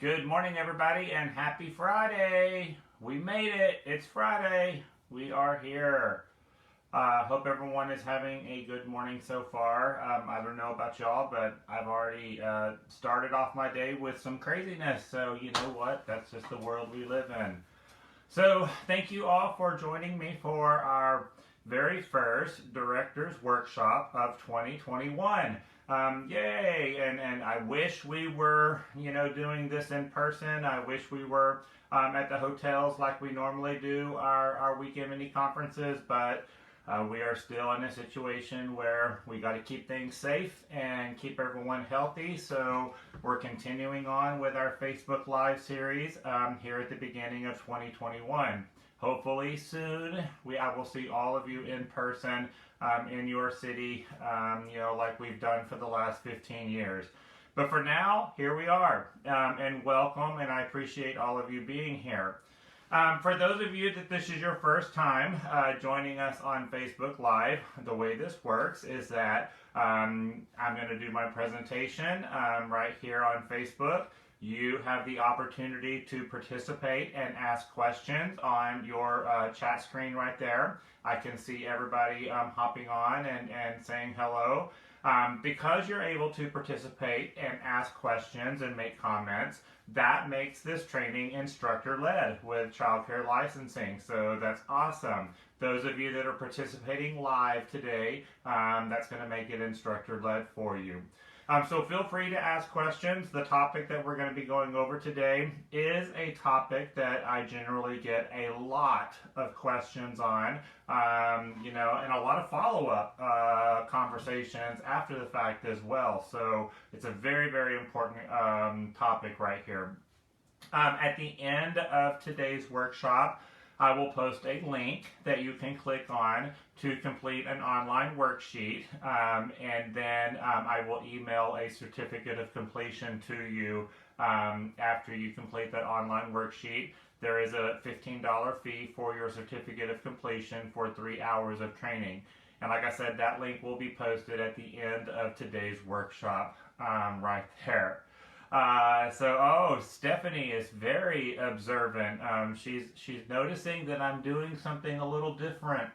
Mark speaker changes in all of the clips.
Speaker 1: Good morning, everybody, and happy Friday. We made it. It's Friday. We are here. Hope everyone is having a good morning so far. I don't know about y'all, but I've already started off my day with some craziness. So, you know what? That's just the world we live in. So, thank you all for joining me for our very first Director's Workshop of 2021. Yay! And I wish we were, doing this in person. I wish we were at the hotels like we normally do our weekend mini conferences, but we are still in a situation where we got to keep things safe and keep everyone healthy. So we're continuing on with our Facebook Live series here at the beginning of 2021. Hopefully soon I will see all of you in person in your city, like we've done for the last 15 years. But for now, here we are, and welcome, and I appreciate all of you being here. For those of you that this is your first time joining us on Facebook Live, the way this works is that I'm going to do my presentation right here on Facebook. You have the opportunity to participate and ask questions on your chat screen right there. I can see everybody hopping on and saying hello. Because you're able to participate and ask questions and make comments, that makes this training instructor-led with childcare licensing. So that's awesome. Those of you that are participating live today, that's going to make it instructor-led for you. So feel free to ask questions. The topic that we're going to be going over today is a topic that I generally get a lot of questions on, and a lot of follow-up conversations after the fact as well. So it's a very, very important topic right here. At the end of today's workshop, I will post a link that you can click on to complete an online worksheet, and then I will email a certificate of completion to you after you complete that online worksheet. There is a $15 fee for your certificate of completion for 3 hours of training. And like I said, that link will be posted at the end of today's workshop right there. Stephanie is very observant. She's noticing that I'm doing something a little different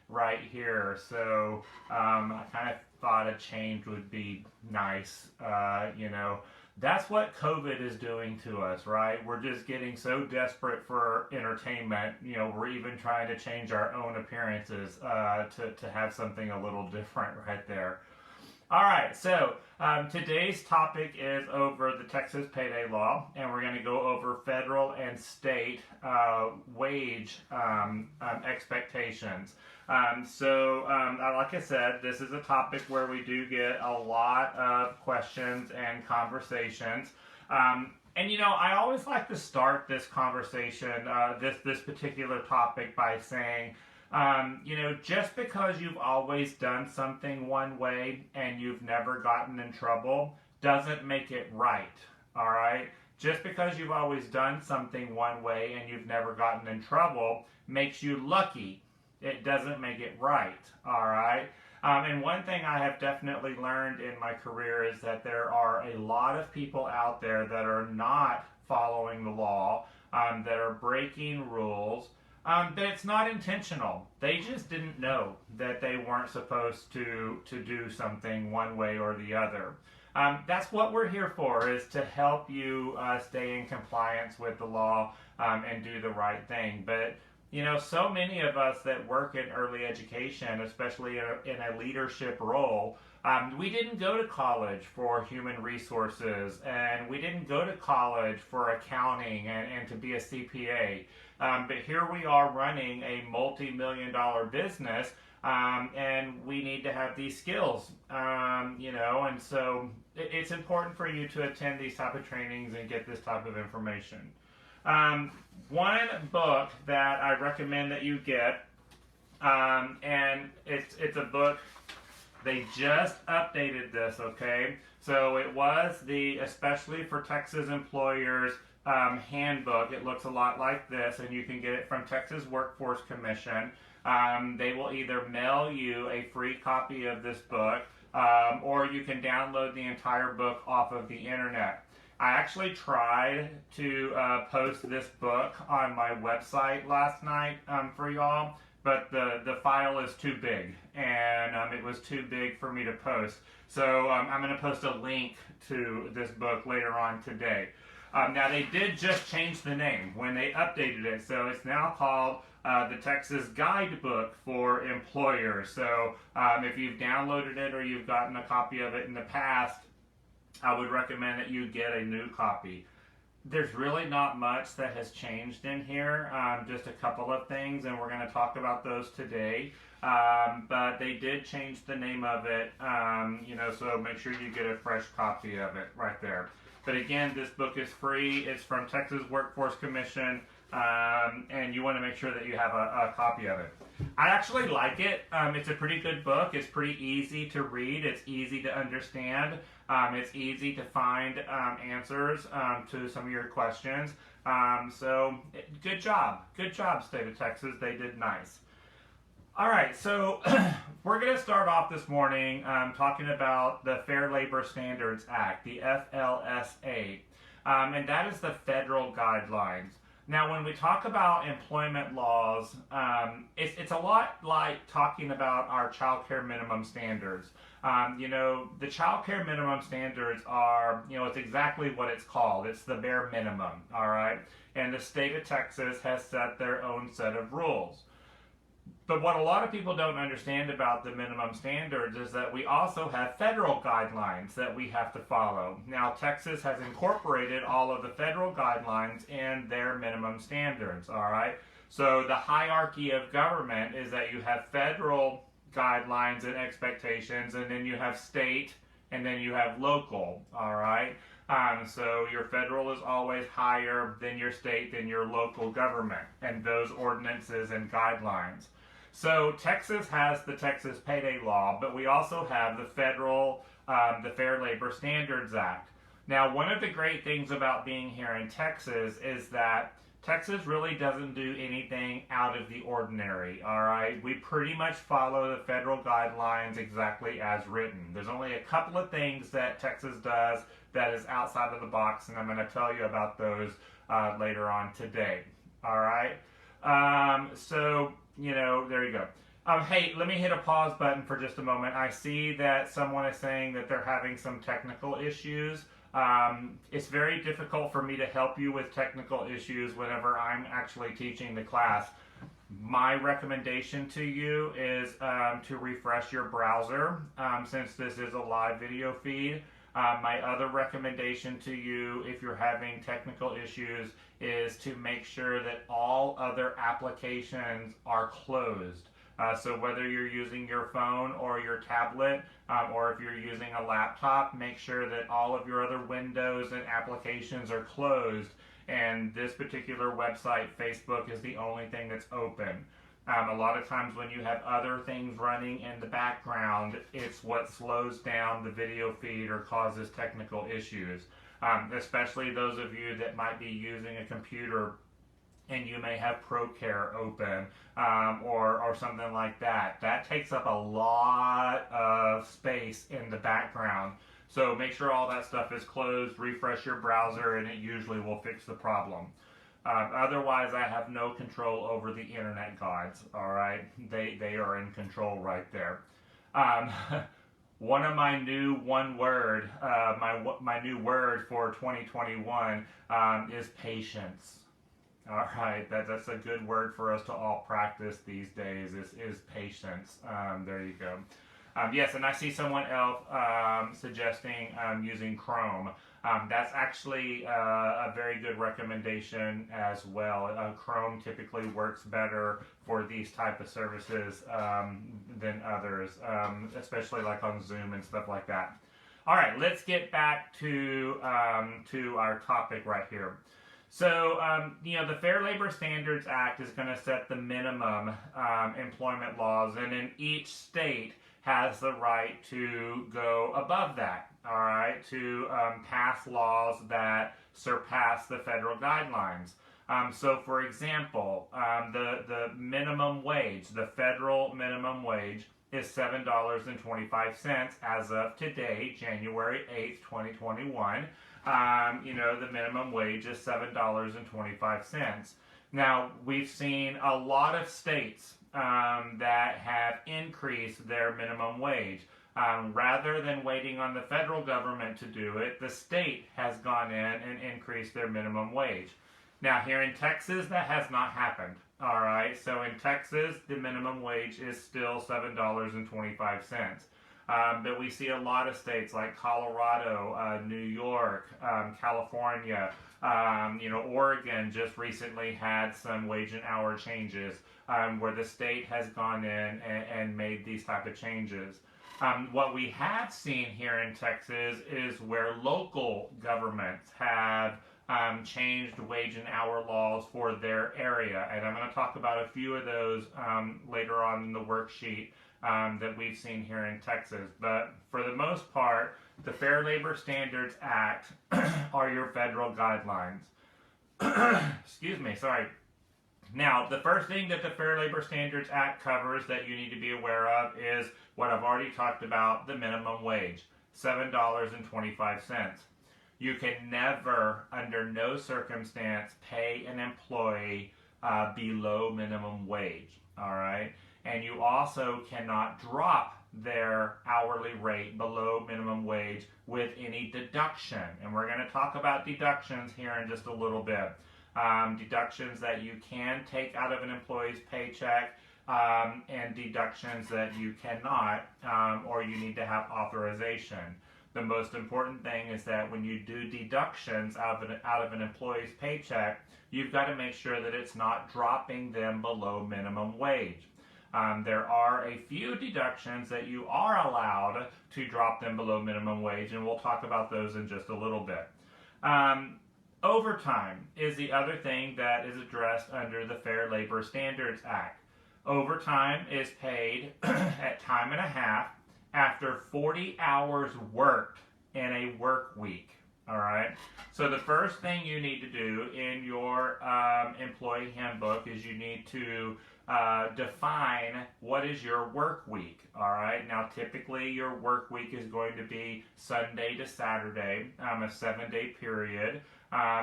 Speaker 1: right here. So I kind of thought a change would be nice. That's what COVID is doing to us, right? We're just getting so desperate for entertainment. We're even trying to change our own appearances to have something a little different right there. All right, so today's topic is over the Texas Payday Law, and we're going to go over federal and state wage expectations. Like I said, this is a topic where we do get a lot of questions and conversations. I always like to start this conversation, this particular topic, by saying, just because you've always done something one way and you've never gotten in trouble doesn't make it right, all right? Just because you've always done something one way and you've never gotten in trouble makes you lucky. It doesn't make it right, all right? And one thing I have definitely learned in my career is that there are a lot of people out there that are not following the law, that are breaking rules, but it's not intentional. They just didn't know that they weren't supposed to do something one way or the other. That's what we're here for, is to help you stay in compliance with the law and do the right thing. But so many of us that work in early education, especially in a leadership role, we didn't go to college for human resources, and we didn't go to college for accounting and to be a CPA. But here we are running a multi-million-dollar business, and we need to have these skills, and so it's important for you to attend these type of trainings and get this type of information. One book that I recommend that you get, and it's a book, they just updated this, okay? So it was the Especially for Texas Employers handbook. It looks a lot like this, and you can get it from Texas Workforce Commission. They will either mail you a free copy of this book, or you can download the entire book off of the internet. I actually tried to post this book on my website last night for y'all, but the file is too big, and it was too big for me to post. So I'm going to post a link to this book later on today. Now, they did just change the name when they updated it, so it's now called the Texas Guidebook for Employers. So if you've downloaded it or you've gotten a copy of it in the past, I would recommend that you get a new copy. There's really not much that has changed in here, just a couple of things, and we're going to talk about those today. But they did change the name of it, so make sure you get a fresh copy of it right there. But again, this book is free. It's from Texas Workforce Commission, and you want to make sure that you have a copy of it. I actually like it. It's a pretty good book. It's pretty easy to read. It's easy to understand. It's easy to find answers to some of your questions. So good job. Good job, State of Texas. They did nice. All right, so we're going to start off this morning talking about the Fair Labor Standards Act, the FLSA, and that is the federal guidelines. Now, when we talk about employment laws, it's a lot like talking about our child care minimum standards. The child care minimum standards are, it's exactly what it's called. It's the bare minimum, all right? And the state of Texas has set their own set of rules. But what a lot of people don't understand about the minimum standards is that we also have federal guidelines that we have to follow. Now, Texas has incorporated all of the federal guidelines in their minimum standards, all right? So the hierarchy of government is that you have federal guidelines and expectations, and then you have state, and then you have local, all right? So your federal is always higher than your state, than your local government, and those ordinances and guidelines. So Texas has the Texas Payday Law, but we also have the federal, the Fair Labor Standards Act. Now, one of the great things about being here in Texas is that Texas really doesn't do anything out of the ordinary, all right? We pretty much follow the federal guidelines exactly as written. There's only a couple of things that Texas does that is outside of the box, and I'm going to tell you about those later on today, all right? There you go. Hey, let me hit a pause button for just a moment. I see that someone is saying that they're having some technical issues. It's very difficult for me to help you with technical issues whenever I'm actually teaching the class. My recommendation to you is to refresh your browser since this is a live video feed. My other recommendation to you, if you're having technical issues, is to make sure that all other applications are closed. So whether you're using your phone or your tablet, or if you're using a laptop, make sure that all of your other windows and applications are closed. And this particular website, Facebook, is the only thing that's open. A lot of times when you have other things running in the background, it's what slows down the video feed or causes technical issues. Especially those of you that might be using a computer and you may have ProCare open or something like that. That takes up a lot of space in the background. So make sure all that stuff is closed, refresh your browser, and it usually will fix the problem. Otherwise, I have no control over the internet gods, all right? They are in control right there. One of my new my new word for 2021 is patience. All right, that's a good word for us to all practice these days is patience. There you go. Yes, and I see someone else suggesting using Chrome. That's actually a very good recommendation as well. Chrome typically works better for these type of services than others, especially like on Zoom and stuff like that. All right, let's get back to our topic right here. So, the Fair Labor Standards Act is going to set the minimum employment laws, and then each state has the right to go above that, all right, to pass laws that surpass the federal guidelines. So, for example, the minimum wage, the federal minimum wage, is $7.25 as of today, January 8th, 2021. The minimum wage is $7.25. Now, we've seen a lot of states that have increased their minimum wage. Rather than waiting on the federal government to do it, the state has gone in and increased their minimum wage. Now, here in Texas, that has not happened. All right, so in Texas, the minimum wage is still $7.25. But we see a lot of states like Colorado, New York, California, Oregon just recently had some wage and hour changes where the state has gone in and made these type of changes. What we have seen here in Texas is where local governments have changed wage and hour laws for their area. And I'm going to talk about a few of those later on in the worksheet that we've seen here in Texas. But for the most part, the Fair Labor Standards Act are your federal guidelines. Excuse me, sorry. Now, the first thing that the Fair Labor Standards Act covers that you need to be aware of is what I've already talked about, the minimum wage, $7.25. You can never, under no circumstance, pay an employee below minimum wage, all right? And you also cannot drop their hourly rate below minimum wage with any deduction. And we're going to talk about deductions here in just a little bit. Deductions that you can take out of an employee's paycheck and deductions that you cannot or you need to have authorization. The most important thing is that when you do deductions out of an employee's paycheck, you've got to make sure that it's not dropping them below minimum wage. There are a few deductions that you are allowed to drop them below minimum wage, and we'll talk about those in just a little bit. Overtime is the other thing that is addressed under the Fair Labor Standards Act. Overtime is paid at time and a half after 40 hours worked in a work week. All right. So the first thing you need to do in your employee handbook is you need to define what is your work week. All right. Now, typically your work week is going to be Sunday to Saturday, a 7-day period.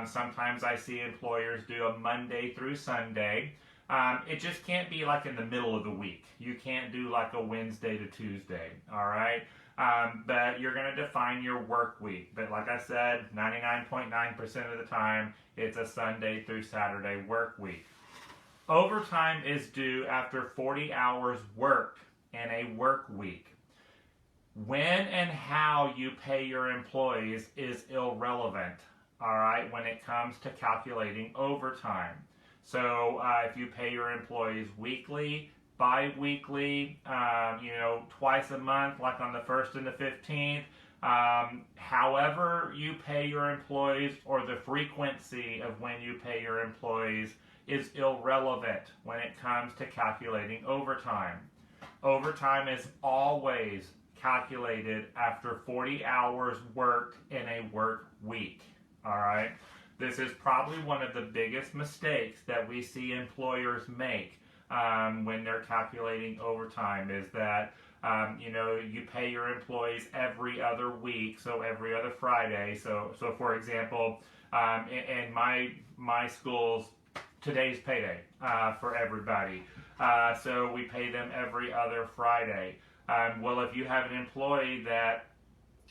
Speaker 1: Sometimes I see employers do a Monday through Sunday. It just can't be like in the middle of the week. You can't do like a Wednesday to Tuesday, all right? But you're going to define your work week. But like I said, 99.9% of the time, it's a Sunday through Saturday work week. Overtime is due after 40 hours worked in a work week. When and how you pay your employees is irrelevant, all right, when it comes to calculating overtime. So if you pay your employees weekly, bi-weekly, twice a month, like on the 1st and the 15th, however you pay your employees or the frequency of when you pay your employees is irrelevant when it comes to calculating overtime. Overtime is always calculated after 40 hours worked in a work week, all right? This is probably one of the biggest mistakes that we see employers make when they're calculating overtime is that, you pay your employees every other week, so every other Friday. So for example, in my schools, today's payday for everybody. So we pay them every other Friday. Well, if you have an employee that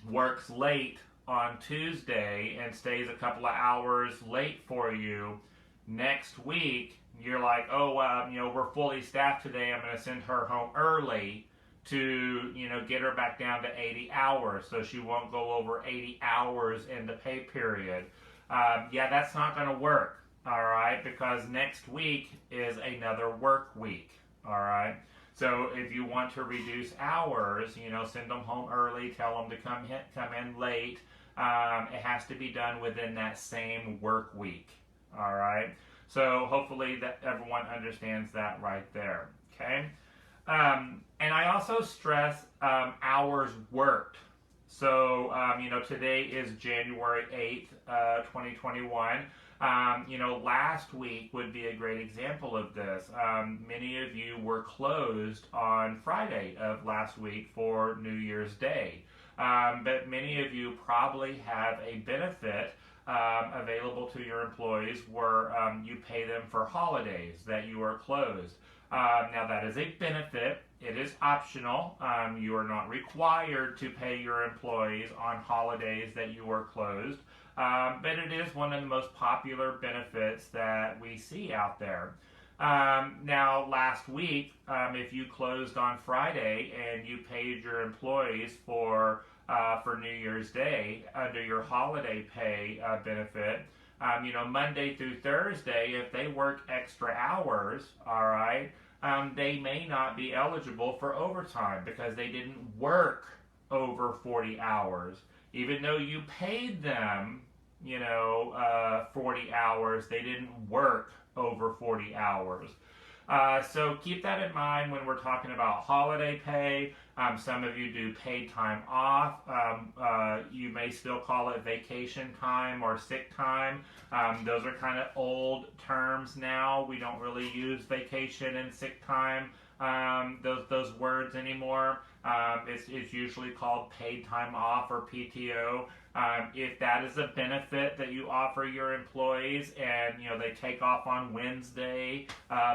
Speaker 1: works late on Tuesday and stays a couple of hours late for you, next week you're like, we're fully staffed today, I'm going to send her home early to, get her back down to 80 hours so she won't go over 80 hours in the pay period. That's not going to work, all right, because next week is another work week, all right? So if you want to reduce hours, send them home early, tell them to come in late. It has to be done within that same work week. All right. So hopefully that everyone understands that right there. Okay. And I also stress hours worked. So today is January 8th, 2021. Last week would be a great example of this. Many of you were closed on Friday of last week for New Year's Day. But many of you probably have a benefit available to your employees where you pay them for holidays that you are closed. Now that is a benefit. It is optional. You are not required to pay your employees on holidays that you are closed. But it is one of the most popular benefits that we see out there. Now, last week, if you closed on Friday and you paid your employees for New Year's Day under your holiday pay benefit, Monday through Thursday, if they work extra hours, all right, they may not be eligible for overtime because they didn't work over 40 hours. Even though you paid them, 40 hours, they didn't work over 40 hours. So keep that in mind when we're talking about holiday pay. Some of you do paid time off. You may still call it vacation time or sick time. Those are kind of old terms now. We don't really use vacation and sick time, those words anymore. It's usually called paid time off or PTO. If that is a benefit that you offer your employees and they take off on Wednesday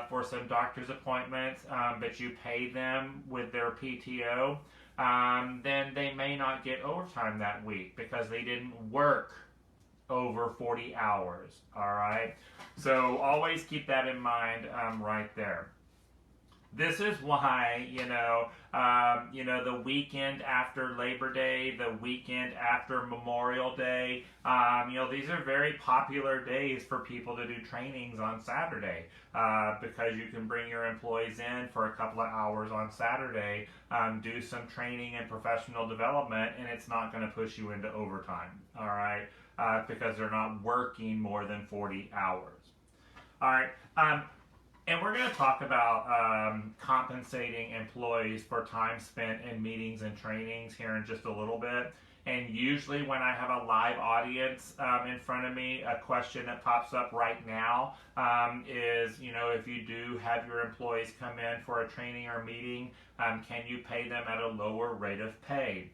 Speaker 1: for some doctor's appointments, but you pay them with their PTO, then they may not get overtime that week because they didn't work over 40 hours. All right, so always keep that in mind right there. This is why, the weekend after Labor Day, the weekend after Memorial Day, these are very popular days for people to do trainings on Saturday because you can bring your employees in for a couple of hours on Saturday, do some training and professional development, and it's not going to push you into overtime, all right, because they're not working more than 40 hours. All right. And we're going to talk about compensating employees for time spent in meetings and trainings here in just a little bit. And usually when I have a live audience in front of me, a question that pops up right now is, if you do have your employees come in for a training or meeting, can you pay them at a lower rate of pay?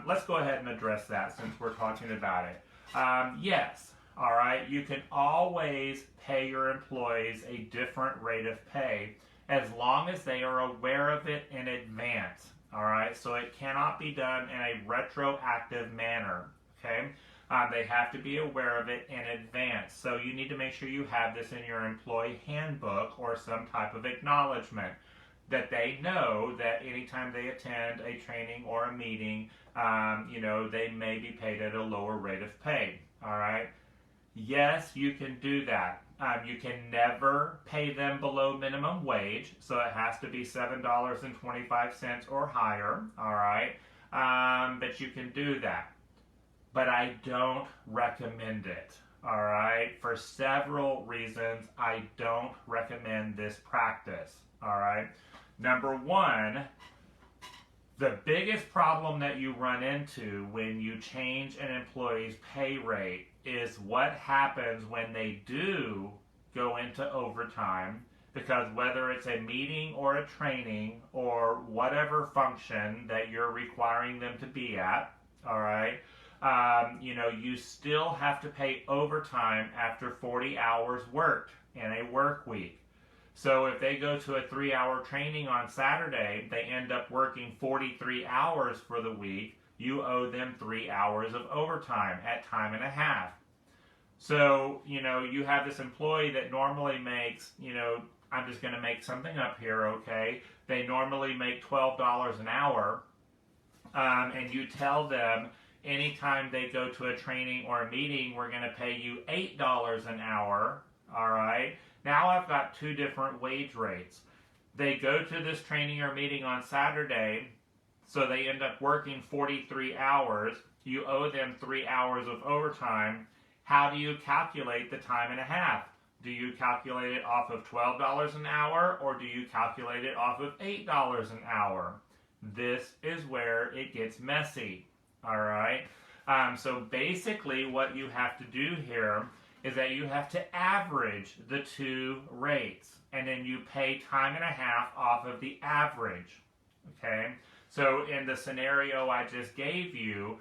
Speaker 1: Let's go ahead and address that since we're talking about it. Yes. All right, you can always pay your employees a different rate of pay as long as they are aware of it in advance. All right, so it cannot be done in a retroactive manner. Okay, they have to be aware of it in advance. So you need to make sure you have this in your employee handbook or some type of acknowledgement that they know that anytime they attend a training or a meeting, they may be paid at a lower rate of pay. All right. Yes, you can do that. You can never pay them below minimum wage, so it has to be $7.25 or higher, all right? But you can do that. But I don't recommend it, all right? For several reasons, I don't recommend this practice, all right? Number one, the biggest problem that you run into when you change an employee's pay rate is what happens when they do go into overtime, because whether it's a meeting or a training or whatever function that you're requiring them to be at, all right, you still have to pay overtime after 40 hours worked in a work week. So if they go to a 3-hour training on Saturday, they end up working 43 hours for the week. You owe them 3 hours of overtime at time and a half. So, you have this employee that normally makes, I'm just going to make something up here, okay? They normally make $12 an hour, and you tell them anytime they go to a training or a meeting, we're going to pay you $8 an hour, all right? Now I've got two different wage rates. They go to this training or meeting on Saturday, so they end up working 43 hours. You owe them 3 hours of overtime. How do you calculate the time and a half? Do you calculate it off of $12 an hour, or do you calculate it off of $8 an hour? This is where it gets messy, all right? So basically what you have to do here is that you have to average the two rates, and then you pay time and a half off of the average. Okay? So in the scenario I just gave you,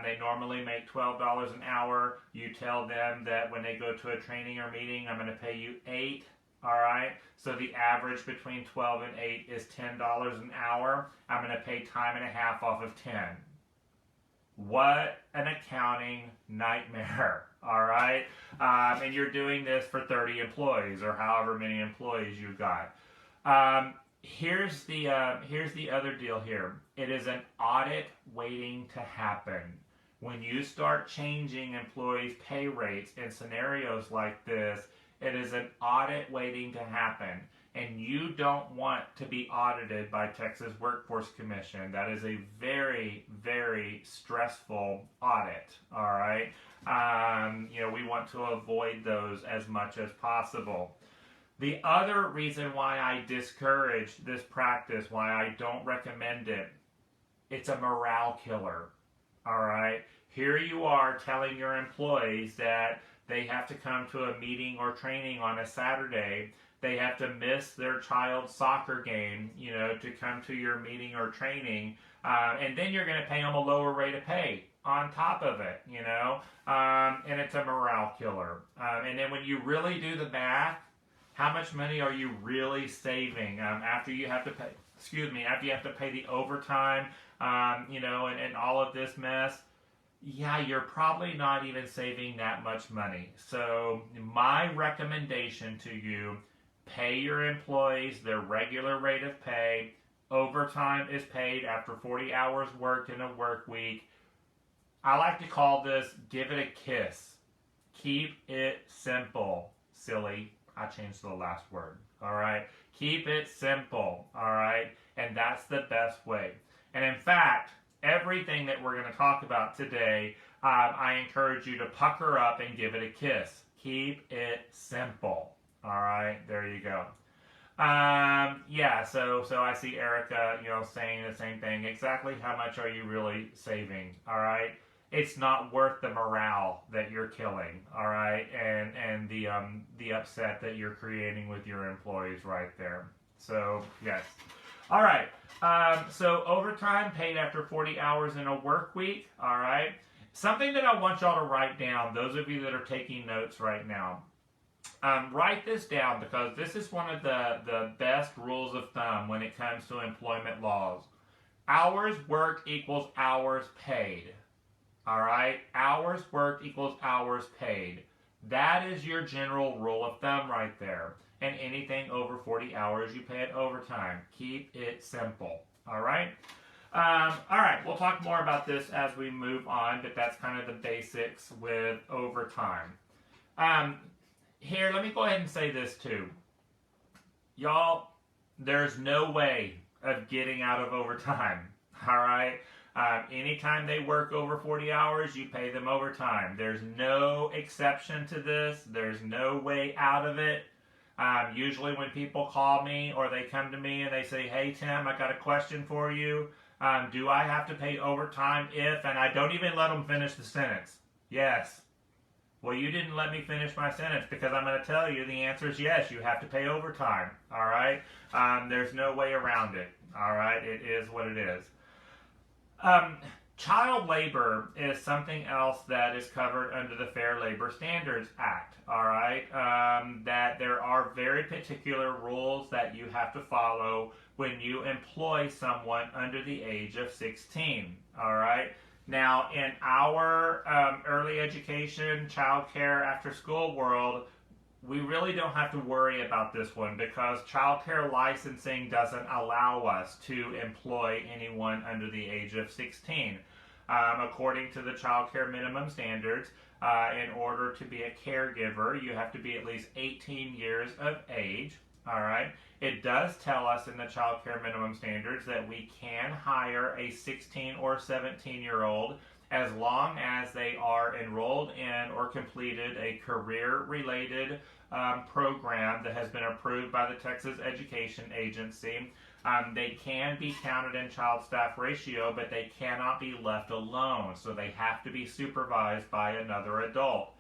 Speaker 1: they normally make $12 an hour. You tell them that when they go to a training or meeting, I'm going to pay you $8. All right. So the average between 12 and 8 is $10 an hour. I'm going to pay time and a half off of 10. What an accounting nightmare. All right. And you're doing this for 30 employees or however many employees you've got. Here's the other deal here. It is an audit waiting to happen. When you start changing employees' pay rates in scenarios like this, it is an audit waiting to happen. And you don't want to be audited by Texas Workforce Commission. That is a very, very stressful audit. All right. We want to avoid those as much as possible. The other reason why I discourage this practice, why I don't recommend it, it's a morale killer. All right. Here you are telling your employees that they have to come to a meeting or training on a Saturday. They have to miss their child's soccer game, to come to your meeting or training. And then you're going to pay them a lower rate of pay on top of it, and it's a morale killer. And then when you really do the math, how much money are you really saving after you have to pay, after you have to pay the overtime, and all of this mess? Yeah, you're probably not even saving that much money. So my recommendation to you, pay your employees their regular rate of pay. Overtime is paid after 40 hours worked in a work week. I like to call this, give it a kiss. Keep it simple. Silly. I changed the last word. All right. Keep it simple. All right. And that's the best way. And in fact, everything that we're going to talk about today, I encourage you to pucker up and give it a kiss. Keep it simple. All right, there you go. So I see Erica, saying the same thing. Exactly how much are you really saving? All right, it's not worth the morale that you're killing. All right, and the upset that you're creating with your employees right there. So yes. All right. So overtime paid after 40 hours in a work week. All right. Something that I want y'all to write down, those of you that are taking notes right now. Write this down because this is one of the best rules of thumb when it comes to employment laws. Hours worked equals hours paid. All right? Hours worked equals hours paid. That is your general rule of thumb right there. And anything over 40 hours, you pay it overtime. Keep it simple. All right? All right, we'll talk more about this as we move on, but that's kind of the basics with overtime. Here, let me go ahead and say this too. Y'all, there's no way of getting out of overtime, all right? Anytime they work over 40 hours, you pay them overtime. There's no exception to this. There's no way out of it. Usually when people call me or they come to me and they say, hey, Tim, I got a question for you. Do I have to pay overtime if, and I don't even let them finish the sentence. Yes. Well, you didn't let me finish my sentence because I'm going to tell you the answer is yes, you have to pay overtime, all right? There's no way around it, all right? It is what it is. Child labor is something else that is covered under the Fair Labor Standards Act, all right? That there are very particular rules that you have to follow when you employ someone under the age of 16, all right? Now, in our early education, child care, after school world, we really don't have to worry about this one because child care licensing doesn't allow us to employ anyone under the age of 16. According to the child care minimum standards, in order to be a caregiver, you have to be at least 18 years of age. All right. It does tell us in the child care minimum standards that we can hire a 16 or 17-year-old as long as they are enrolled in or completed a career-related program that has been approved by the Texas Education Agency. They can be counted in child staff ratio, but they cannot be left alone. So they have to be supervised by another adult.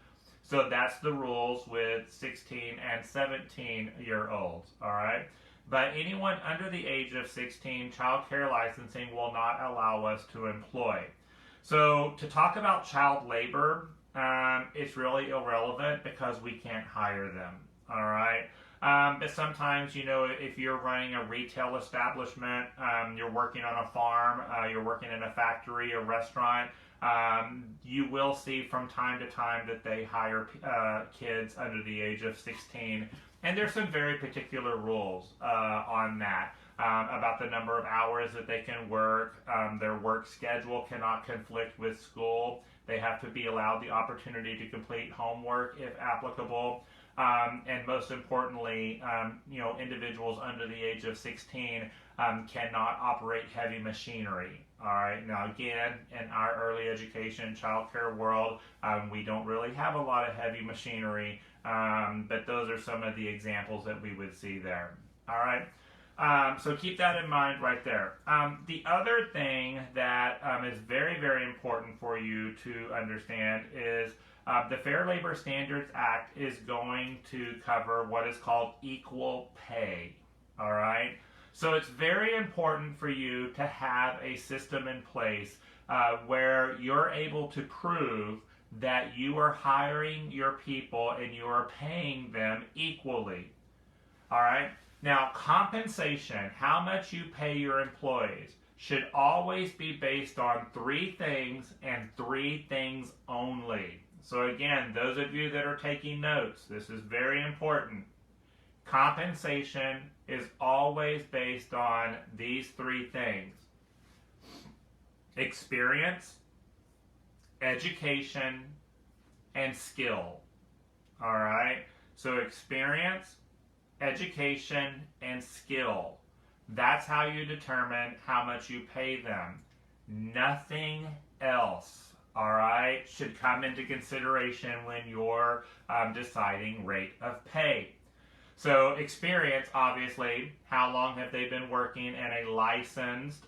Speaker 1: So that's the rules with 16 and 17-year-olds, all right? But anyone under the age of 16, child care licensing will not allow us to employ. So to talk about child labor, it's really irrelevant because we can't hire them, all right? But sometimes, if you're running a retail establishment, you're working on a farm, you're working in a factory, a restaurant, you will see from time to time that they hire kids under the age of 16. And there's some very particular rules on that. About the number of hours that they can work. Their work schedule cannot conflict with school. They have to be allowed the opportunity to complete homework if applicable. And most importantly, individuals under the age of 16 cannot operate heavy machinery. All right. Now, again, in our early education childcare world, we don't really have a lot of heavy machinery, but those are some of the examples that we would see there. All right. So keep that in mind right there. The other thing that is very, very important for you to understand is the Fair Labor Standards Act is going to cover what is called equal pay. All right. So it's very important for you to have a system in place where you're able to prove that you are hiring your people and you are paying them equally. All right. Now, compensation, how much you pay your employees, should always be based on three things and three things only. So again, those of you that are taking notes, this is very important. Compensation is always based on these three things: experience, education, and skill. All right? So experience, education, and skill. That's how you determine how much you pay them. Nothing else, all right, should come into consideration when you're deciding rate of pay. So experience, obviously, how long have they been working in a licensed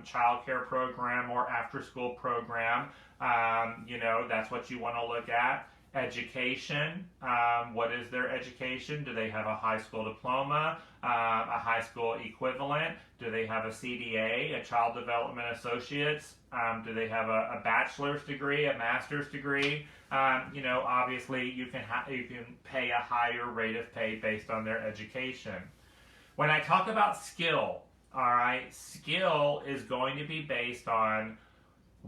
Speaker 1: child care program or after-school program? That's what you want to look at. Education, what is their education? Do they have a high school diploma, a high school equivalent? Do they have a CDA, a Child Development Associates? Do they have a bachelor's degree, a master's degree? Obviously you can pay a higher rate of pay based on their education. When I talk about skill, all right, skill is going to be based on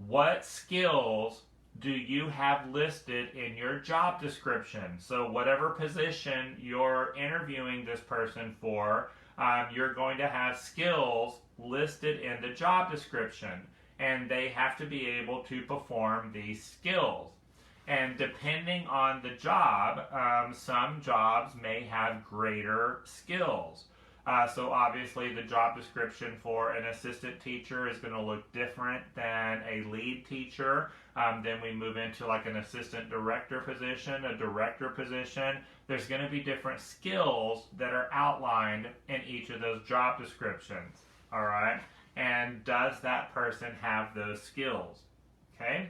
Speaker 1: what skills do you have listed in your job description. So whatever position you're interviewing this person for, you're going to have skills listed in the job description, and they have to be able to perform these skills. And depending on the job, some jobs may have greater skills. So obviously the job description for an assistant teacher is going to look different than a lead teacher. Then we move into like an assistant director position, a director position. There's going to be different skills that are outlined in each of those job descriptions. All right. And does that person have those skills? Okay.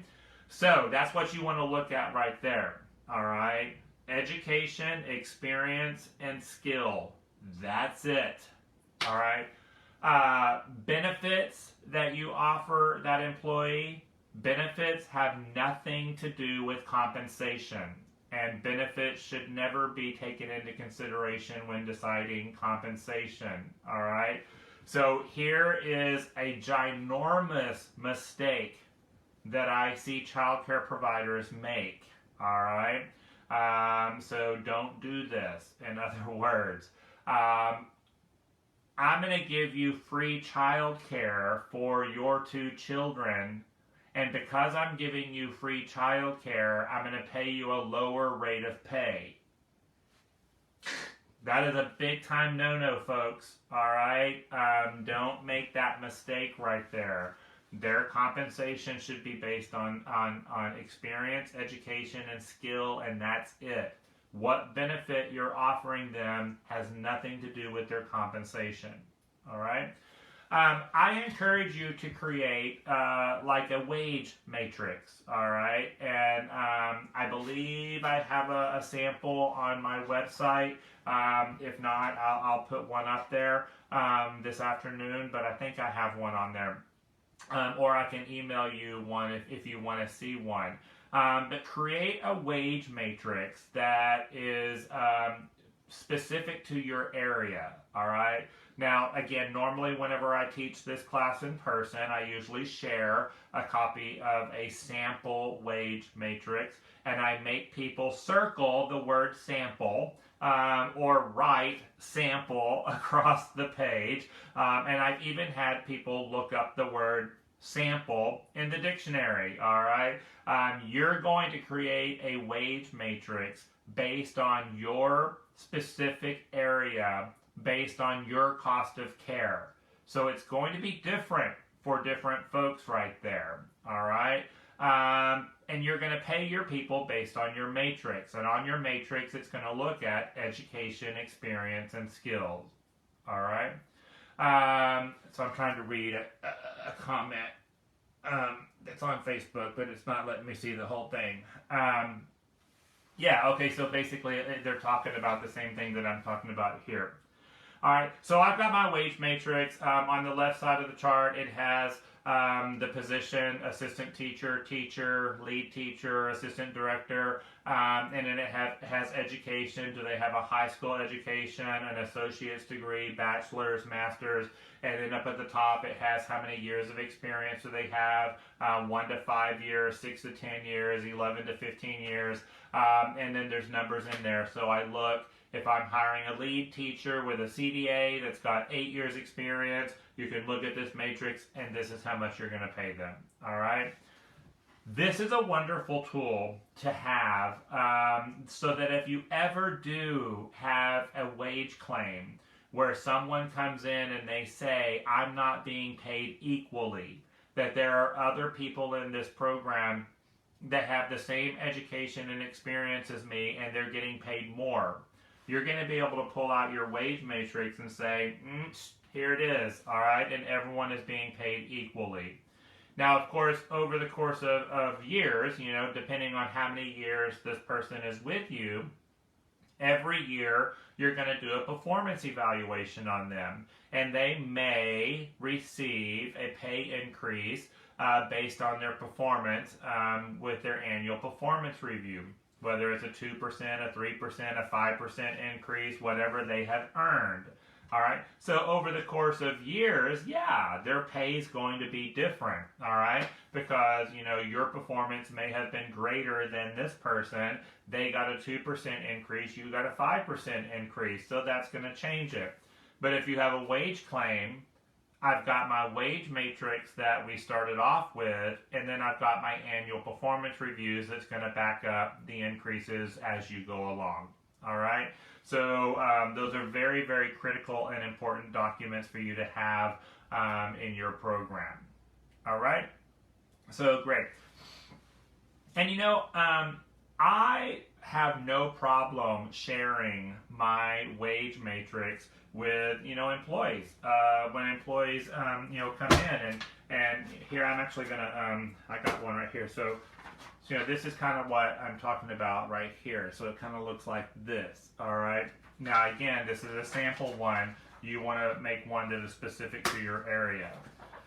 Speaker 1: So that's what you want to look at right there. All right. Education, experience, and skill. That's it. All right. Benefits that you offer that employee. Benefits have nothing to do with compensation, and benefits should never be taken into consideration when deciding compensation. All right. So here is a ginormous mistake that I see childcare providers make. All right. So don't do this. In other words, I'm going to give you free child care for your 2 children, and because I'm giving you free child care, I'm going to pay you a lower rate of pay. That is a big time no-no, folks. All right? Don't make that mistake right there. Their compensation should be based on experience, education, and skill, and that's it. What benefit you're offering them has nothing to do with their compensation. All right? I encourage you to create like a wage matrix, all right? And I believe I have a sample on my website. If not, I'll put one up there this afternoon, but I think I have one on there. Or I can email you one if you want to see one. But create a wage matrix that is specific to your area, all right? Now, again, normally whenever I teach this class in person, I usually share a copy of a sample wage matrix, and I make people circle the word sample or write sample across the page. And I've even had people look up the word sample in the dictionary, all right? You're going to create a wage matrix based on your specific area, based on your cost of care. So it's going to be different for different folks right there, all right? And you're going to pay your people based on your matrix. And on your matrix, it's going to look at education, experience, and skills, all right? So I'm trying to read a comment that's on Facebook, but it's not letting me see the whole thing. Yeah, okay, so basically they're talking about the same thing that I'm talking about here. All right, so I've got my wage matrix. On the left side of the chart, it has the position, assistant teacher, teacher, lead teacher, assistant director, and then it has education. Do they have a high school education, an associate's degree, bachelor's, master's, and then up at the top it has how many years of experience do they have, 1 to 5 years, 6 to 10 years, 11 to 15 years, and then there's numbers in there. So I look, if I'm hiring a lead teacher with a CDA that's got 8 years experience, you can look at this matrix and this is how much you're going to pay them. All right. This is a wonderful tool to have so that if you ever do have a wage claim where someone comes in and they say, I'm not being paid equally, that there are other people in this program that have the same education and experience as me and they're getting paid more. You're going to be able to pull out your wage matrix and say, here it is, all right, and everyone is being paid equally. Now, of course, over the course of years, you know, depending on how many years this person is with you, every year you're going to do a performance evaluation on them, and they may receive a pay increase based on their performance with their annual performance review. Whether it's a 2%, a 3%, a 5% increase, whatever they have earned. All right. So over the course of years, yeah, their pay is going to be different. All right. Because, you know, your performance may have been greater than this person. They got a 2% increase. You got a 5% increase. So that's going to change it. But if you have a wage claim, I've got my wage matrix that we started off with, and then I've got my annual performance reviews that's going to back up the increases as you go along. All right? So those are very, very critical and important documents for you to have in your program. All right? So great. And you know, I have no problem sharing my wage matrix with, you know, employees. When employees, you know, come in and here I'm actually gonna, I got one right here. So, you know, this is kind of what I'm talking about right here. So it kind of looks like this. All right. Now, again, this is a sample one. You want to make one that is specific to your area.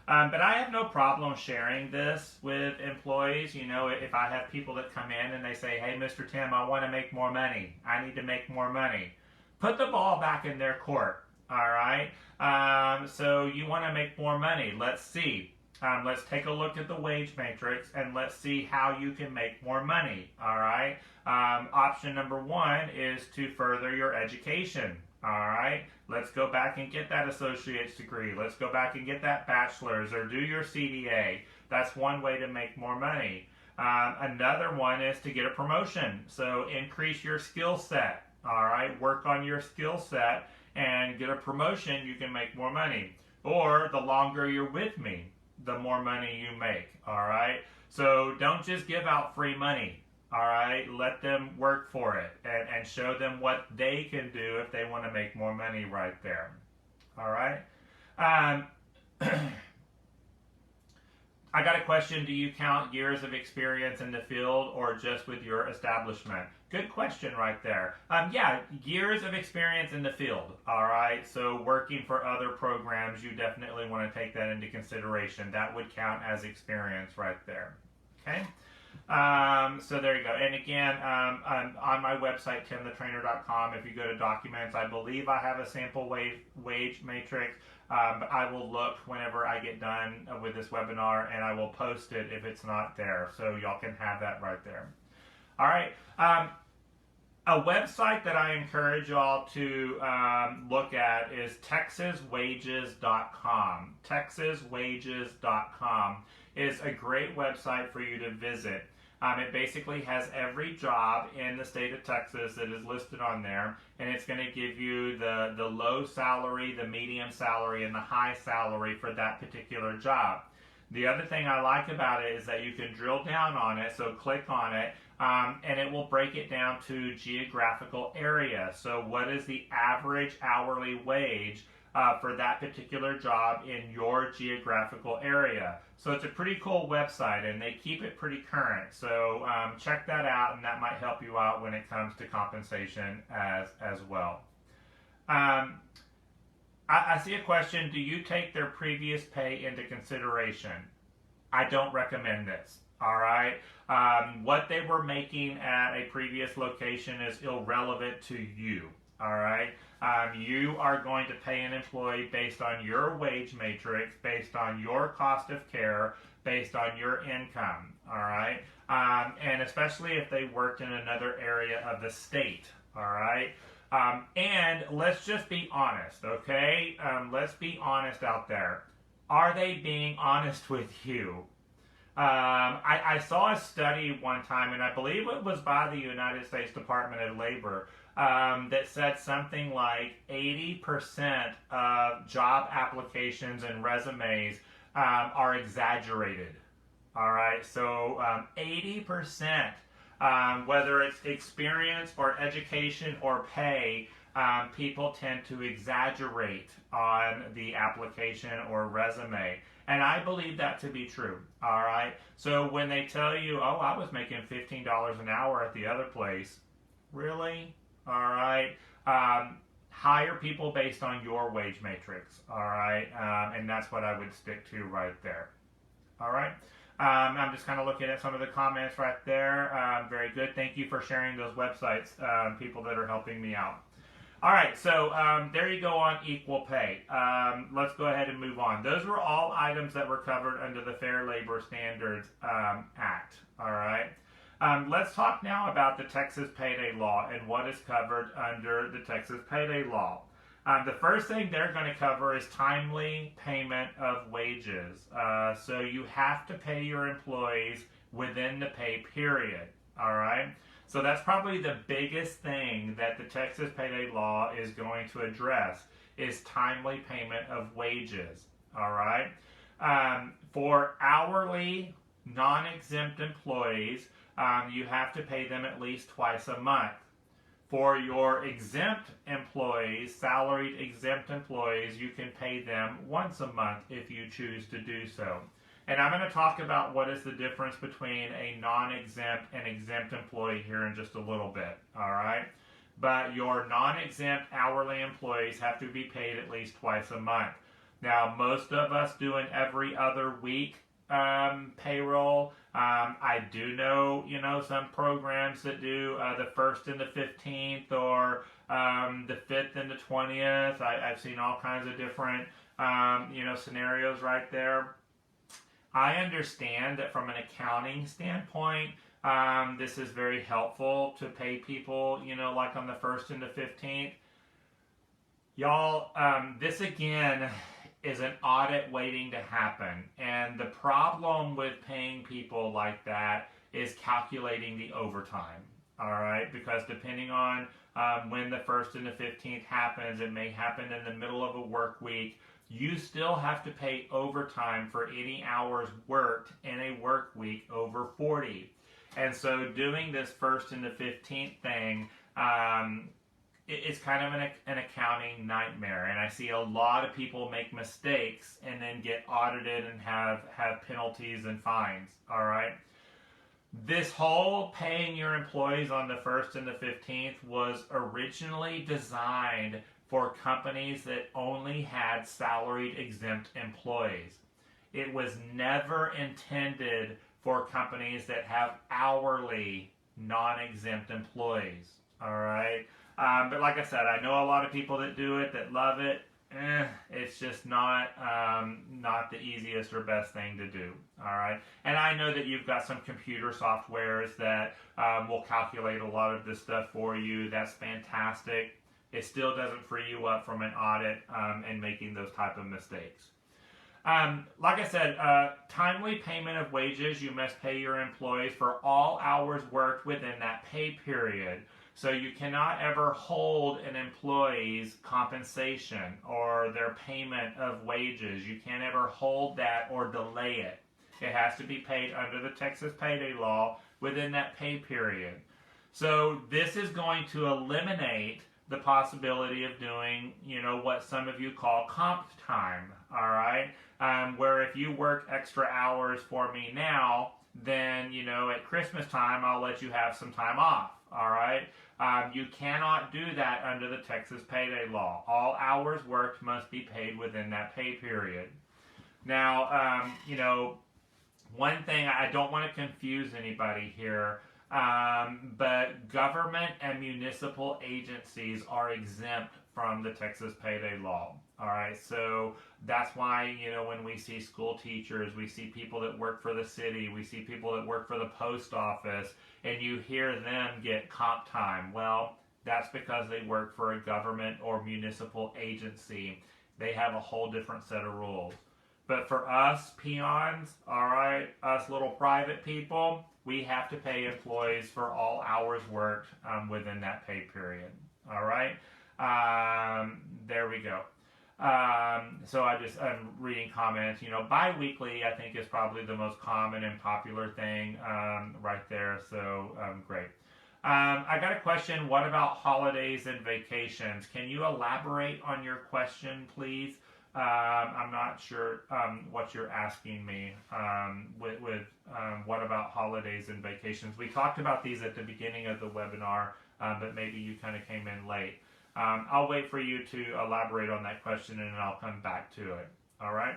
Speaker 1: But I have no problem sharing this with employees. You know, if I have people that come in and they say, hey, Mr. Tim, I want to make more money. I need to make more money. Put the ball back in their court, all right? So you want to make more money. Let's see. Let's take a look at the wage matrix and let's see how you can make more money, all right? Option number one is to further your education. All right, let's go back and get that associate's degree. Let's go back and get that bachelor's or do your CDA. That's one way to make more money. Another one is to get a promotion. So increase your skill set. All right, work on your skill set and get a promotion. You can make more money. Or the longer you're with me, the more money you make. All right, so don't just give out free money. All right, let them work for it and show them what they can do if they want to make more money right there. All right. I got a question. Do you count years of experience in the field or just with your establishment? Good question right there. Yeah, years of experience in the field. All right. So working for other programs, you definitely want to take that into consideration. That would count as experience right there. Okay. So there you go. And again, on my website, timthetrainer.com, if you go to documents, I believe I have a sample wage matrix. But I will look whenever I get done with this webinar, and I will post it if it's not there. So y'all can have that right there. All right. A website that I encourage y'all to look at is texaswages.com. Texaswages.com is a great website for you to visit. It basically has every job in the state of Texas that is listed on there, and it's going to give you the low salary, the medium salary, and the high salary for that particular job. The other thing I like about it is that you can drill down on it, so click on it, and it will break it down to geographical area. So what is the average hourly wage for that particular job in your geographical area? So it's a pretty cool website, and they keep it pretty current. So check that out, and that might help you out when it comes to compensation as well. I see a question. Do you take their previous pay into consideration? I don't recommend this. All right. What they were making at a previous location is irrelevant to you. All right. You are going to pay an employee based on your wage matrix, based on your cost of care, based on your income. All right. And especially if they worked in another area of the state. All right. And let's just be honest, okay? Let's be honest out there. Are they being honest with you? I saw a study one time, and I believe it was by the United States Department of Labor, that said something like 80% of job applications and resumes are exaggerated. All right, so 80%, whether it's experience or education or pay, people tend to exaggerate on the application or resume. And I believe that to be true. All right. So when they tell you, oh, I was making $15 an hour at the other place, really? All right. Hire people based on your wage matrix. All right. And that's what I would stick to right there. All right. I'm just kind of looking at some of the comments right there. Very good. Thank you for sharing those websites, people that are helping me out. All right, so there you go on equal pay. Let's go ahead and move on. Those were all items that were covered under the Fair Labor Standards Act. All right. Let's talk now about the Texas Payday Law and what is covered under the Texas Payday Law. The first thing they're going to cover is timely payment of wages. So you have to pay your employees within the pay period. All right. So that's probably the biggest thing that the Texas Payday Law is going to address is timely payment of wages. All right. For hourly non-exempt employees, you have to pay them at least twice a month. For your exempt employees, salaried exempt employees, you can pay them once a month if you choose to do so. And I'm going to talk about what is the difference between a non-exempt and exempt employee here in just a little bit, all right? But your non-exempt hourly employees have to be paid at least twice a month. Now, most of us do an every other week payroll. I do know, some programs that do the 1st and the 15th or the 5th and the 20th. I've seen all kinds of different, scenarios right there. I understand that from an accounting standpoint, this is very helpful to pay people, like on the 1st and the 15th. Y'all, this again is an audit waiting to happen. And the problem with paying people like that is calculating the overtime. All right, because depending on when the 1st and the 15th happens, it may happen in the middle of a work week. You still have to pay overtime for any hours worked in a work week over 40. And so doing this 1st and the 15th thing it's kind of an accounting nightmare, and I see a lot of people make mistakes and then get audited and have penalties and fines. All right. This whole paying your employees on the 1st and the 15th was originally designed for companies that only had salaried exempt employees. It was never intended for companies that have hourly non-exempt employees. All right. But like I said, I know a lot of people that do it, that love it. It's just not the easiest or best thing to do. All right, and I know that you've got some computer softwares that will calculate a lot of this stuff for you. That's fantastic. It still doesn't free you up from an audit and making those type of mistakes. Like I said, timely payment of wages. You must pay your employees for all hours worked within that pay period. So you cannot ever hold an employee's compensation or their payment of wages. You can't ever hold that or delay it. It has to be paid under the Texas Payday Law within that pay period. So this is going to eliminate the possibility of doing, what some of you call comp time, all right? Where if you work extra hours for me now, then, at Christmas time, I'll let you have some time off, all right? You cannot do that under the Texas Payday Law. All hours worked must be paid within that pay period. Now, one thing, I don't want to confuse anybody here, but government and municipal agencies are exempt from the Texas Payday Law. All right, so that's why, when we see school teachers, we see people that work for the city, we see people that work for the post office, and you hear them get comp time. Well, that's because they work for a government or municipal agency. They have a whole different set of rules. But for us peons, all right, us little private people, we have to pay employees for all hours worked within that pay period. All right, there we go. So I'm reading comments. Bi-weekly I think is probably the most common and popular thing right there. So great. I got a question. What about holidays and vacations? Can you elaborate on your question, please? I'm not sure what you're asking me with what about holidays and vacations. We talked about these at the beginning of the webinar, but maybe you kind of came in late. I'll wait for you to elaborate on that question and then I'll come back to it. All right.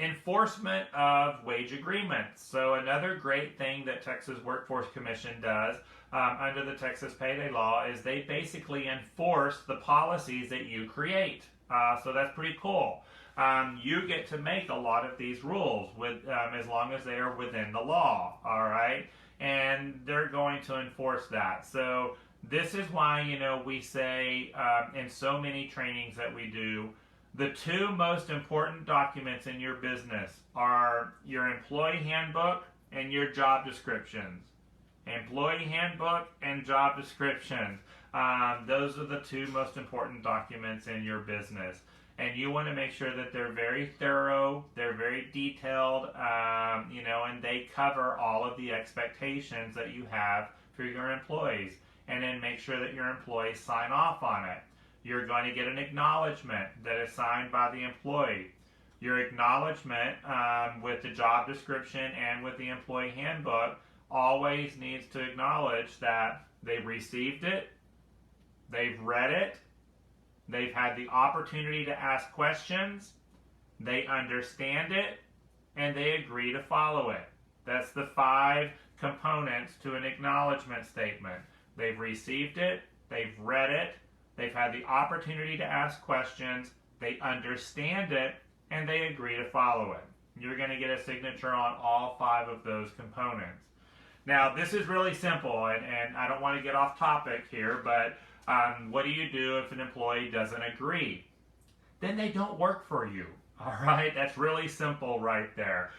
Speaker 1: Enforcement of wage agreements. So another great thing that Texas Workforce Commission does under the Texas Payday Law is they basically enforce the policies that you create. So that's pretty cool. You get to make a lot of these rules with as long as they are within the law. All right. And they're going to enforce that. So this is why, we say in so many trainings that we do, the two most important documents in your business are your employee handbook and your job descriptions. Employee handbook and job descriptions. Those are the two most important documents in your business. And you want to make sure that they're very thorough, they're very detailed, and they cover all of the expectations that you have for your employees. And then make sure that your employees sign off on it. You're going to get an acknowledgement that is signed by the employee. Your acknowledgement with the job description and with the employee handbook always needs to acknowledge that they've received it, they've read it, they've had the opportunity to ask questions, they understand it, and they agree to follow it. That's the 5 components to an acknowledgement statement. They've received it, they've read it, they've had the opportunity to ask questions, they understand it, and they agree to follow it. You're going to get a signature on all 5 of those components. Now, this is really simple, and I don't want to get off topic here, but what do you do if an employee doesn't agree? Then they don't work for you. All right, that's really simple right there.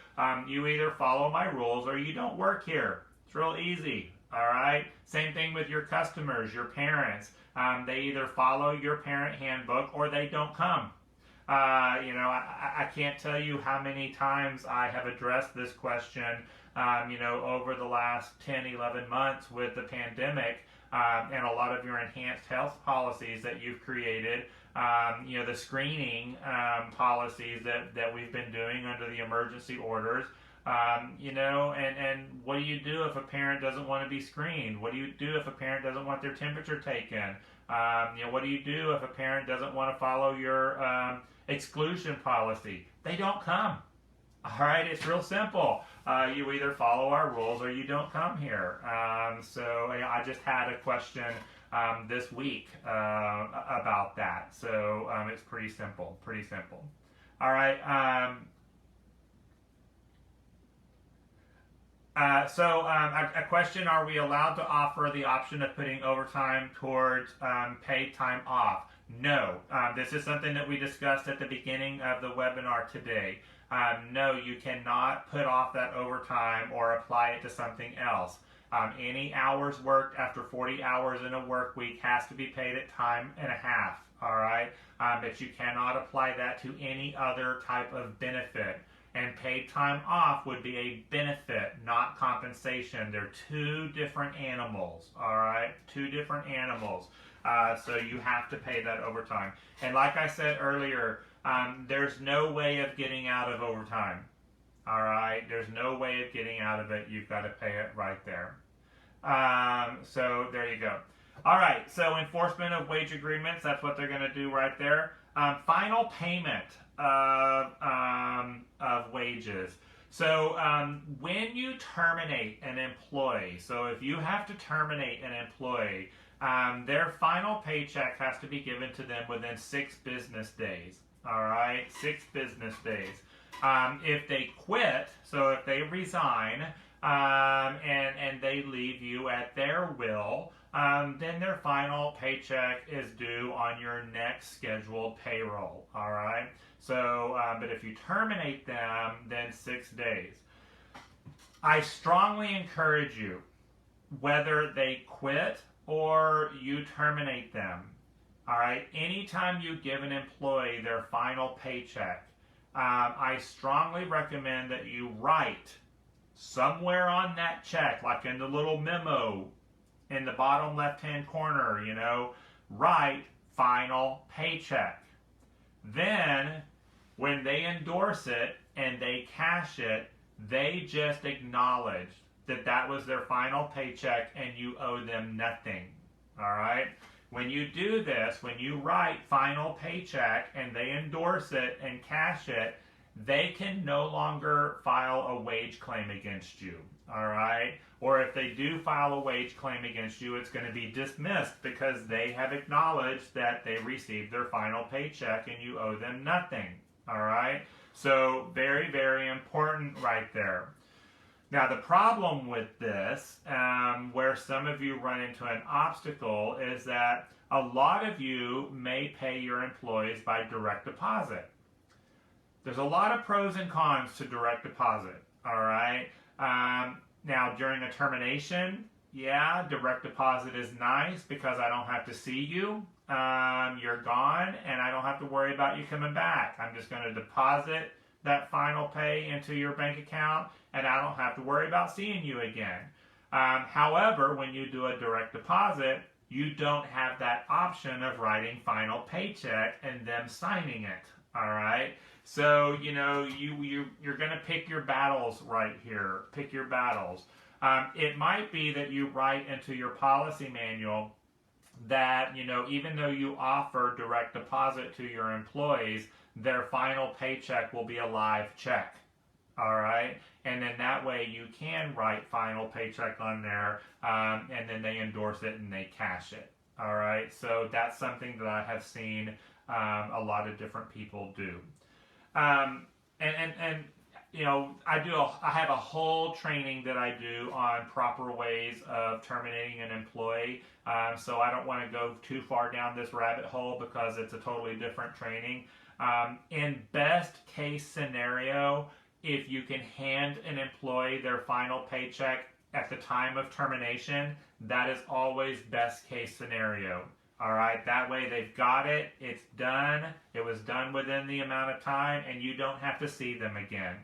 Speaker 1: You either follow my rules or you don't work here. It's real easy. All right, same thing with your customers, your parents. They either follow your parent handbook or they don't come. I can't tell you how many times I have addressed this question, over the last 10, 11 months with the pandemic, and a lot of your enhanced health policies that you've created, the screening policies that we've been doing under the emergency orders. And what do you do if a parent doesn't want to be screened? What do you do if a parent doesn't want their temperature taken? What do you do if a parent doesn't want to follow your exclusion policy? They don't come. All right, it's real simple. You either follow our rules or you don't come here. So I just had a question this week about that. So it's pretty simple. All right. A question, are we allowed to offer the option of putting overtime towards paid time off? No. This is something that we discussed at the beginning of the webinar today. No, you cannot put off that overtime or apply it to something else. Any hours worked after 40 hours in a work week has to be paid at time and a half, all right? But you cannot apply that to any other type of benefit. And paid time off would be a benefit, not compensation. They're two different animals, all right? Two different animals. So you have to pay that overtime. And like I said earlier, there's no way of getting out of overtime, all right? There's no way of getting out of it. You've got to pay it right there. So there you go. All right, so enforcement of wage agreements, that's what they're going to do right there. Final payment of wages. So when you terminate an employee, so if you have to terminate an employee, their final paycheck has to be given to them within 6 business days. All right, 6 business days. If they quit, so if they resign and they leave you at their will, then their final paycheck is due on your next scheduled payroll. All right. So, but if you terminate them, then 6 days. I strongly encourage you, whether they quit or you terminate them, all right, anytime you give an employee their final paycheck, I strongly recommend that you write somewhere on that check, like in the little memo in the bottom left-hand corner, write final paycheck. Then, when they endorse it and they cash it, they just acknowledge that that was their final paycheck and you owe them nothing. All right? When you do this, when you write final paycheck and they endorse it and cash it, they can no longer file a wage claim against you. All right? Or if they do file a wage claim against you, it's going to be dismissed because they have acknowledged that they received their final paycheck and you owe them nothing. All right? So very, very important right there. Now, the problem with this, where some of you run into an obstacle, is that a lot of you may pay your employees by direct deposit. There's a lot of pros and cons to direct deposit, all right? Now, during a termination, yeah, direct deposit is nice because I don't have to see you. You're gone, and I don't have to worry about you coming back. I'm just going to deposit that final pay into your bank account, and I don't have to worry about seeing you again. However, when you do a direct deposit, you don't have that option of writing final paycheck and them signing it, all right? So, you're going to pick your battles right here. Pick your battles. It might be that you write into your policy manual that, even though you offer direct deposit to your employees, their final paycheck will be a live check. All right? And then that way you can write final paycheck on there, and then they endorse it and they cash it. All right? So that's something that I have seen a lot of different people do. I have a whole training that I do on proper ways of terminating an employee. So I don't want to go too far down this rabbit hole because it's a totally different training. In best case scenario, if you can hand an employee their final paycheck at the time of termination, that is always best case scenario. All right, that way they've got it, it's done, it was done within the amount of time, and you don't have to see them again.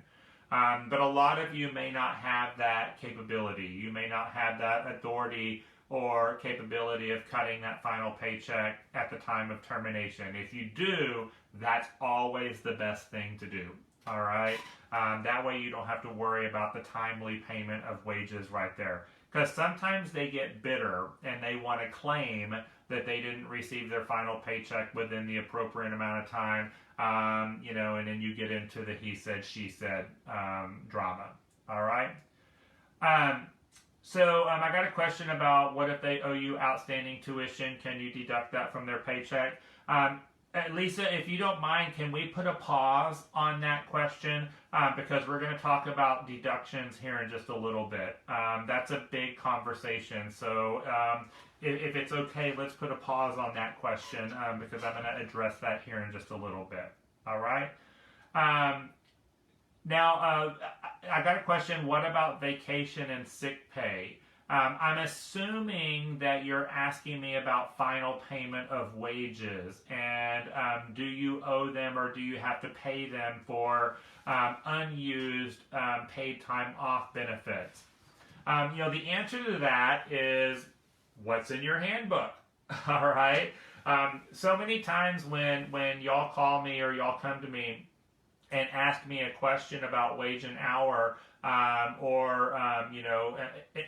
Speaker 1: But a lot of you may not have that capability. You may not have that authority or capability of cutting that final paycheck at the time of termination. If you do, that's always the best thing to do. All right? That way you don't have to worry about the timely payment of wages right there. Because sometimes they get bitter and they want to claim that they didn't receive their final paycheck within the appropriate amount of time, and then you get into the he said, she said drama. All right? So I got a question about what if they owe you outstanding tuition? Can you deduct that from their paycheck? Lisa, if you don't mind, can we put a pause on that question? Because we're going to talk about deductions here in just a little bit. That's a big conversation. So if it's okay, let's put a pause on that question because I'm going to address that here in just a little bit. All right? Now, I got a question. What about vacation and sick pay? I'm assuming that you're asking me about final payment of wages, and do you owe them or do you have to pay them for unused paid time off benefits? The answer to that is what's in your handbook. All right. So many times when y'all call me or y'all come to me and ask me a question about wage and hour or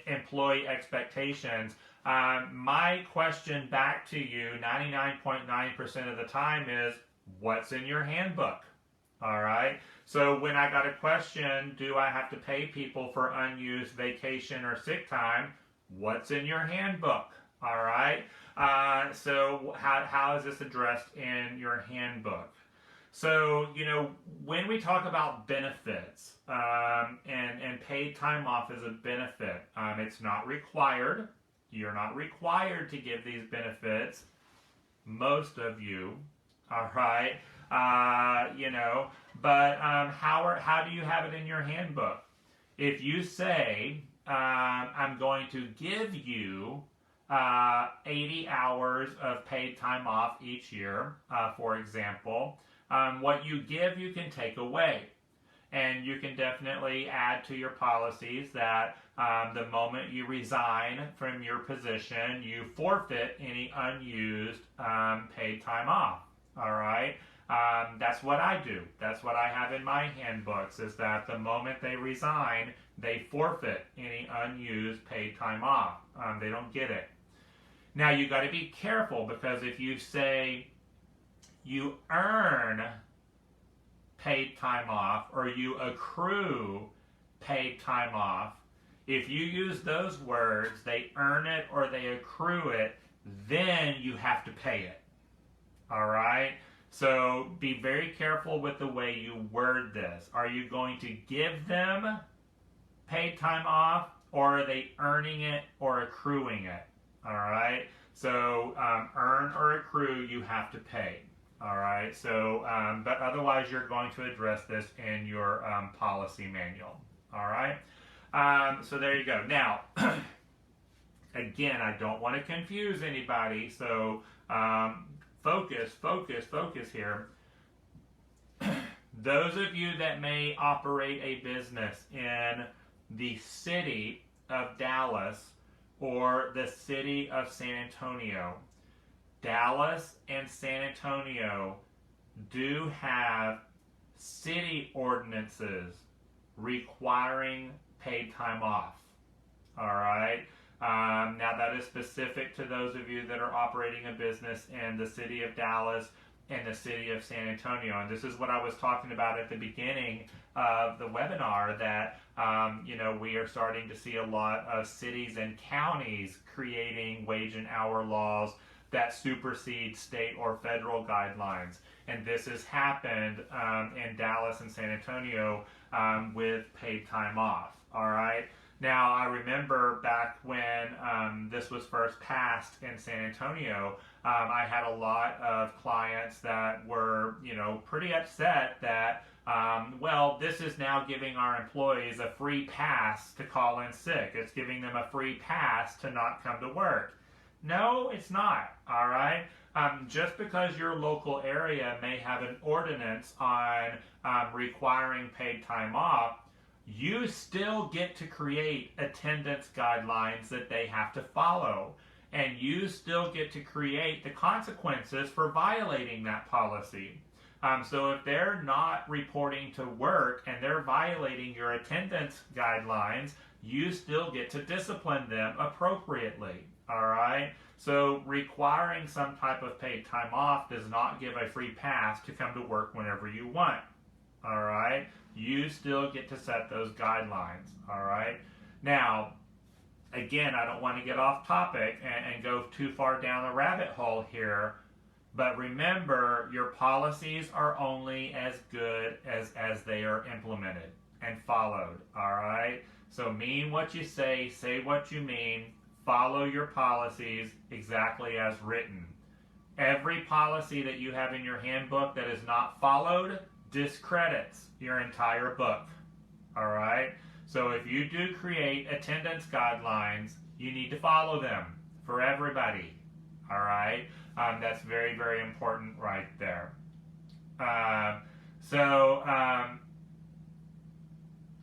Speaker 1: employee expectations, my question back to you 99.9% of the time is, what's in your handbook? All right. So when I got a question, do I have to pay people for unused vacation or sick time? What's in your handbook? All right. So how is this addressed in your handbook? So, when we talk about benefits and paid time off as a benefit, it's not required. You're not required to give these benefits. Most of you, all right? But how do you have it in your handbook? If you say, I'm going to give you 80 hours of paid time off each year, for example, what you give, you can take away. And you can definitely add to your policies that the moment you resign from your position, you forfeit any unused paid time off. All right? That's what I do. That's what I have in my handbooks, is that the moment they resign, they forfeit any unused paid time off. They don't get it. Now, you got to be careful, because if you say you earn paid time off or you accrue paid time off, if you use those words, they earn it or they accrue it, then you have to pay it. All right? So be very careful with the way you word this. Are you going to give them paid time off, or are they earning it or accruing it? All right? So earn or accrue, you have to pay. All right, so, but otherwise you're going to address this in your policy manual. All right, so there you go. Now, again, I don't want to confuse anybody, so focus here. Those of you that may operate a business in the city of Dallas or the city of San Antonio, Dallas and San Antonio do have city ordinances requiring paid time off. All right. Now that is specific to those of you that are operating a business in the city of Dallas and the city of San Antonio. And this is what I was talking about at the beginning of the webinar, that we are starting to see a lot of cities and counties creating wage and hour laws that supersede state or federal guidelines. And this has happened in Dallas and San Antonio with paid time off. All right. Now, I remember back when this was first passed in San Antonio, I had a lot of clients that were, pretty upset that, this is now giving our employees a free pass to call in sick. It's giving them a free pass to not come to work. No, it's not. All right. Just because your local area may have an ordinance on requiring paid time off, you still get to create attendance guidelines that they have to follow. And you still get to create the consequences for violating that policy. So if they're not reporting to work and they're violating your attendance guidelines, you still get to discipline them appropriately. All right? So requiring some type of paid time off does not give a free pass to come to work whenever you want. All right? You still get to set those guidelines. All right? Now, again, I don't want to get off topic and go too far down the rabbit hole here, but remember, your policies are only as good as they are implemented and followed. All right? So mean what you say what you mean, follow your policies exactly as written. Every policy that you have in your handbook that is not followed discredits your entire book. All right? So if you do create attendance guidelines, you need to follow them for everybody. All right? That's very, very important right there.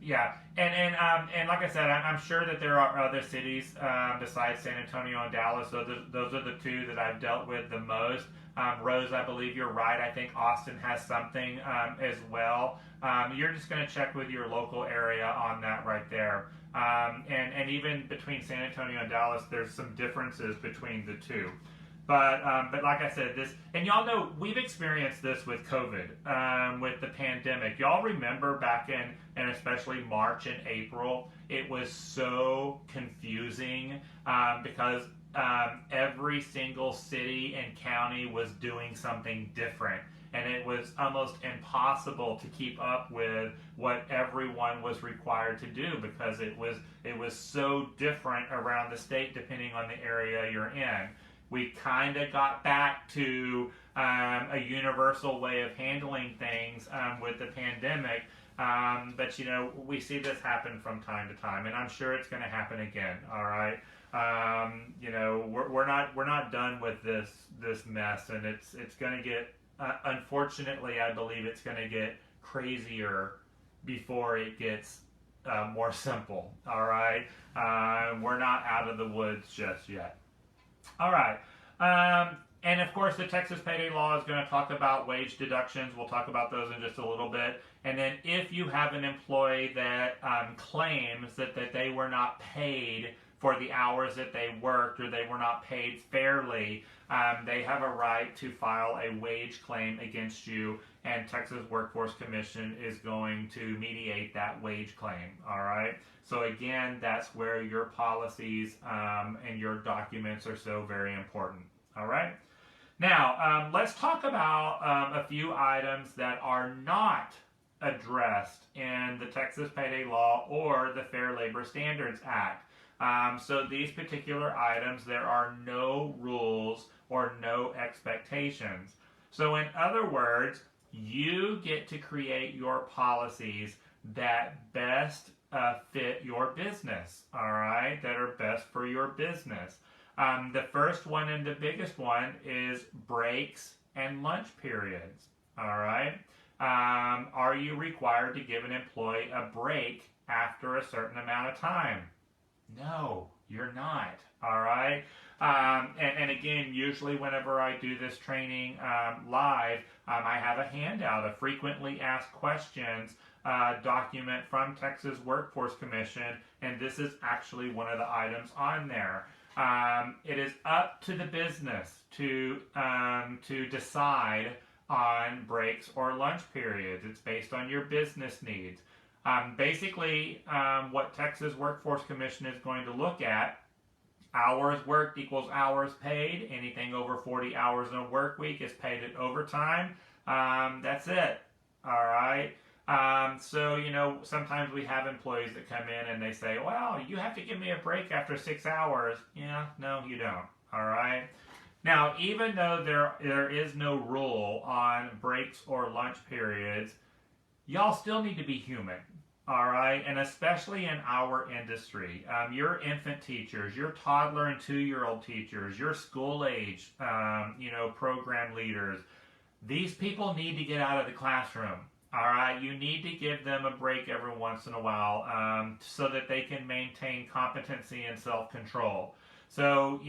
Speaker 1: Yeah, and like I said, I'm sure that there are other cities besides San Antonio and Dallas. Those are the two that I've dealt with the most. Rose, I believe you're right. I think Austin has something as well. You're just going to check with your local area on that right there. And even between San Antonio and Dallas, there's some differences between the two. But like I said, and y'all know we've experienced this with COVID, with the pandemic. Y'all remember back in especially March and April, it was so confusing because every single city and county was doing something different. And it was almost impossible to keep up with what everyone was required to do because it was so different around the state depending on the area you're in. We kind of got back to a universal way of handling things with the pandemic, but you know we see this happen from time to time, and I'm sure it's going to happen again. All right, you know we're not done with this mess, and it's going to get unfortunately I believe it's going to get crazier before it gets more simple. All right, we're not out of the woods just yet. All right. And of course, the Texas Payday Law is going to talk about wage deductions. We'll talk about those in just a little bit. And then if you have an employee that claims that they were not paid for the hours that they worked or they were not paid fairly, they have a right to file a wage claim against you, and Texas Workforce Commission is going to mediate that wage claim. All right? So again, that's where your policies and your documents are so very important. All right? Now, let's talk about a few items that are not addressed in the Texas Payday Law or the Fair Labor Standards Act. So these particular items, there are no rules or no expectations. So in other words, you get to create your policies that best fit your business, all right, that are best for your business. The first one and the biggest one is breaks and lunch periods, all right? Are you required to give an employee a break after a certain amount of time? No, you're not, all right? And again, usually whenever I do this training live, I have a handout of frequently asked questions document from Texas Workforce Commission, and this is actually one of the items on there. It is up to the business to decide on breaks or lunch periods. It's based on your business needs. Basically, what Texas Workforce Commission is going to look at, hours worked equals hours paid. Anything over 40 hours in a work week is paid at overtime. That's it. All right. So, you know, sometimes we have employees that come in and they say, well, you have to give me a break after 6 hours. Yeah, no, you don't. All right. Now, even though there is no rule on breaks or lunch periods, y'all still need to be human. All right, and especially in our industry, your infant teachers, your toddler and 2-year-old teachers, your school age, program leaders, these people need to get out of the classroom. All right, you need to give them a break every once in a while so that they can maintain competency and self-control. So,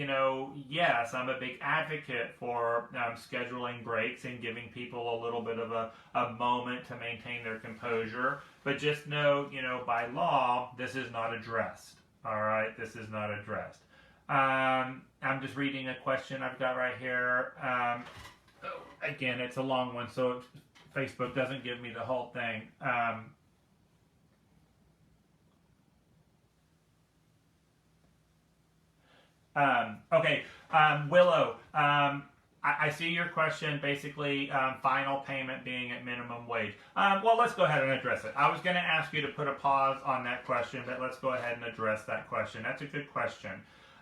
Speaker 1: yes, I'm a big advocate for scheduling breaks and giving people a little bit of a moment to maintain their composure. But just know, by law, this is not addressed. All right, this is not addressed. I'm just reading a question I've got right here. Again, it's a long one, so Facebook doesn't give me the whole thing. Willow, I see your question, basically final payment being at minimum wage. Well, let's go ahead and address it. I was going to ask you to put a pause on that question, but let's go ahead and address that question. That's a good question.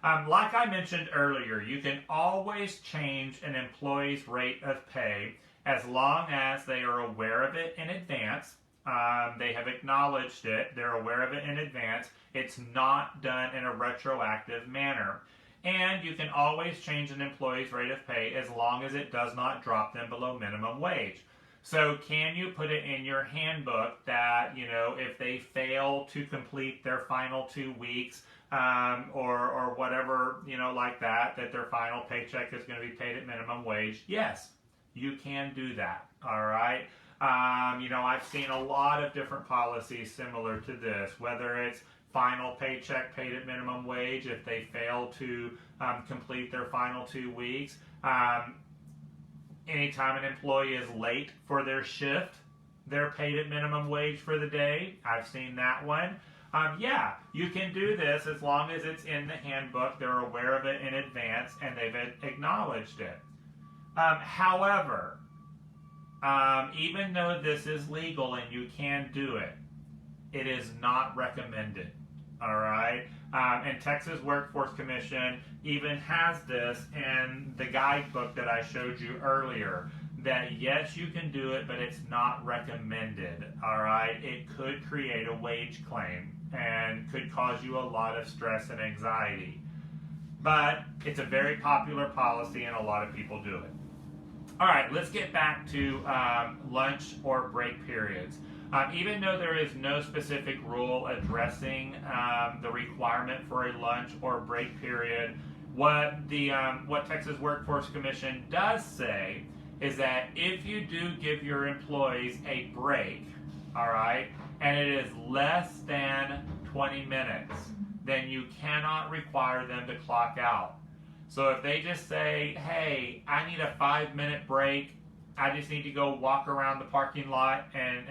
Speaker 1: Like I mentioned earlier, you can always change an employee's rate of pay as long as they are aware of it in advance. They have acknowledged it. They're aware of it in advance. It's not done in a retroactive manner. And you can always change an employee's rate of pay as long as it does not drop them below minimum wage. So can you put it in your handbook that, if they fail to complete their final 2 weeks or whatever, like that their final paycheck is going to be paid at minimum wage? Yes, you can do that. All right. I've seen a lot of different policies similar to this, whether it's final paycheck paid at minimum wage if they fail to complete their final 2 weeks. Anytime an employee is late for their shift, they're paid at minimum wage for the day. I've seen that one. Yeah, you can do this as long as it's in the handbook, they're aware of it in advance, and they've acknowledged it. However, even though this is legal and you can do it, it is not recommended. All right? And Texas Workforce Commission even has this in the guidebook that I showed you earlier, that yes, you can do it, but it's not recommended. All right? It could create a wage claim and could cause you a lot of stress and anxiety. But it's a very popular policy and a lot of people do it. All right, let's get back to lunch or break periods. Even though there is no specific rule addressing the requirement for a lunch or break period, what Texas Workforce Commission does say is that if you do give your employees a break, all right, and it is less than 20 minutes, then you cannot require them to clock out. So if they just say, hey, I need a 5-minute break, I just need to go walk around the parking lot and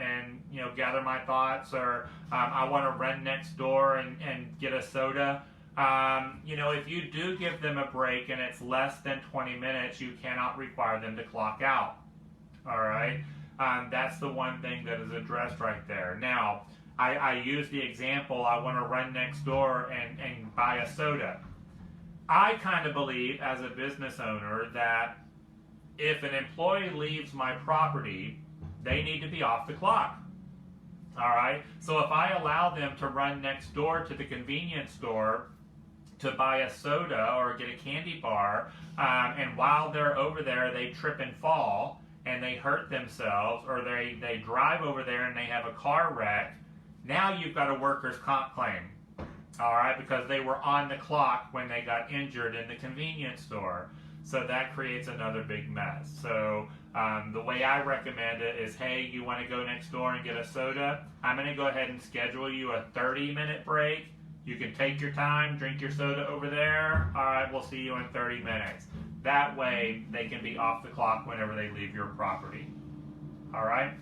Speaker 1: gather my thoughts, or I want to run next door and get a soda. If you do give them a break and it's less than 20 minutes, you cannot require them to clock out. All right? That's the one thing that is addressed right there. Now, I use the example, I want to run next door and buy a soda. I kind of believe, as a business owner, that if an employee leaves my property, they need to be off the clock. All right? So if I allow them to run next door to the convenience store to buy a soda or get a candy bar, and while they're over there, they trip and fall and they hurt themselves, or they drive over there and they have a car wreck, now you've got a workers' comp claim. All right, because they were on the clock when they got injured in the convenience store. So that creates another big mess. So the way I recommend it is, hey, you want to go next door and get a soda? I'm going to go ahead and schedule you a 30-minute break. You can take your time, drink your soda over there. All right, we'll see you in 30 minutes. That way they can be off the clock whenever they leave your property. All right?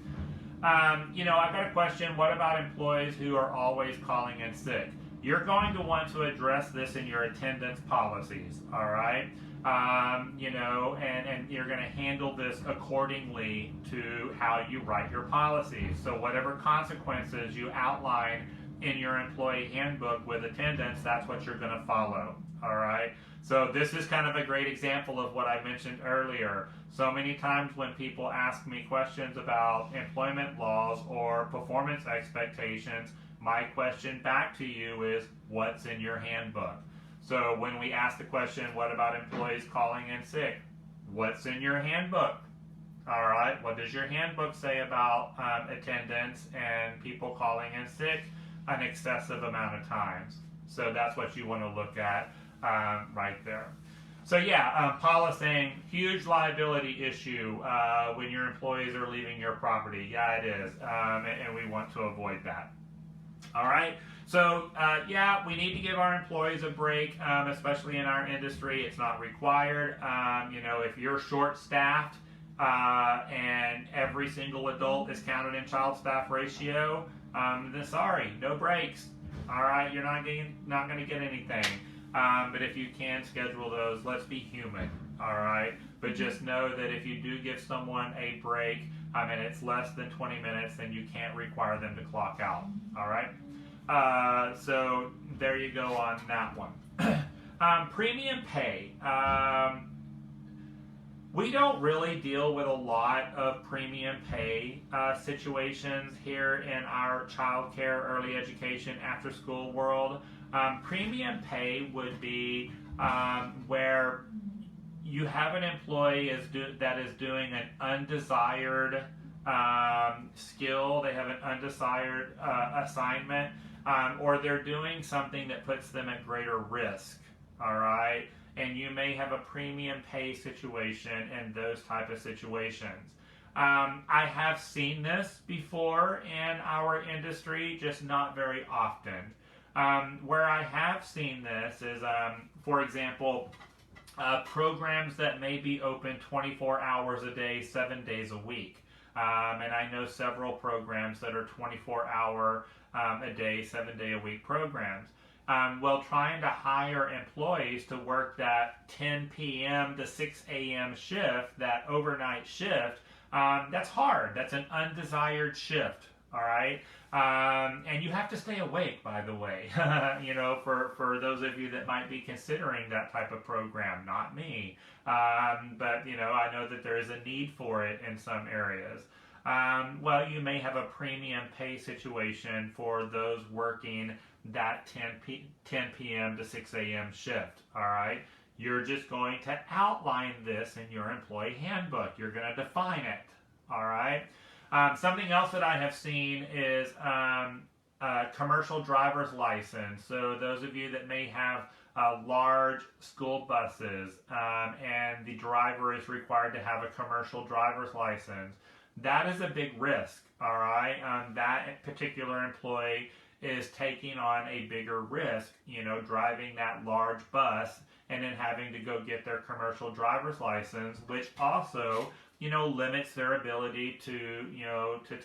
Speaker 1: I've got a question. What about employees who are always calling in sick? You're going to want to address this in your attendance policies, all right? And you're going to handle this accordingly to how you write your policies. So whatever consequences you outline in your employee handbook with attendance, that's what you're going to follow. All right. So this is kind of a great example of what I mentioned earlier. So many times when people ask me questions about employment laws or performance expectations, my question back to you is, what's in your handbook? So when we ask the question, what about employees calling in sick? What's in your handbook? All right, what does your handbook say about attendance and people calling in sick an excessive amount of times? So that's what you want to look at right there. So yeah, policing, huge liability issue when your employees are leaving your property. Yeah, it is, and we want to avoid that. All right. So yeah, we need to give our employees a break, especially in our industry. It's not required. If you're short-staffed and every single adult is counted in child staff ratio, then sorry, no breaks. All right, you're not going to get anything. But if you can schedule those, let's be human. All right. But just know that if you do give someone a break, and it's less than 20 minutes, then you can't require them to clock out. All right. So there you go on that one. Premium pay. We don't really deal with a lot of premium pay situations here in our child care, early education, after school world. Premium pay would be where you have an employee that is doing an undesired skill, they have an undesired assignment, or they're doing something that puts them at greater risk, all right? And you may have a premium pay situation in those type of situations. I have seen this before in our industry, just not very often. Where I have seen this is, for example, programs that may be open 24 hours a day, 7 days a week. And I know several programs that are 24-hour a day, 7-day-a-week programs. Well, trying to hire employees to work that 10 p.m. to 6 a.m. shift, that overnight shift, that's hard. That's an undesired shift, all right? And you have to stay awake, by the way, for those of you that might be considering that type of program, not me. But, I know that there is a need for it in some areas. Well, you may have a premium pay situation for those working that 10 p.m. to 6 a.m. shift, all right? You're just going to outline this in your employee handbook. You're going to define it, all right? Something else that I have seen is commercial driver's license. So those of you that may have large school buses and the driver is required to have a commercial driver's license, that is a big risk, all right? That particular employee is taking on a bigger risk, driving that large bus and then having to go get their commercial driver's license, which also limits their ability to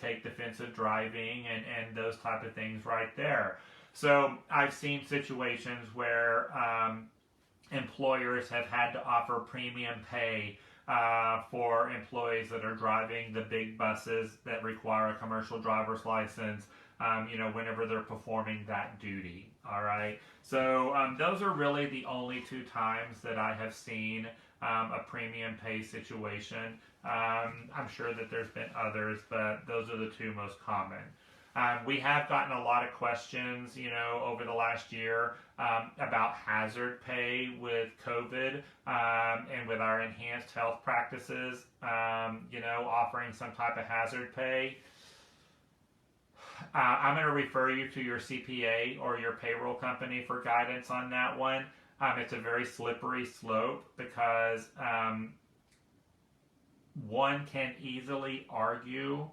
Speaker 1: take defensive driving and those type of things right there. So I've seen situations where employers have had to offer premium pay for employees that are driving the big buses that require a commercial driver's license, whenever they're performing that duty. All right. So those are really the only two times that I have seen a premium pay situation. I'm sure that there's been others, but those are the two most common. We have gotten a lot of questions, over the last year about hazard pay with COVID and with our enhanced health practices, offering some type of hazard pay. I'm going to refer you to your CPA or your payroll company for guidance on that one. It's a very slippery slope because one can easily argue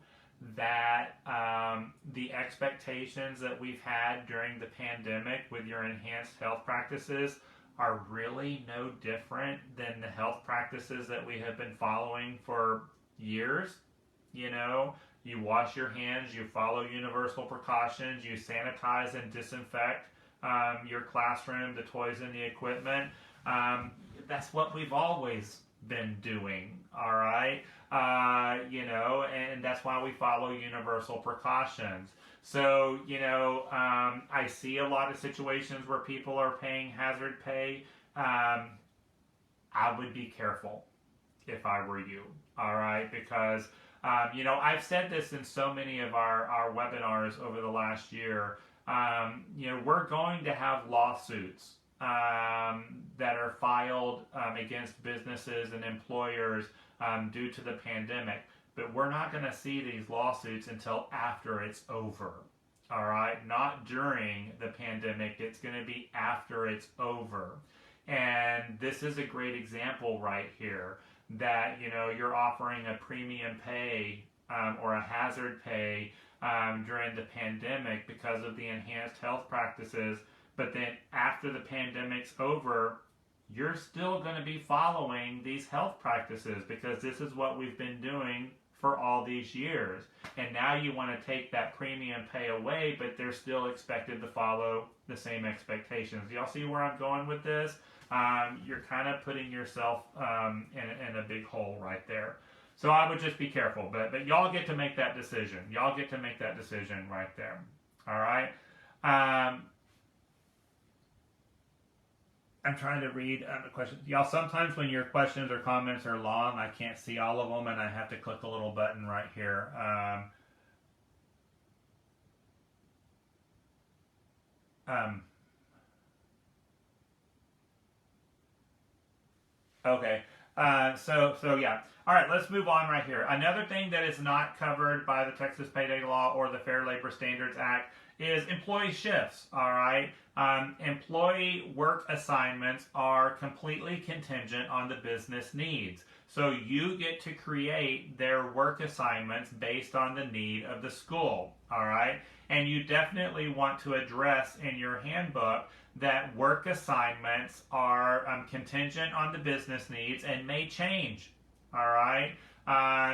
Speaker 1: that the expectations that we've had during the pandemic with your enhanced health practices are really no different than the health practices that we have been following for years. You wash your hands, you follow universal precautions, you sanitize and disinfect your classroom, the toys and the equipment. That's what we've always been doing, all right? And that's why we follow universal precautions. So, I see a lot of situations where people are paying hazard pay. I would be careful if I were you. All right, because I've said this in so many of our webinars over the last year. We're going to have lawsuits that are filed against businesses and employers due to the pandemic, but we're not going to see these lawsuits until after it's over. All right, not during the pandemic. It's going to be after it's over. And this is a great example right here that you're offering a premium pay or a hazard pay during the pandemic because of the enhanced health practices, but then after the pandemic's over, you're still going to be following these health practices because this is what we've been doing for all these years. And now you want to take that premium pay away, but they're still expected to follow the same expectations. Y'all see where I'm going with this? You're kind of putting yourself in a big hole right there. So I would just be careful. But y'all get to make that decision. Y'all get to make that decision right there. All right? I'm trying to read the questions. Y'all, sometimes when your questions or comments are long, I can't see all of them, and I have to click a little button right here. Okay. So yeah. All right, let's move on right here. Another thing that is not covered by the Texas Payday Law or the Fair Labor Standards Act is employee shifts. All right. Employee work assignments are completely contingent on the business needs. So you get to create their work assignments based on the need of the school. All right. And you definitely want to address in your handbook that work assignments are contingent on the business needs and may change. All right.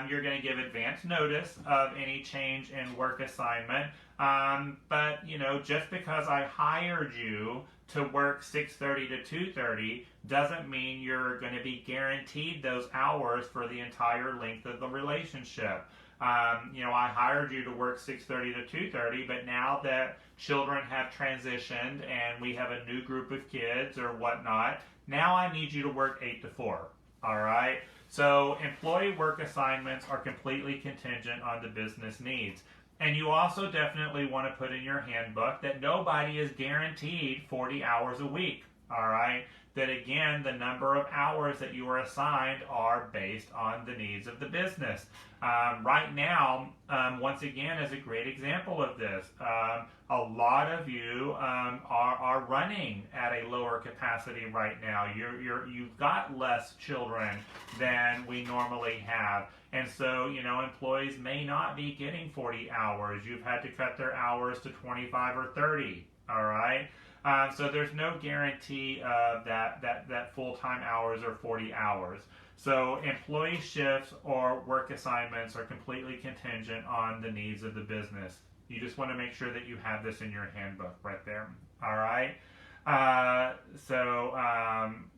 Speaker 1: You're going to give advance notice of any change in work assignment. But just because I hired you to work 6:30 to 2:30 doesn't mean you're going to be guaranteed those hours for the entire length of the relationship. I hired you to work 6:30 to 2:30, but now that children have transitioned and we have a new group of kids or whatnot, now I need you to work 8 to 4. All right. So employee work assignments are completely contingent on the business needs. And you also definitely want to put in your handbook that nobody is guaranteed 40 hours a week. All right. That again, the number of hours that you are assigned are based on the needs of the business. Right now, once again, is a great example of this. A lot of you are running at a lower capacity right now. You've got less children than we normally have. And so, employees may not be getting 40 hours. You've had to cut their hours to 25 or 30. All right. So there's no guarantee of that full-time hours or 40 hours. So employee shifts or work assignments are completely contingent on the needs of the business. You just want to make sure that you have this in your handbook right there. All right.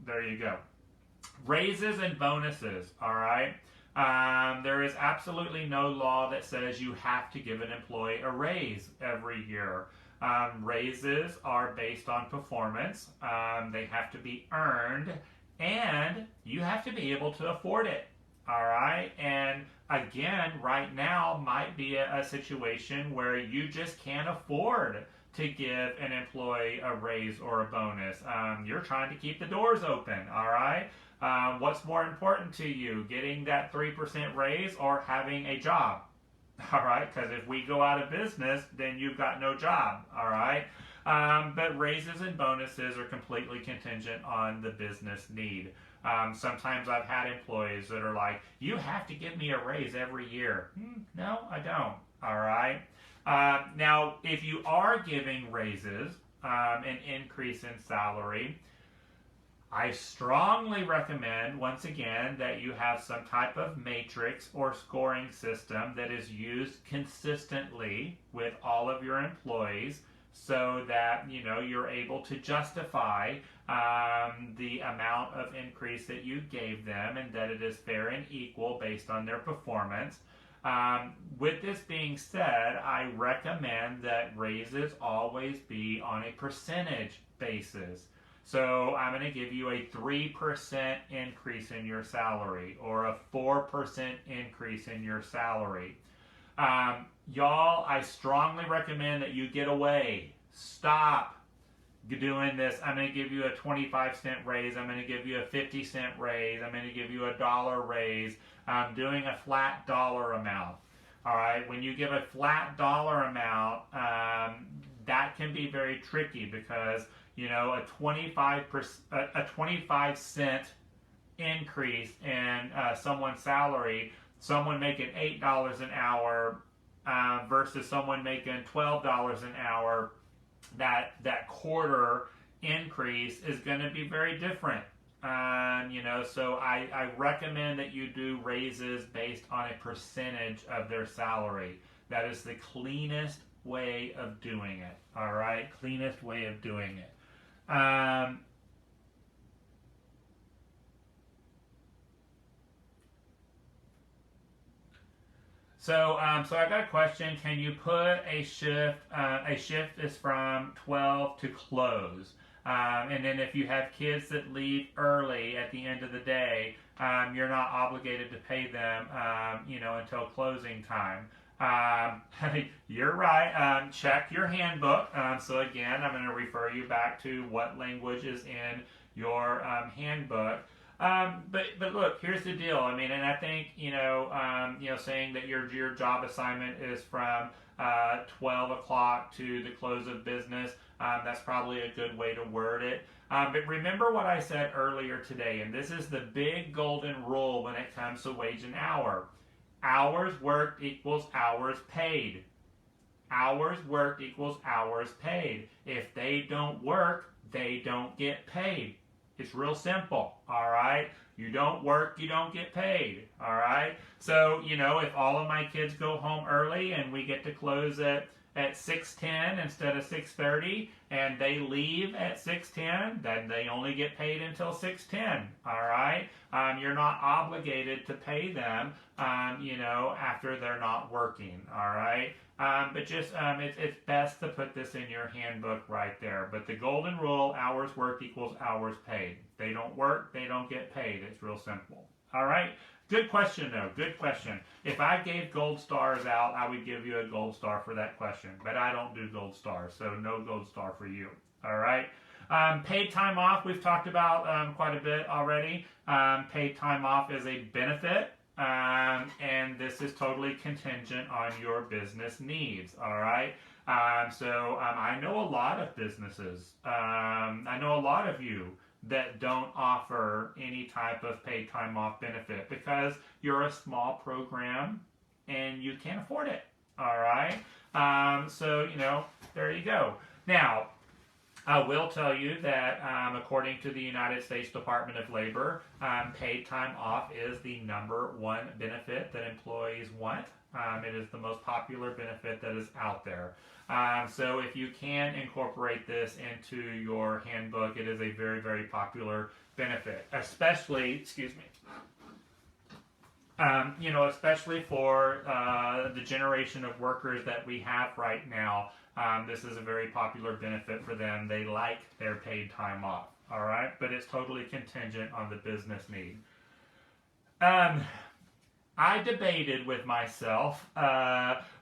Speaker 1: There you go. Raises and bonuses. All right. There is absolutely no law that says you have to give an employee a raise every year. Raises are based on performance. They have to be earned, and you have to be able to afford it. All right. And again, right now might be a situation where you just can't afford to give an employee a raise or a bonus. You're trying to keep the doors open. All right. What's more important to you, getting that 3% raise or having a job? All right, because if we go out of business, then you've got no job. All right, but raises and bonuses are completely contingent on the business need. Sometimes I've had employees that are like, "You have to give me a raise every year." No, I don't. All right. Now, if you are giving raises, an increase in salary, I strongly recommend, once again, that you have some type of matrix or scoring system that is used consistently with all of your employees so that, you're able to justify the amount of increase that you gave them and that it is fair and equal based on their performance. With this being said, I recommend that raises always be on a percentage basis. So I'm going to give you a 3% increase in your salary or a 4% increase in your salary. Y'all, I strongly recommend that you get away. Stop doing this. I'm going to give you a 25-cent raise. I'm going to give you a 50-cent raise. I'm going to give you a dollar raise. I'm doing a flat dollar amount. All right. When you give a flat dollar amount, that can be very tricky because a 25-cent increase in someone's salary, someone making $8 an hour versus someone making $12 an hour, that quarter increase is going to be very different. So I recommend that you do raises based on a percentage of their salary. That is the cleanest way of doing it. All right, cleanest way of doing it. So I got a question. Can you put a shift? A shift is from 12 to close. And then if you have kids that leave early at the end of the day, you're not obligated to pay them, until closing time. You're right. Check your handbook. So again, I'm going to refer you back to what language is in your handbook. But look, here's the deal. I mean, and I think saying that your job assignment is from 12 o'clock to the close of business. That's probably a good way to word it. But remember what I said earlier today, and this is the big golden rule when it comes to wage and hour. Hours worked equals hours paid. Hours worked equals hours paid. If they don't work, they don't get paid. It's real simple, all right? You don't work, you don't get paid, all right? So, if all of my kids go home early and we get to close at 6:10 instead of 6:30, and they leave at 6:10, then they only get paid until 6:10, all right? You're not obligated to pay them, after they're not working, all right? But just, it's best to put this in your handbook right there. But the golden rule, hours worked equals hours paid. They don't work, they don't get paid. It's real simple. All right? Good question, though. Good question. If I gave gold stars out, I would give you a gold star for that question. But I don't do gold stars, so no gold star for you. All right? Paid time off, we've talked about quite a bit already. Paid time off is a benefit. And this is totally contingent on your business needs, all right? I know a lot of businesses, I know a lot of you that don't offer any type of paid time off benefit because you're a small program and you can't afford it, all right? There you go. Now, I will tell you that according to the United States Department of Labor, paid time off is the #1 benefit that employees want. It is the most popular benefit that is out there. So if you can incorporate this into your handbook, it is a very, very popular benefit, especially, especially for the generation of workers that we have right now. This is a very popular benefit for them. They like their paid time off, all right? But it's totally contingent on the business need. I debated with myself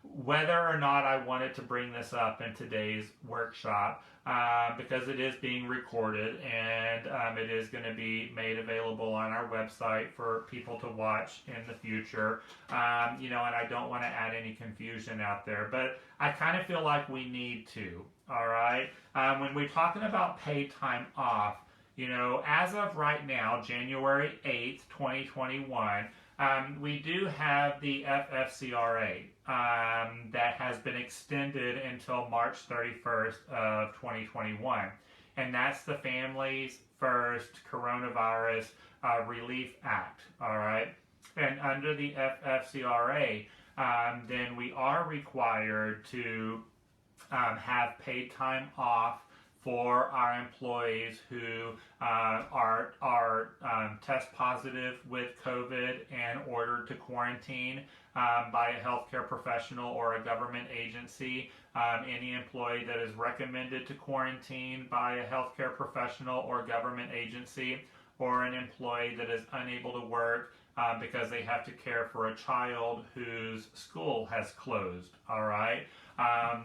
Speaker 1: whether or not I wanted to bring this up in today's workshop because it is being recorded and it is going to be made available on our website for people to watch in the future. And I don't want to add any confusion out there, but I kind of feel like we need to, all right? When we're talking about paid time off, as of right now, January 8th, 2021, we do have the FFCRA that has been extended until March 31st of 2021. And that's the Families First Coronavirus Relief Act, all right? And under the FFCRA, then we are required to have paid time off for our employees who are test positive with COVID and ordered to quarantine by a healthcare professional or a government agency. Any employee that is recommended to quarantine by a healthcare professional or government agency, or an employee that is unable to work because they have to care for a child whose school has closed. All right.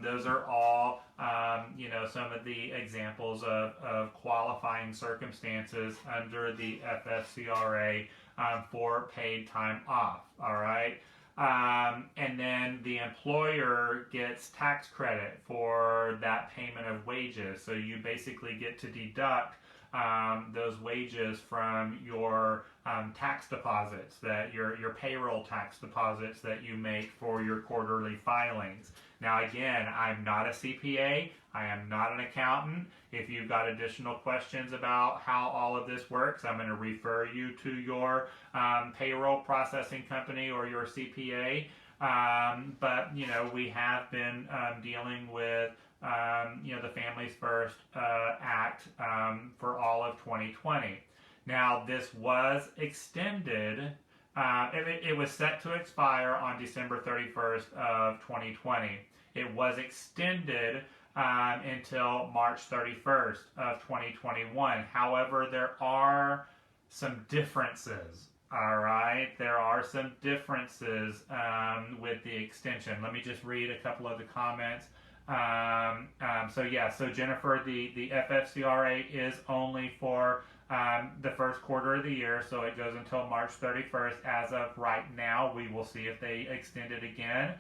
Speaker 1: Those are all, some of the examples of qualifying circumstances under the FFCRA for paid time off. All right. And then the employer gets tax credit for that payment of wages. So you basically get to deduct those wages from your tax deposits, that your payroll tax deposits that you make for your quarterly filings. Now again, I'm not a CPA, I am not an accountant. If you've got additional questions about how all of this works, I'm going to refer you to your payroll processing company or your CPA. But we have been dealing with the Families First Act for all of 2020. Now, this was extended. It was set to expire on December 31st of 2020. It was extended until March 31st of 2021. However, there are some differences. All right, there are some differences with the extension. Let me just read a couple of the comments. So Jennifer, the FFCRA is only for the first quarter of the year, so it goes until March 31st. As of right now, we will see if they extend it again.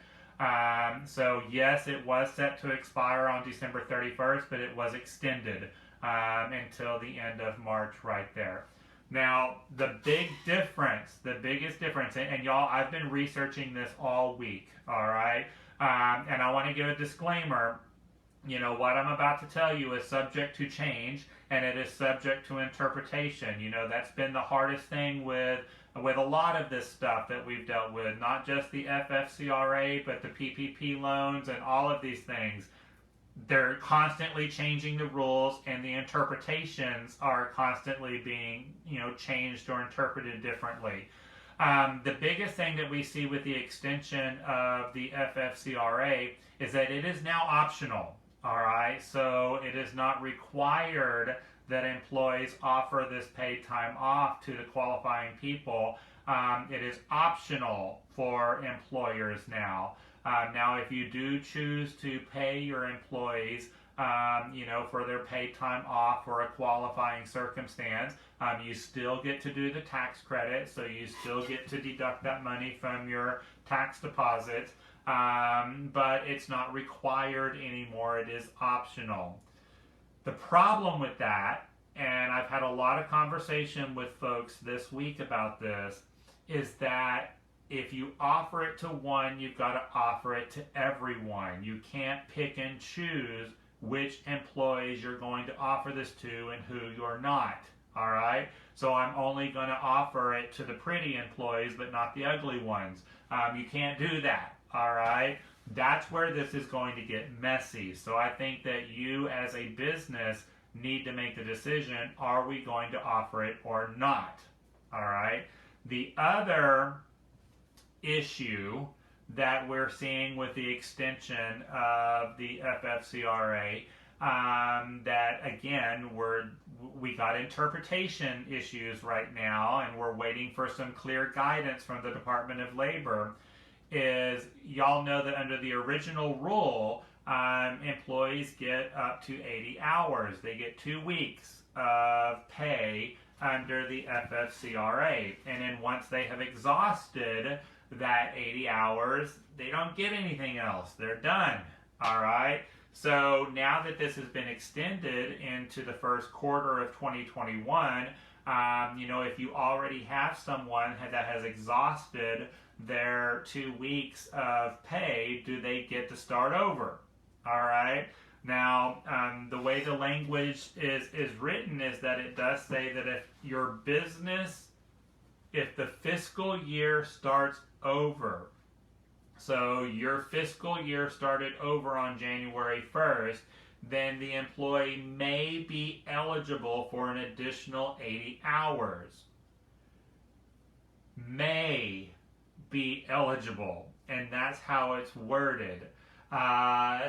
Speaker 1: So yes, it was set to expire on December 31st, but it was extended until the end of March right there. Now, the biggest difference, and y'all, I've been researching this all week, all right? And I want to give a disclaimer. What I'm about to tell you is subject to change, and it is subject to interpretation. That's been the hardest thing with a lot of this stuff that we've dealt with, not just the FFCRA, but the PPP loans and all of these things. They're constantly changing the rules, and the interpretations are constantly being, changed or interpreted differently. The biggest thing that we see with the extension of the FFCRA is that it is now optional. All right, so it is not required that employees offer this paid time off to the qualifying people. It is optional for employers now. Now, if you do choose to pay your employees, for their paid time off for a qualifying circumstance, you still get to do the tax credit, so you still get to deduct that money from your tax deposits, but it's not required anymore. It is optional. The problem with that, and I've had a lot of conversation with folks this week about this, is that if you offer it to one, you've got to offer it to everyone. You can't pick and choose which employees you're going to offer this to and who you're not. All right? So I'm only going to offer it to the pretty employees, but not the ugly ones. You can't do that. All right? That's where this is going to get messy. So I think that you as a business need to make the decision, are we going to offer it or not? All right? The other issue that we're seeing with the extension of the FFCRA, that again, we got interpretation issues right now, and we're waiting for some clear guidance from the Department of Labor, is y'all know that under the original rule, employees get up to 80 hours. They get 2 weeks of pay under the FFCRA. And then once they have exhausted that 80 hours, they don't get anything else. They're done. All right? So now that this has been extended into the first quarter of 2021, if you already have someone that has exhausted their 2 weeks of pay, do they get to start over? All right? Now, the way the language is written is that it does say that if your business, if the fiscal year starts over, so your fiscal year started over on January 1st, then the employee may be eligible for an additional 80 hours. May be eligible, and that's how it's worded.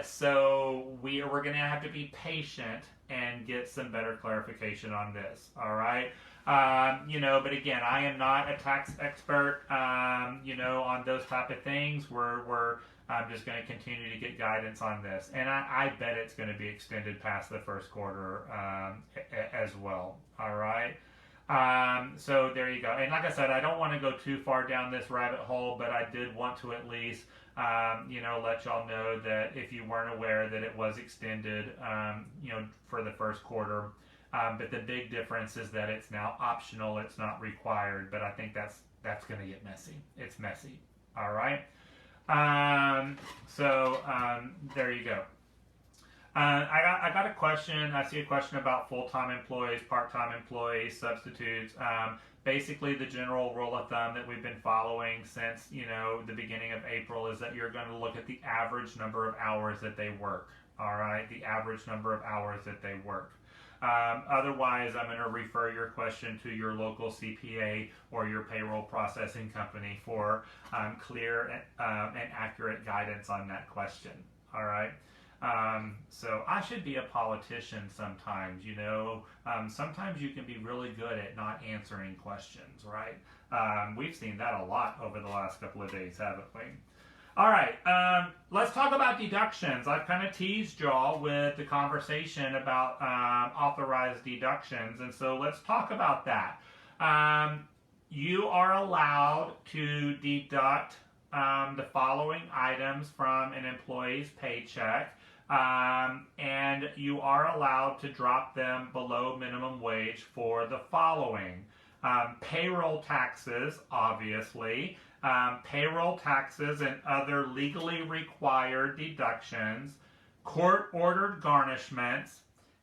Speaker 1: So we're going to have to be patient and get some better clarification on this. All right. But again, I am not a tax expert, on those type of things. I'm just going to continue to get guidance on this. And I bet it's going to be extended past the first quarter as well. All right. So there you go. And like I said, I don't want to go too far down this rabbit hole, but I did want to at least, let y'all know that if you weren't aware that it was extended, for the first quarter. But the big difference is that it's now optional. It's not required. But I think that's going to get messy. It's messy. All right. There you go. I got a question. I see a question about full-time employees, part-time employees, substitutes. Basically, the general rule of thumb that we've been following since the beginning of April is that you're going to look at the average number of hours that they work. All right, the average number of hours that they work. Otherwise, I'm going to refer your question to your local CPA or your payroll processing company for clear and accurate guidance on that question. All right. So I should be a politician sometimes, sometimes you can be really good at not answering questions, right? We've seen that a lot over the last couple of days, haven't we? All right, let's talk about deductions. I've kind of teased y'all with the conversation about authorized deductions, and so let's talk about that. You are allowed to deduct the following items from an employee's paycheck. And you are allowed to drop them below minimum wage for the following. Payroll taxes, obviously. Payroll taxes and other legally required deductions. Court-ordered garnishments.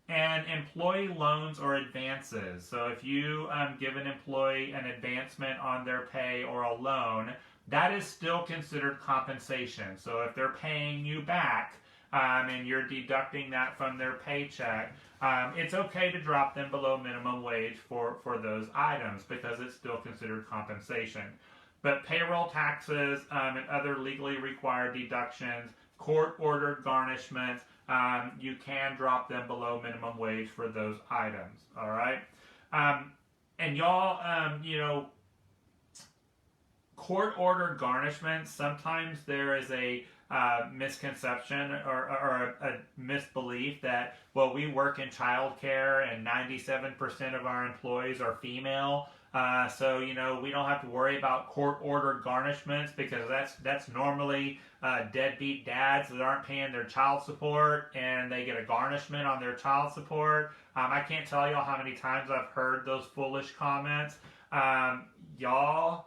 Speaker 1: And employee loans or advances. So if you give an employee an advancement on their pay or a loan, that is still considered compensation. So if they're paying you back, and you're deducting that from their paycheck, it's okay to drop them below minimum wage for those items because it's still considered compensation. But payroll taxes and other legally required deductions, court-ordered garnishments, you can drop them below minimum wage for those items. All right? And y'all, court-ordered garnishments, sometimes there is a misconception or a misbelief that, well, we work in childcare and 97% of our employees are female, so we don't have to worry about court-ordered garnishments because that's normally deadbeat dads that aren't paying their child support and they get a garnishment on their child support. I can't tell y'all how many times I've heard those foolish comments. Y'all,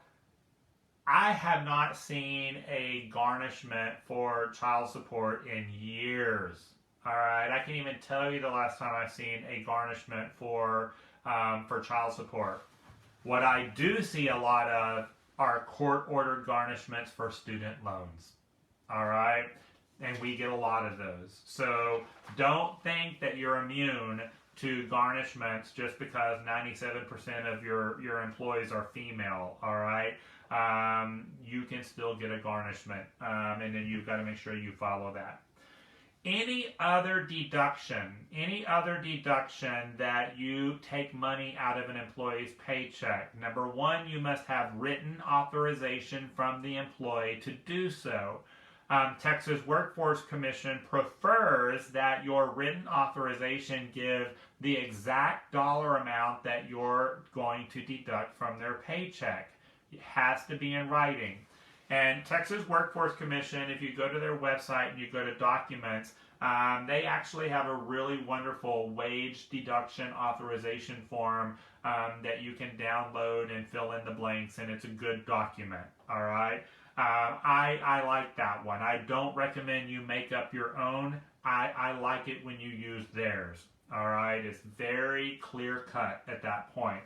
Speaker 1: I have not seen a garnishment for child support in years. All right, I can't even tell you the last time I've seen a garnishment for child support. What I do see a lot of are court-ordered garnishments for student loans. All right, and we get a lot of those. So don't think that you're immune to garnishments just because 97% of your employees are female. All right. You can still get a garnishment, and then you've got to make sure you follow that. Any other deduction that you take money out of an employee's paycheck, number one, you must have written authorization from the employee to do so. Texas Workforce Commission prefers that your written authorization give the exact dollar amount that you're going to deduct from their paycheck. It has to be in writing. And Texas Workforce Commission, if you go to their website and you go to documents, they actually have a really wonderful wage deduction authorization form that you can download and fill in the blanks, and it's a good document. All right. I like that one. I don't recommend you make up your own. I like it when you use theirs. All right. It's very clear cut at that point.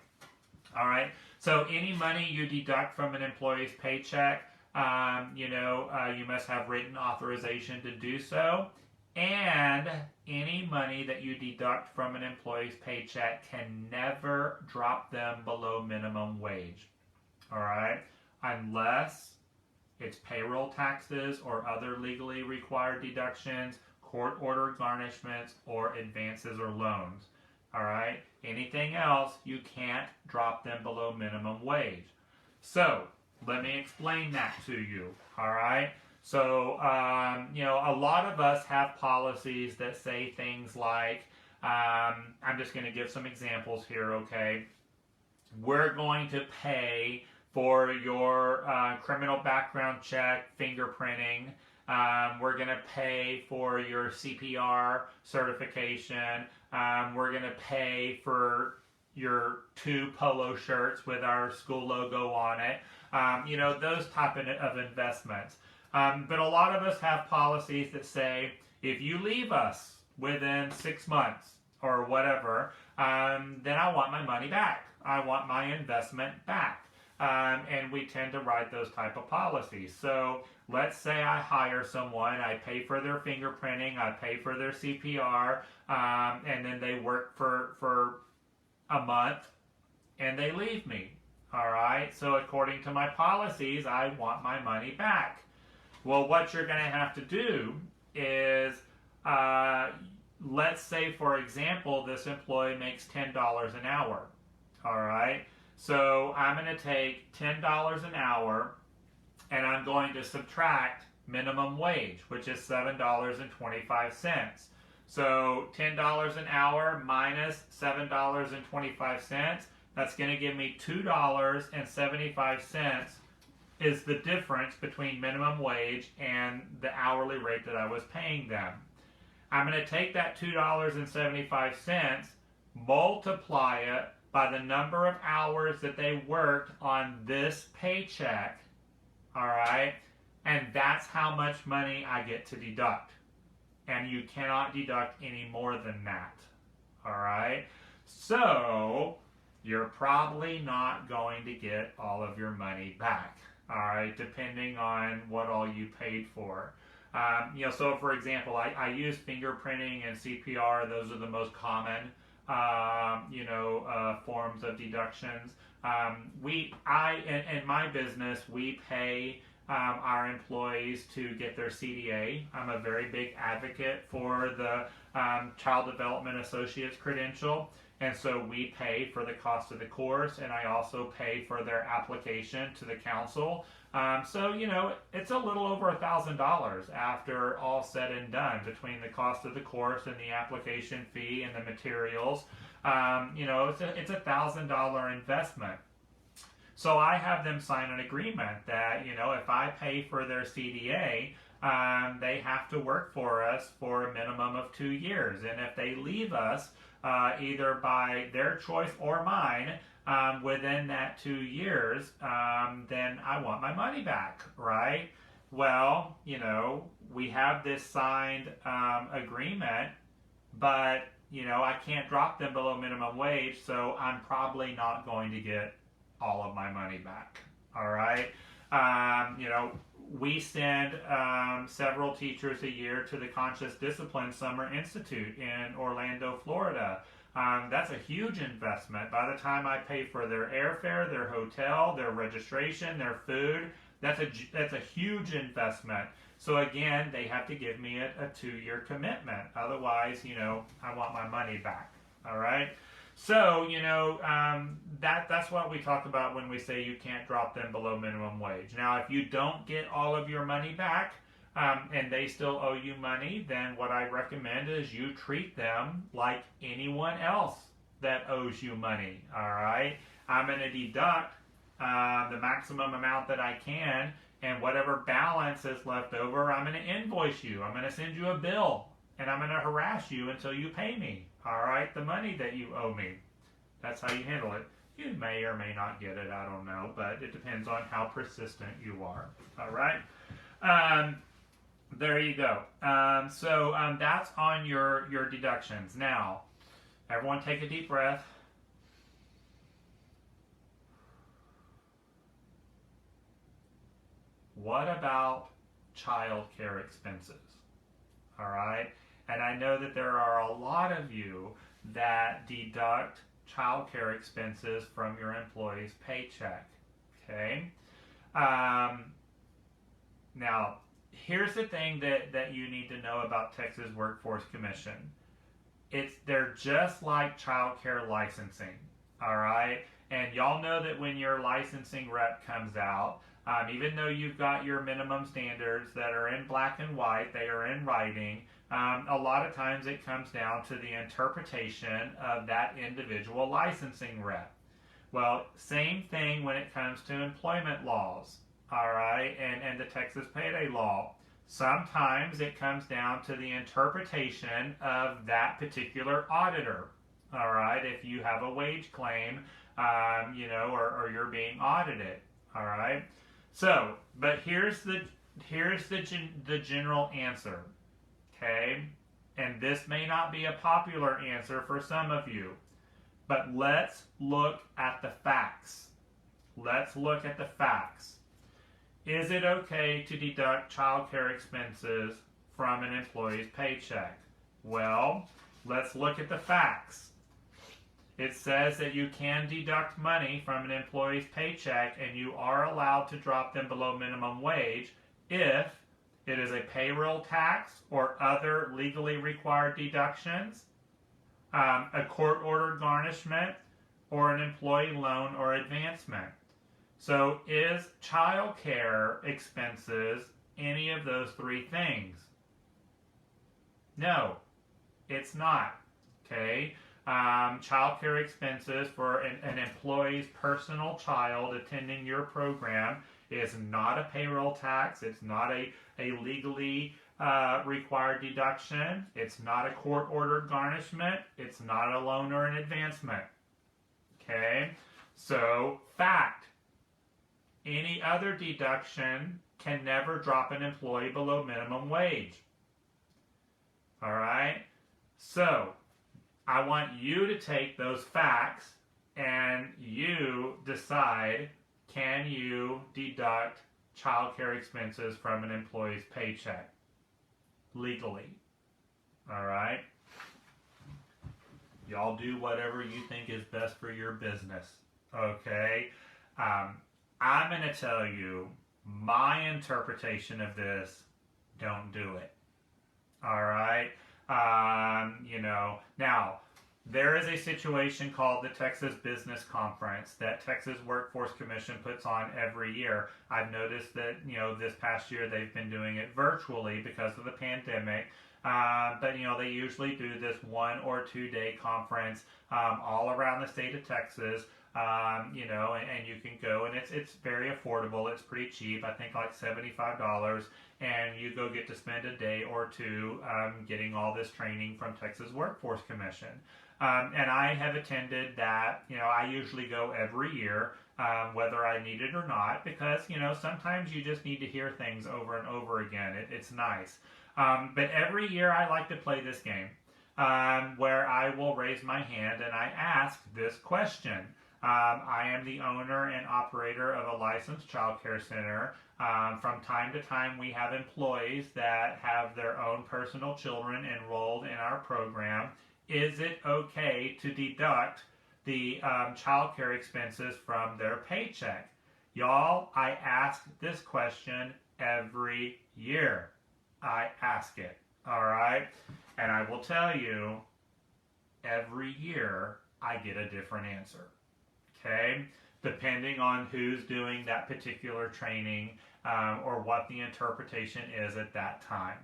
Speaker 1: All right. So any money you deduct from an employee's paycheck, you must have written authorization to do so. And any money that you deduct from an employee's paycheck can never drop them below minimum wage. All right? Unless it's payroll taxes or other legally required deductions, court order garnishments, or advances or loans. All right? Anything else, you can't drop them below minimum wage. So, let me explain that to you. All right? So, a lot of us have policies that say things like, I'm just going to give some examples here, okay? We're going to pay for your criminal background check, fingerprinting. We're going to pay for your CPR certification. We're going to pay for your 2 polo shirts with our school logo on it. Those type of investments. But a lot of us have policies that say, if you leave us within 6 months or whatever, then I want my money back. I want my investment back. And we tend to write those type of policies. So let's say I hire someone, I pay for their fingerprinting, I pay for their CPR, and then they work for a month and they leave me. All right, so according to my policies, I want my money back. Well, what you're going to have to do is, let's say, for example, this employee makes $10 an hour. All right, so I'm going to take $10 an hour and I'm going to subtract minimum wage, which is $7.25. So $10 an hour minus $7.25, that's going to give me $2.75 is the difference between minimum wage and the hourly rate that I was paying them. I'm going to take that $2.75, multiply it by the number of hours that they worked on this paycheck, all right? And that's how much money I get to deduct. And you cannot deduct any more than that, all right? So, you're probably not going to get all of your money back. All right, depending on what all you paid for. So for example, I use fingerprinting and CPR. Those are the most common, forms of deductions. In my business, we pay our employees to get their CDA. I'm a very big advocate for the Child Development Associate's credential. And so we pay for the cost of the course, and I also pay for their application to the council. So it's a little over $1,000 after all said and done between the cost of the course and the application fee and the materials. It's $1,000 investment. So I have them sign an agreement that, if I pay for their CDA, they have to work for us for a minimum of 2 years. And if they leave us, either by their choice or mine, within that 2 years, then I want my money back, right? Well, we have this signed agreement, but, I can't drop them below minimum wage, so I'm probably not going to get all of my money back, all right? We send several teachers a year to the Conscious Discipline Summer Institute in Orlando, Florida. That's a huge investment. By the time I pay for their airfare, their hotel, their registration, their food, that's a huge investment. So again, they have to give me a 2-year commitment. Otherwise, I want my money back. All right. So, that's what we talk about when we say you can't drop them below minimum wage. Now, if you don't get all of your money back, and they still owe you money, then what I recommend is you treat them like anyone else that owes you money, all right? I'm going to deduct the maximum amount that I can, and whatever balance is left over, I'm going to invoice you. I'm going to send you a bill, and I'm going to harass you until you pay me, all right, the money that you owe me. That's how you handle it. You may or may not get it, I don't know, but it depends on how persistent you are, all right? There you go. So that's on your deductions. Now, everyone take a deep breath. What about child care expenses? All right. And I know that there are a lot of you that deduct childcare expenses from your employee's paycheck. Okay? Now, here's the thing that you need to know about Texas Workforce Commission. They're just like child care licensing, all right? And y'all know that when your licensing rep comes out, even though you've got your minimum standards that are in black and white, they are in writing, a lot of times it comes down to the interpretation of that individual licensing rep. Well, same thing when it comes to employment laws, all right, and the Texas Payday Law. Sometimes it comes down to the interpretation of that particular auditor, all right, if you have a wage claim, or you're being audited, all right. So, but here's the general answer, okay, and this may not be a popular answer for some of you, but let's look at the facts. Let's look at the facts. Is it okay to deduct child care expenses from an employee's paycheck? Well, let's look at the facts. It says that you can deduct money from an employee's paycheck and you are allowed to drop them below minimum wage if it is a payroll tax or other legally required deductions, a court-ordered garnishment, or an employee loan or advancement. So is child care expenses any of those three things? No, it's not. Okay? Child care expenses for an employee's personal child attending your program is not a payroll tax. It's not a legally required deduction. It's not a court-ordered garnishment. It's not a loan or an advancement. Okay? So, fact. Any other deduction can never drop an employee below minimum wage. All right? So, I want you to take those facts and you decide, can you deduct child care expenses from an employee's paycheck legally? All right? Y'all do whatever you think is best for your business. Okay? I'm going to tell you my interpretation of this. Don't do it. All right? Now, there is a situation called the Texas Business Conference that Texas Workforce Commission puts on every year. I've noticed that, this past year they've been doing it virtually because of the pandemic. But they usually do this 1 or 2 day conference all around the state of Texas. And you can go, and it's very affordable. It's pretty cheap. I think like $75, and you go get to spend a day or two getting all this training from Texas Workforce Commission. And I have attended that. I usually go every year, whether I need it or not, because sometimes you just need to hear things over and over again. It's nice. But every year I like to play this game where I will raise my hand and I ask this question. I am the owner and operator of a licensed child care center. From time to time, we have employees that have their own personal children enrolled in our program. Is it okay to deduct the child care expenses from their paycheck? Y'all, I ask this question every year. I ask it, all right? And I will tell you, every year, I get a different answer. Okay, depending on who's doing that particular training or what the interpretation is at that time.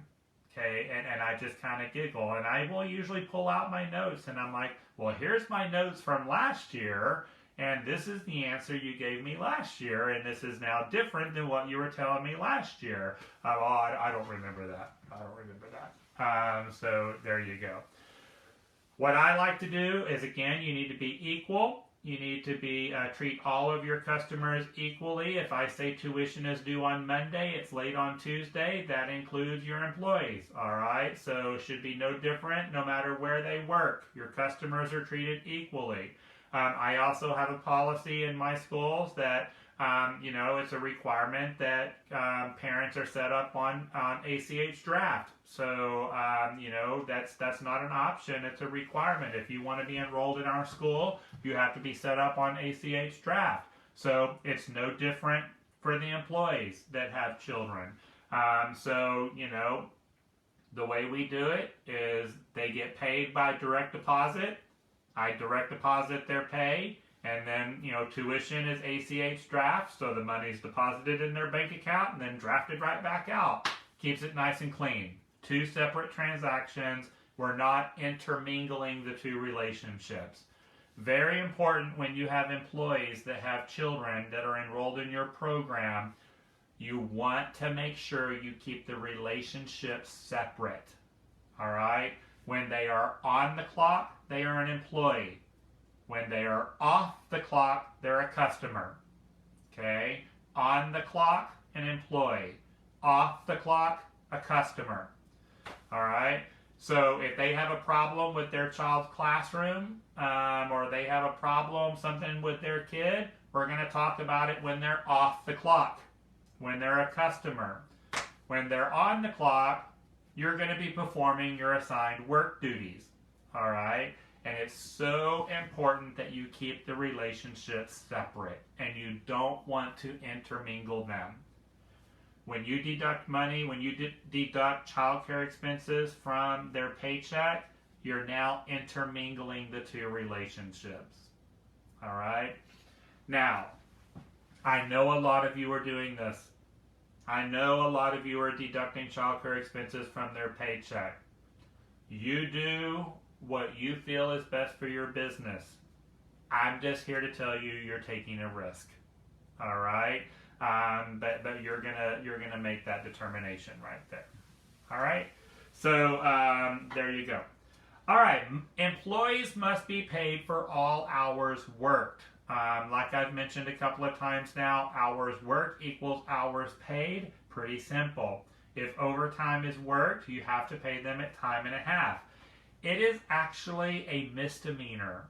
Speaker 1: Okay, and I just kind of giggle, and I will usually pull out my notes, and I'm like, well, here's my notes from last year, and this is the answer you gave me last year, and this is now different than what you were telling me last year. I don't remember that. I don't remember that. So there you go. What I like to do is, again, you need to be equal. You need to treat all of your customers equally. If I say tuition is due on Monday, it's late on Tuesday. That includes your employees, all right? So it should be no different no matter where they work. Your customers are treated equally. I also have a policy in my schools that It's a requirement that parents are set up on ACH draft. So, that's not an option. It's a requirement. If you want to be enrolled in our school, you have to be set up on ACH draft. So it's no different for the employees that have children. The way we do it is they get paid by direct deposit. I direct deposit their pay. And then, tuition is ACH draft, so the money's deposited in their bank account and then drafted right back out. Keeps it nice and clean. Two separate transactions. We're not intermingling the two relationships. Very important when you have employees that have children that are enrolled in your program, you want to make sure you keep the relationships separate. All right? When they are on the clock, they are an employee. When they are off the clock, they're a customer. Okay? On the clock, an employee. Off the clock, a customer. All right? So if they have a problem with their child's classroom, or they have a problem, something with their kid, we're going to talk about it when they're off the clock, when they're a customer. When they're on the clock, you're going to be performing your assigned work duties. All right? And it's so important that you keep the relationships separate, and you don't want to intermingle them. When you deduct money, when you deduct child care expenses from their paycheck, you're now intermingling the two relationships. All right? Now, I know a lot of you are doing this. I know a lot of you are deducting child care expenses from their paycheck. You do what you feel is best for your business. I'm just here to tell you you're taking a risk. All right? But you're gonna make that determination right there. All right? So there you go. All right. Employees must be paid for all hours worked. Like I've mentioned a couple of times now, hours worked equals hours paid. Pretty simple. If overtime is worked, you have to pay them at time and a half. It is actually a misdemeanor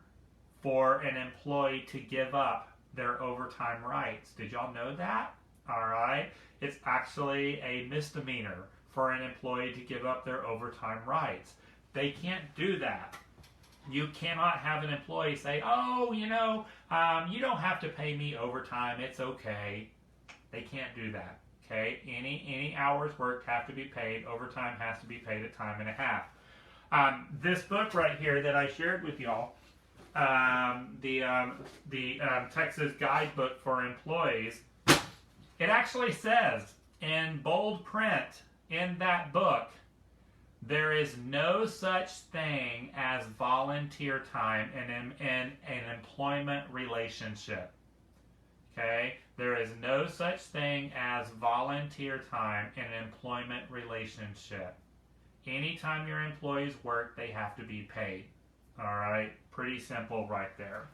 Speaker 1: for an employee to give up their overtime rights. Did y'all know that? All right. It's actually a misdemeanor for an employee to give up their overtime rights. They can't do that. You cannot have an employee say, oh, you don't have to pay me overtime. It's okay. They can't do that. Okay. Any hours worked have to be paid. Overtime has to be paid at time and a half. This book right here that I shared with y'all, the Texas Guidebook for Employees, it actually says in bold print in that book, there is no such thing as volunteer time in an employment relationship. Okay? There is no such thing as volunteer time in an employment relationship. Anytime your employees work, they have to be paid. All right? Pretty simple right there.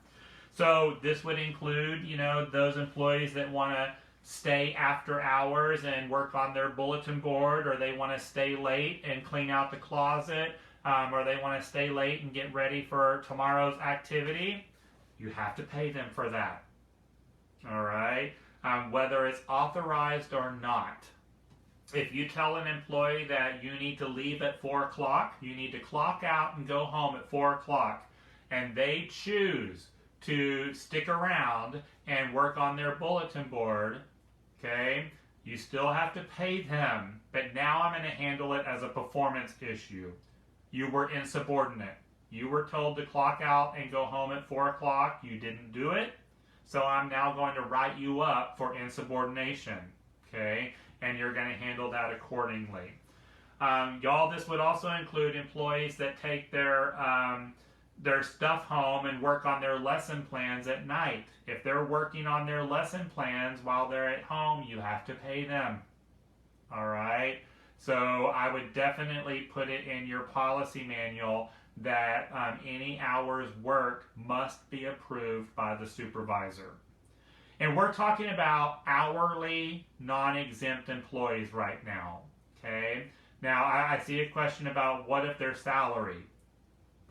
Speaker 1: So this would include, those employees that want to stay after hours and work on their bulletin board, or they want to stay late and clean out the closet, or they want to stay late and get ready for tomorrow's activity. You have to pay them for that. All right? Whether it's authorized or not. If you tell an employee that you need to leave at 4 o'clock, you need to clock out and go home at 4 o'clock, and they choose to stick around and work on their bulletin board, okay, you still have to pay them, but now I'm going to handle it as a performance issue. You were insubordinate. You were told to clock out and go home at 4 o'clock. You didn't do it, so I'm now going to write you up for insubordination, okay? And you're going to handle that accordingly. Y'all, this would also include employees that take their stuff home and work on their lesson plans at night. If they're working on their lesson plans while they're at home, you have to pay them. All right? So I would definitely put it in your policy manual that any hours worked must be approved by the supervisor. And we're talking about hourly, non-exempt employees right now, okay? Now, I see a question about what if they're salary?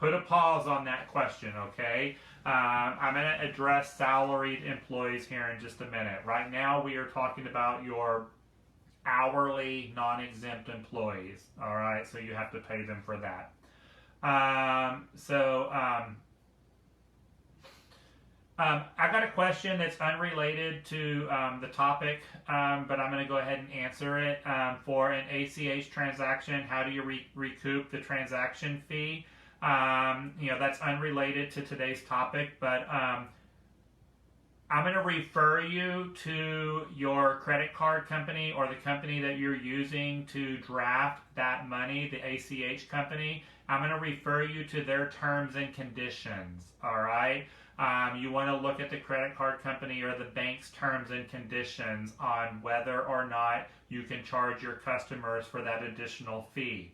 Speaker 1: put a pause on that question, okay? I'm going to address salaried employees here in just a minute. Right now, we are talking about your hourly non-exempt employees, all right? So you have to pay them for that. I got a question that's unrelated to the topic, but I'm going to go ahead and answer it. For an ACH transaction, how do you recoup the transaction fee? That's unrelated to today's topic, but I'm going to refer you to your credit card company or the company that you're using to draft that money, the ACH company. I'm going to refer you to their terms and conditions, all right? You want to look at the credit card company or the bank's terms and conditions on whether or not you can charge your customers for that additional fee.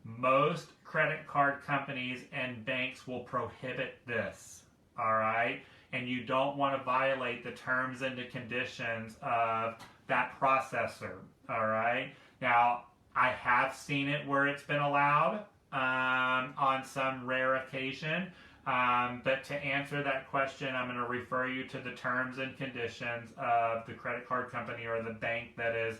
Speaker 1: Most credit card companies and banks will prohibit this, all right? And you don't want to violate the terms and the conditions of that processor, all right? Now, I have seen it where it's been allowed on some rare occasion, but to answer that question, I'm going to refer you to the terms and conditions of the credit card company or the bank that is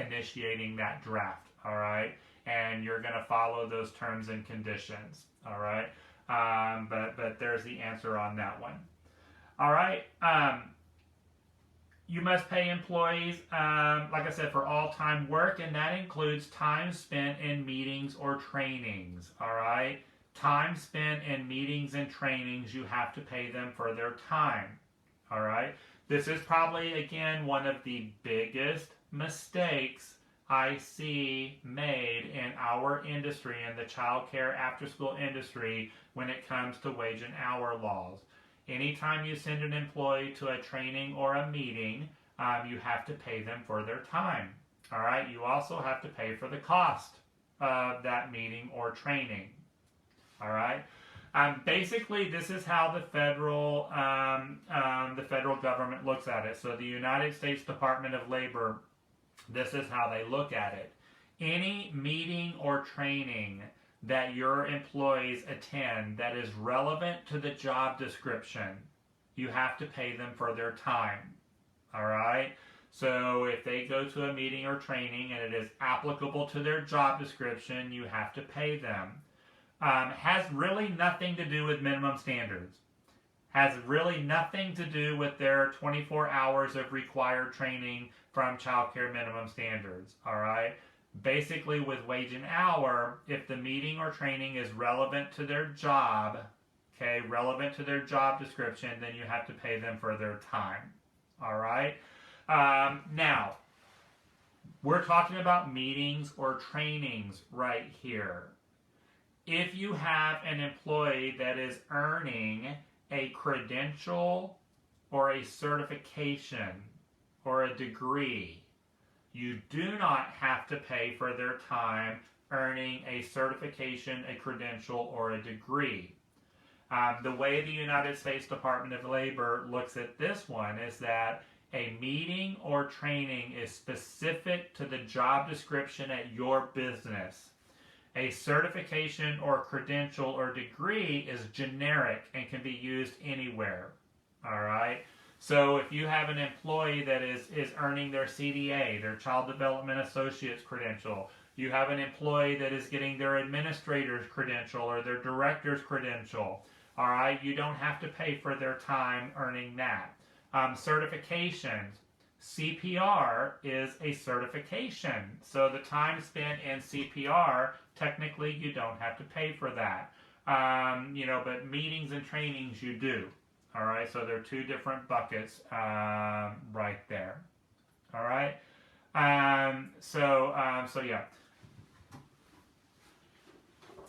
Speaker 1: initiating that draft, all right? And you're going to follow those terms and conditions, all right? But there's the answer on that one. All right. You must pay employees, like I said, for all time work, and that includes time spent in meetings or trainings. All right. Time spent in meetings and trainings, you have to pay them for their time. All right. This is probably, again, one of the biggest mistakes I see made in our industry, in the child care after school industry, when it comes to wage and hour laws. Anytime you send an employee to a training or a meeting, you have to pay them for their time. All right. You also have to pay for the cost of that meeting or training. All right. Basically, this is how the federal government looks at it. So the United States Department of Labor, this is how they look at it. Any meeting or training that your employees attend that is relevant to the job description, you have to pay them for their time. All right? So if they go to a meeting or training and it is applicable to their job description, you have to pay them. Has really nothing to do with minimum standards. Has really nothing to do with their 24 hours of required training from child care minimum standards. All right? Basically, with wage and hour, if the meeting or training is relevant to their job, okay, relevant to their job description, then you have to pay them for their time. All right? Now, we're talking about meetings or trainings right here. If you have an employee that is earning a credential or a certification or a degree, you do not have to pay for their time earning a certification, a credential, or a degree. The way the United States Department of Labor looks at this one is that a meeting or training is specific to the job description at your business. A certification or credential or degree is generic and can be used anywhere. All right? So if you have an employee that is earning their CDA, their Child Development Associate's credential, you have an employee that is getting their administrator's credential or their director's credential, all right, you don't have to pay for their time earning that. Certifications. CPR is a certification. So the time spent in CPR, technically you don't have to pay for that. But meetings and trainings you do. All right, so there are two different buckets right there. All right, so yeah.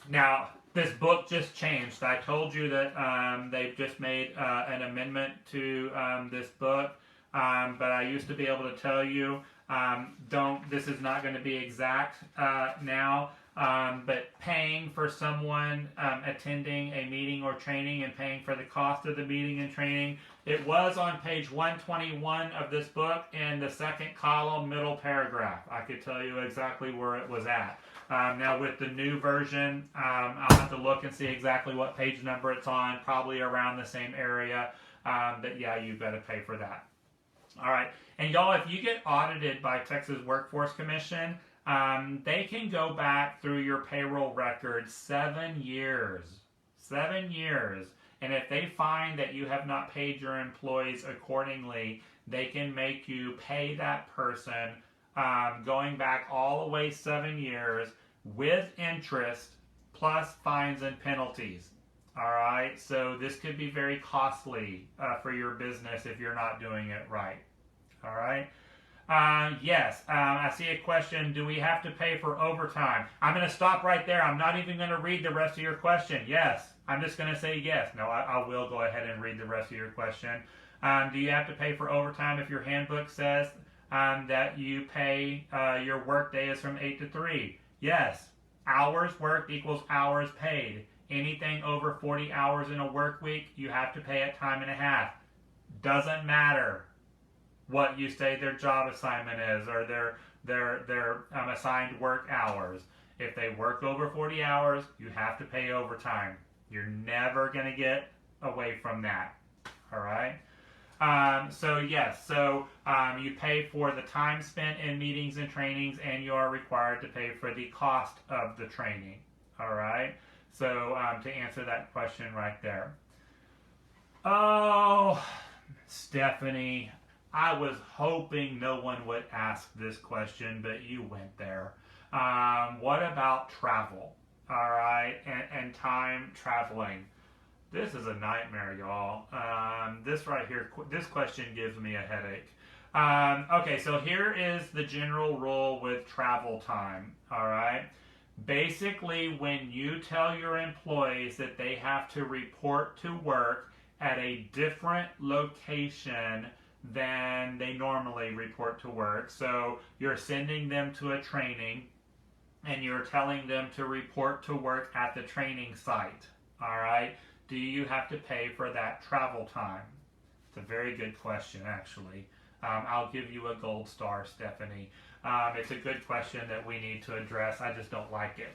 Speaker 1: Now, this book just changed. I told you that they've just made an amendment to this book, but I used to be able to tell you, this is not going to be exact now. But paying for someone attending a meeting or training and paying for the cost of the meeting and training, it was on page 121 of this book in the second column, middle paragraph. I could tell you exactly where it was at. Now with the new version, I'll have to look and see exactly what page number it's on, probably around the same area. But yeah, you've got to pay for that. All right. And y'all, if you get audited by Texas Workforce Commission, they can go back through your payroll record 7 years. 7 years. And if they find that you have not paid your employees accordingly, they can make you pay that person going back all the way 7 years with interest plus fines and penalties. All right, so this could be very costly for your business if you're not doing it right. All right. Yes, I see a question. Do we have to pay for overtime? I'm going to stop right there. I'm not even going to read the rest of your question. Yes, I'm just going to say yes. No, I will go ahead and read the rest of your question. Do you have to pay for overtime if your handbook says that you pay your work day is from 8 to 3? Yes. Hours worked equals hours paid. Anything over 40 hours in a work week, you have to pay at time and a half. Doesn't matter what you say their job assignment is or their assigned work hours. If they work over 40 hours, you have to pay overtime. You're never going to get away from that. All right? So yes, you pay for the time spent in meetings and trainings, and you are required to pay for the cost of the training. All right? So to answer that question right there. Oh, Stephanie, I was hoping no one would ask this question, but you went there. What about travel? All right, and time traveling. This is a nightmare, y'all. This right here, this question gives me a headache. Okay, so here is the general rule with travel time. All right. Basically, when you tell your employees that they have to report to work at a different location than they normally report to work, so you're sending them to a training and you're telling them to report to work at the training site, all right? Do you have to pay for that travel time? It's a very good question, actually. I'll give you a gold star, Stephanie. It's a good question that we need to address. I just don't like it.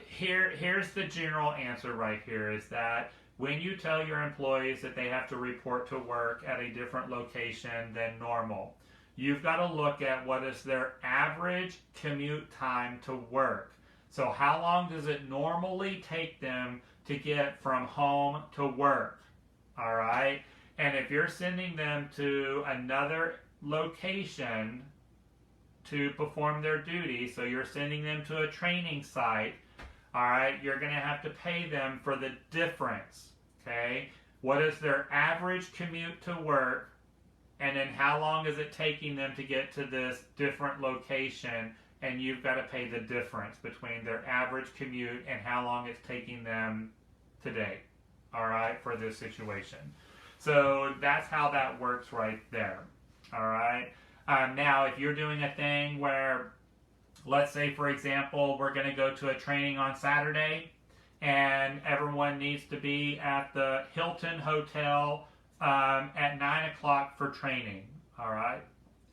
Speaker 1: Here's the general answer right here is that when you tell your employees that they have to report to work at a different location than normal, you've got to look at what is their average commute time to work. So how long does it normally take them to get from home to work? All right? And if you're sending them to another location to perform their duty, so you're sending them to a training site, all right, you're going to have to pay them for the difference, okay? What is their average commute to work, and then how long is it taking them to get to this different location, and you've got to pay the difference between their average commute and how long it's taking them today, all right, for this situation. So that's how that works right there, all right? Now, if you're doing a thing where, let's say, for example, we're going to go to a training on Saturday, and everyone needs to be at the Hilton Hotel at 9 o'clock for training, all right?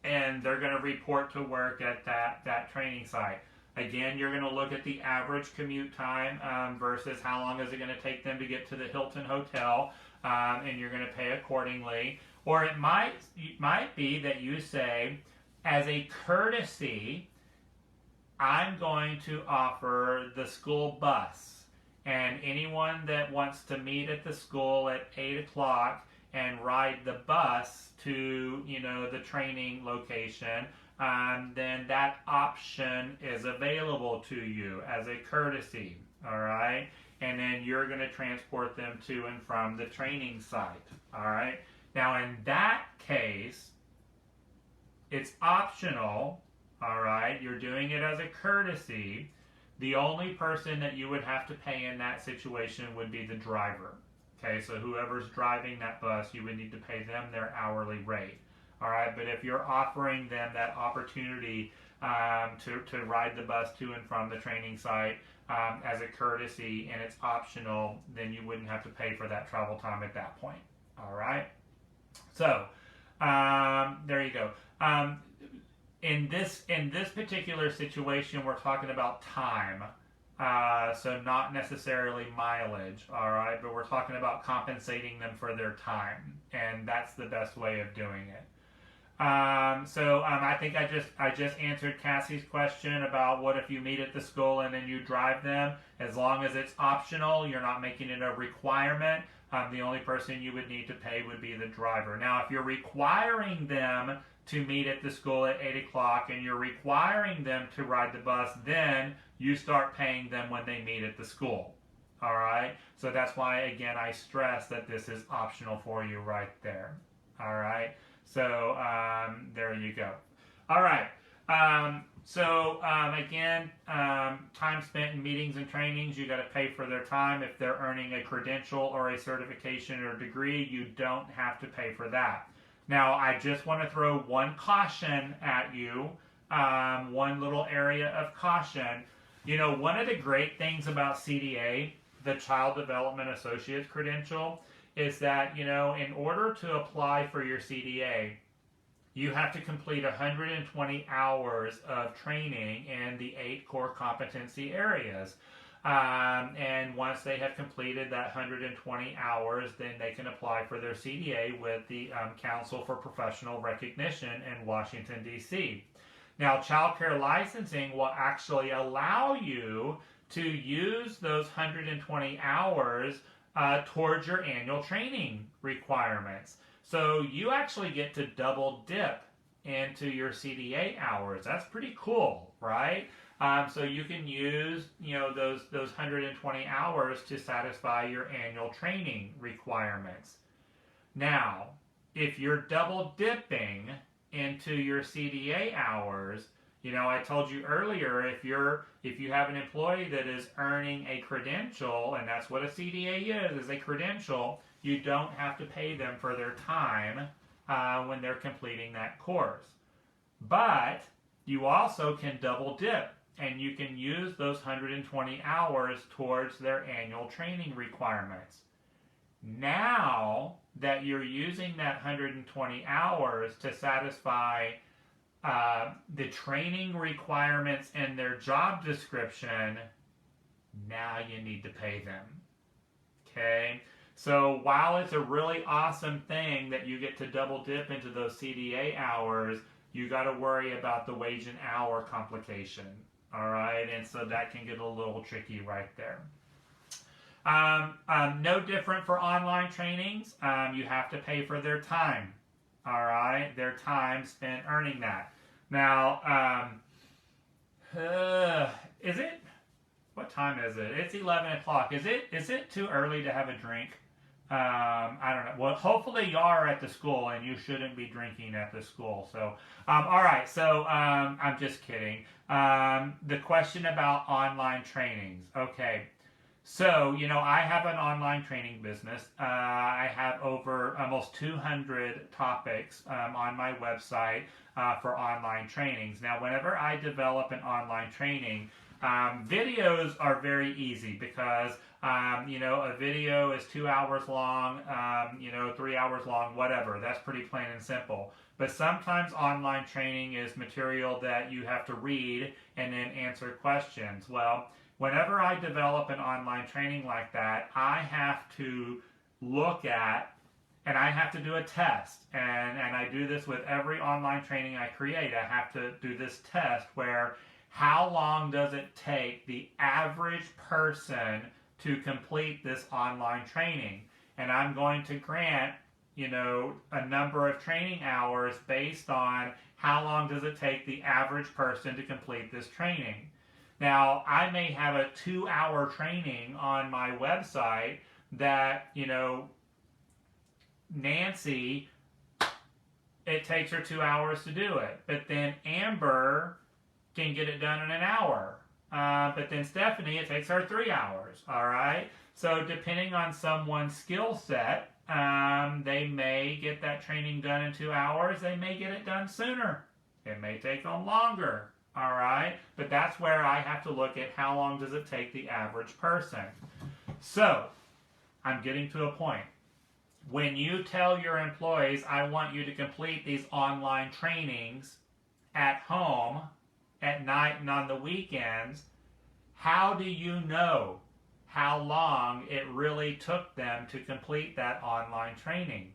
Speaker 1: And they're going to report to work at that training site. Again, you're going to look at the average commute time versus how long is it going to take them to get to the Hilton Hotel, and you're going to pay accordingly. Or it might be that you say, as a courtesy, I'm going to offer the school bus, and anyone that wants to meet at the school at 8 o'clock and ride the bus to, the training location, then that option is available to you as a courtesy, all right? And then you're going to transport them to and from the training site, all right? Now, in that case, it's optional, all right? You're doing it as a courtesy. The only person that you would have to pay in that situation would be the driver, okay? So whoever's driving that bus, you would need to pay them their hourly rate, all right? But if you're offering them that opportunity to ride the bus to and from the training site as a courtesy, and it's optional, then you wouldn't have to pay for that travel time at that point, all right? So, there you go. in this particular situation, we're talking about time. So not necessarily mileage, all right, but we're talking about compensating them for their time, and that's the best way of doing it. I think I just answered Cassie's question about what if you meet at the school and then you drive them. As long as it's optional, you're not making it a requirement. The only person you would need to pay would be the driver. Now, if you're requiring them to meet at the school at 8 o'clock and you're requiring them to ride the bus, then you start paying them when they meet at the school. All right? So that's why, again, I stress that this is optional for you right there. All right? So there you go. All right. Again, time spent in meetings and trainings, you got to pay for their time. If they're earning a credential or a certification or degree, you don't have to pay for that. Now, I just want to throw one caution at you, one little area of caution. You know, one of the great things about CDA, the Child Development Associate's credential, is that, you know, in order to apply for your CDA, you have to complete 120 hours of training in the 8 core competency areas. And once they have completed that 120 hours, then they can apply for their CDA with the Council for Professional Recognition in Washington, D.C. Now, child care licensing will actually allow you to use those 120 hours towards your annual training requirements. So you actually get to double dip into your CDA hours. That's pretty cool, right? So you can use, you know, those 120 hours to satisfy your annual training requirements. Now, if you're double dipping into your CDA hours, you know, I told you earlier, if you have an employee that is earning a credential, and that's what a CDA is a credential, you don't have to pay them for their time when they're completing that course. But you also can double dip, and you can use those 120 hours towards their annual training requirements. Now that you're using that 120 hours to satisfy the training requirements in their job description, now you need to pay them. Okay? So while it's a really awesome thing that you get to double dip into those CDA hours, you got to worry about the wage and hour complication. All right? And so that can get a little tricky right there. No different for online trainings. You have to pay for their time. All right? Their time spent earning that. Now, is it? What time is it? It's 11 o'clock. Is it too early to have a drink? I don't know. Well, hopefully you are at the school, and you shouldn't be drinking at the school. So, all right. So, I'm just kidding. The question about online trainings. Okay. So, you know, I have an online training business. I have over almost 200 topics on my website for online trainings. Now, whenever I develop an online training, videos are very easy because, you know, a video is 2 hours long, you know, 3 hours long, whatever. That's pretty plain and simple. But sometimes online training is material that you have to read and then answer questions. Well, whenever I develop an online training like that, I have to look at, and I have to do a test. And I do this with every online training I create. I have to do this test where how long does it take the average person to complete this online training? And I'm going to grant, you know, a number of training hours based on how long does it take the average person to complete this training. Now, I may have a 2-hour training on my website that, you know, Nancy, it takes her 2 hours to do it. But then Amber can get it done in an hour. But then Stephanie, it takes her 3 hours. All right? So depending on someone's skill set, they may get that training done in 2 hours. They may get it done sooner. It may take them longer. All right? But that's where I have to look at how long does it take the average person. So, I'm getting to a point. When you tell your employees, I want you to complete these online trainings at home at night and on the weekends, how do you know how long it really took them to complete that online training?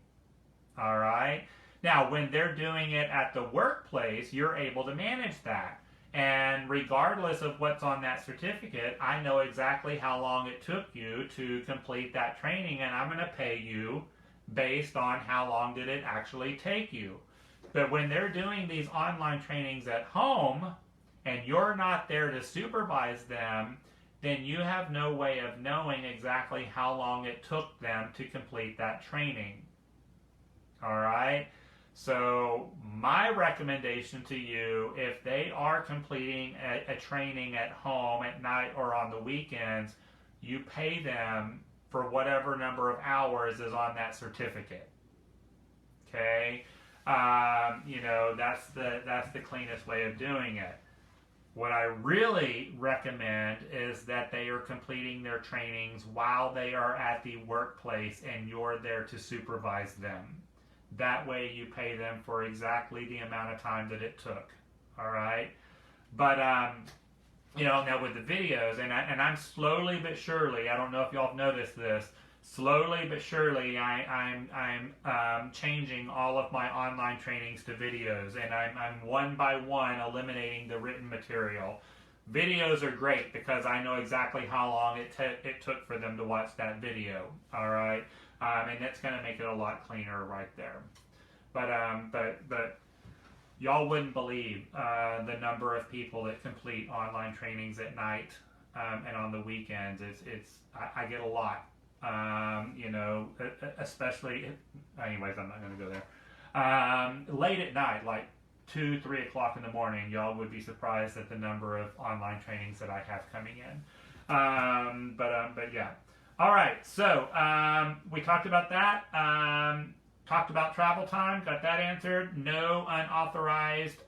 Speaker 1: All right. Now, when they're doing it at the workplace, you're able to manage that. And regardless of what's on that certificate, I know exactly how long it took you to complete that training, and I'm going to pay you based on how long did it actually take you. But when they're doing these online trainings at home, and you're not there to supervise them, then you have no way of knowing exactly how long it took them to complete that training. All right? So my recommendation to you, if they are completing a training at home at night or on the weekends, you pay them for whatever number of hours is on that certificate. Okay? That's the cleanest way of doing it. What I really recommend is that they are completing their trainings while they are at the workplace and you're there to supervise them. That way you pay them for exactly the amount of time that it took. All right? But, now with the videos, and I'm slowly but surely, I don't know if y'all have noticed this, slowly but surely I'm changing all of my online trainings to videos, and I'm one by one eliminating the written material. Videos are great because I know exactly how long it took for them to watch that video. All right, and that's going to make it a lot cleaner right there. But y'all wouldn't believe the number of people that complete online trainings at night and on the weekends. I get a lot. Especially, anyways, I'm not going to go there. Late at night, like 2, 3 o'clock in the morning, y'all would be surprised at the number of online trainings that I have coming in. But yeah. All right, so we talked about that. Talked about travel time, got that answered. No unauthorized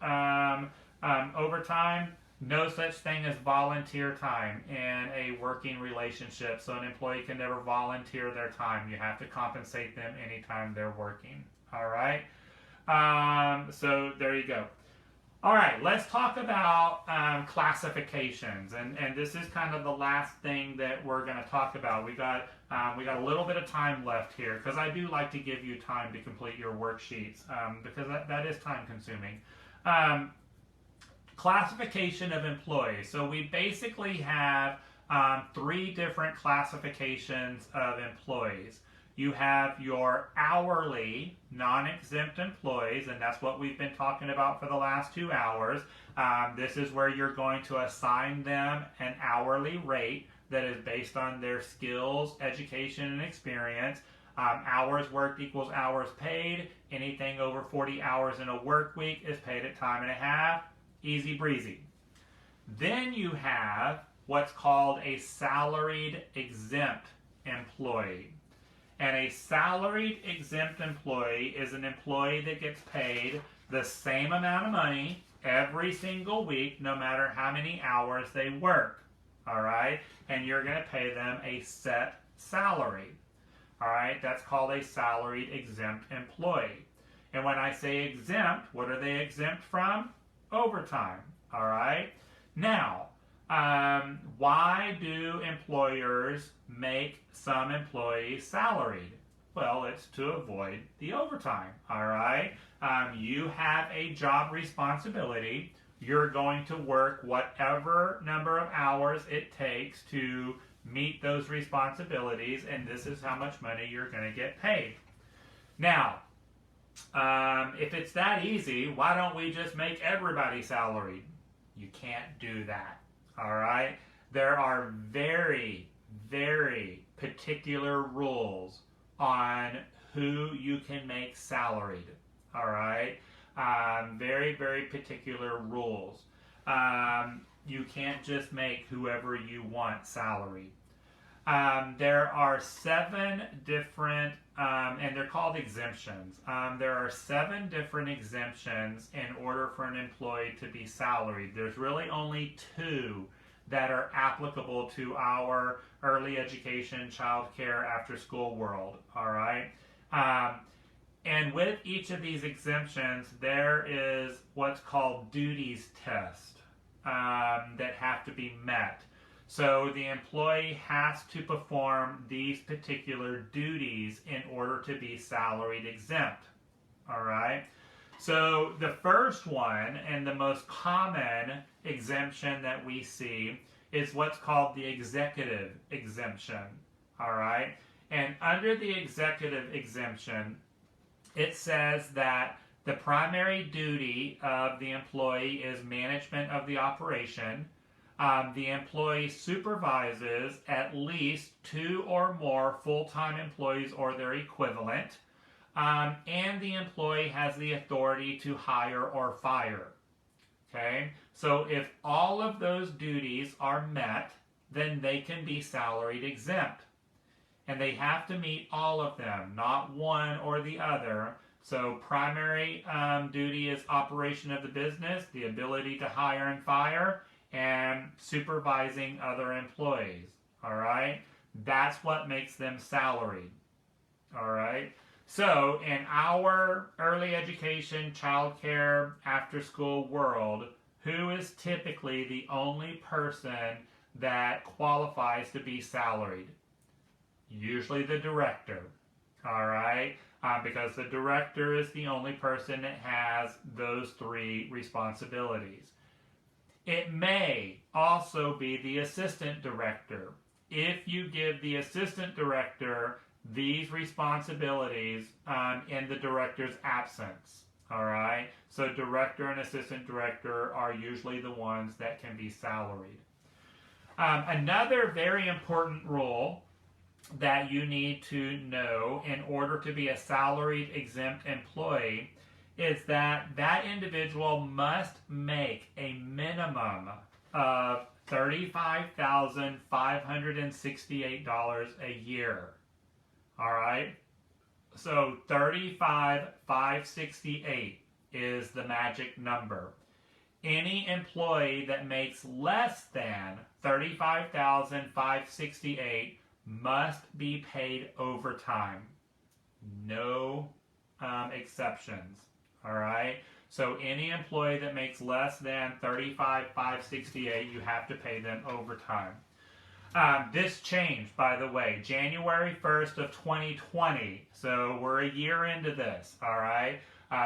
Speaker 1: overtime. No such thing as volunteer time in a working relationship. So an employee can never volunteer their time. You have to compensate them anytime they're working. All right? So there you go. All right, let's talk about classifications. And this is kind of the last thing that we're going to talk about. We got a little bit of time left here because I do like to give you time to complete your worksheets because that is time consuming. Classification of employees. So we basically have 3 different classifications of employees. You have your hourly non-exempt employees, and that's what we've been talking about for the last 2 hours. This is where you're going to assign them an hourly rate that is based on their skills, education, and experience. Hours worked equals hours paid. Anything over 40 hours in a work week is paid at time and a half. Easy breezy. Then you have what's called a salaried exempt employee. And a salaried exempt employee is an employee that gets paid the same amount of money every single week, no matter how many hours they work. All right? And you're going to pay them a set salary. All right? That's called a salaried exempt employee. And when I say exempt, what are they exempt from? Overtime. All right? Now, why do employers make some employees salaried? Well, it's to avoid the overtime. All right? You have a job responsibility. You're going to work whatever number of hours it takes to meet those responsibilities, and this is how much money you're going to get paid. Now, if it's that easy, why don't we just make everybody salaried? You can't do that. All right? There are very, very particular rules on who you can make salaried. All right? Very, very particular rules. You can't just make whoever you want salaried. There are 7 different, and they're called exemptions. There are 7 different exemptions in order for an employee to be salaried. There's really only 2 that are applicable to our early education, child care, after school world. All right. And then with each of these exemptions, there is what's called duties test that have to be met. So the employee has to perform these particular duties in order to be salaried exempt. All right. So the first one and the most common exemption that we see is what's called the executive exemption. All right. And under the executive exemption, it says that the primary duty of the employee is management of the operation. The employee supervises at least 2 or more full-time employees or their equivalent. And the employee has the authority to hire or fire. Okay, so if all of those duties are met, then they can be salaried exempt. And they have to meet all of them, not one or the other. So primary duty is operation of the business, the ability to hire and fire, and supervising other employees. All right, that's what makes them salaried. All right. So in our early education, childcare, after-school world, who is typically the only person that qualifies to be salaried? Usually the director, all right? Because the director is the only person that has those 3 responsibilities. It may also be the assistant director. If you give the assistant director these responsibilities in the director's absence. All right, so director and assistant director are usually the ones that can be salaried. Another very important rule that you need to know in order to be a salaried exempt employee is that that individual must make a minimum of $35,568 a year. All right, so 35,568 is the magic number. Any employee that makes less than 35,568 must be paid overtime. No exceptions. All right, so any employee that makes less than 35,568, you have to pay them overtime. This changed, by the way, January 1st of 2020. So we're a year into this, all right?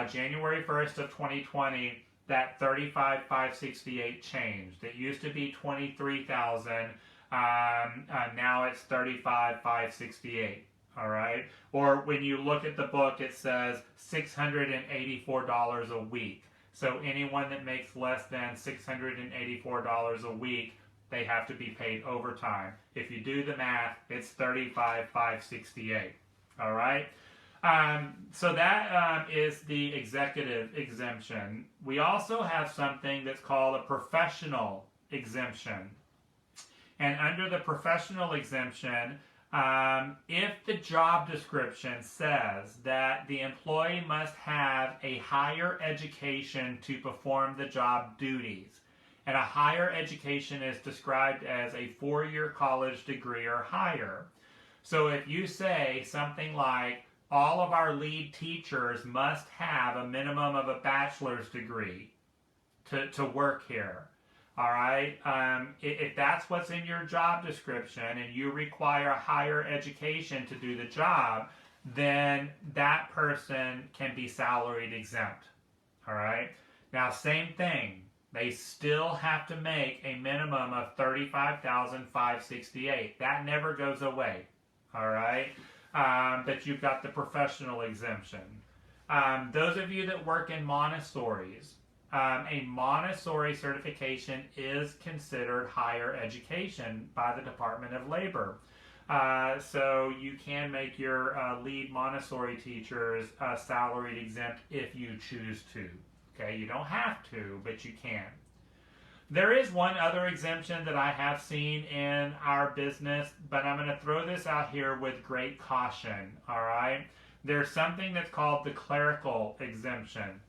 Speaker 1: January 1st of 2020, that 35,568 changed. It used to be 23,000. Now it's 35,568, all right? Or when you look at the book, it says $684 a week. So anyone that makes less than $684 a week, they have to be paid overtime. If you do the math, it's 35,568. All right. So that is the executive exemption. We also have something that's called a professional exemption. And under the professional exemption, if the job description says that the employee must have a higher education to perform the job duties, and a higher education is described as a 4-year college degree or higher. So if you say something like, all of our lead teachers must have a minimum of a bachelor's degree to work here, all right? If that's what's in your job description and you require a higher education to do the job, then that person can be salaried exempt, all right? Now, same thing. They still have to make a minimum of $35,568. That never goes away, all right? But you've got the professional exemption. Those of you that work in Montessori's, a Montessori certification is considered higher education by the Department of Labor. So you can make your lead Montessori teachers salaried exempt if you choose to. Okay, you don't have to, but you can. There is one other exemption that I have seen in our business, but I'm going to throw this out here with great caution, all right? There's something that's called the clerical exemption.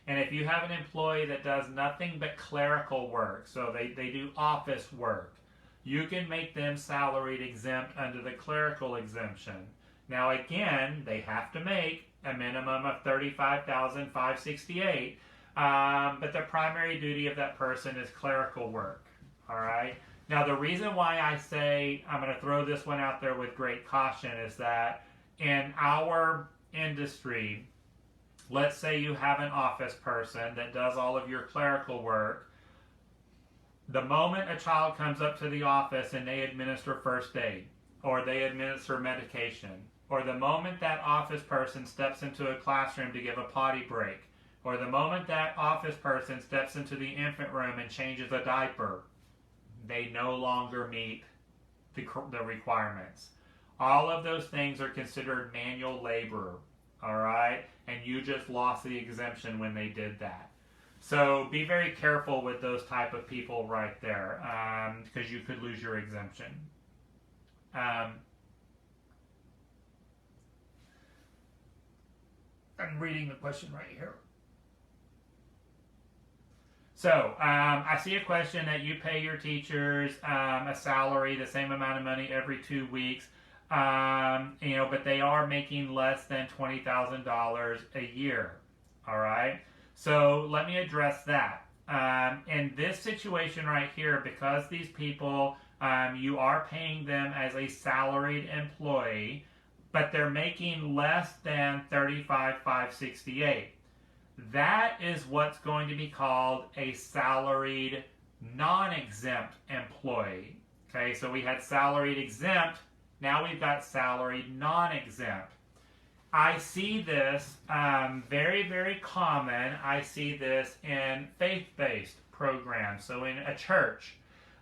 Speaker 1: And if you have an employee that does nothing but clerical work, so they do office work, you can make them salaried exempt under the clerical exemption. Now again, they have to make a minimum of $35,568, but the primary duty of that person is clerical work. All right. Now the reason why I say I'm going to throw this one out there with great caution is that in our industry, let's say you have an office person that does all of your clerical work. The moment a child comes up to the office and they administer first aid, or they administer medication, or the moment that office person steps into a classroom to give a potty break, or the moment that office person steps into the infant room and changes a diaper, they no longer meet the requirements. All of those things are considered manual labor, all right? And you just lost the exemption when they did that. So be very careful with those type of people right there, because you could lose your exemption. I'm reading the question right here. So I see a question that you pay your teachers a salary, the same amount of money every 2 weeks, but they are making less than $20,000 a year. All right. So let me address that. In this situation right here, because these people, you are paying them as a salaried employee, but they're making less than $35,568. That is what's going to be called a salaried non-exempt employee. Okay, so we had salaried exempt, now we've got salaried non-exempt. I see this very, very common. I see this in faith-based programs, so in a church.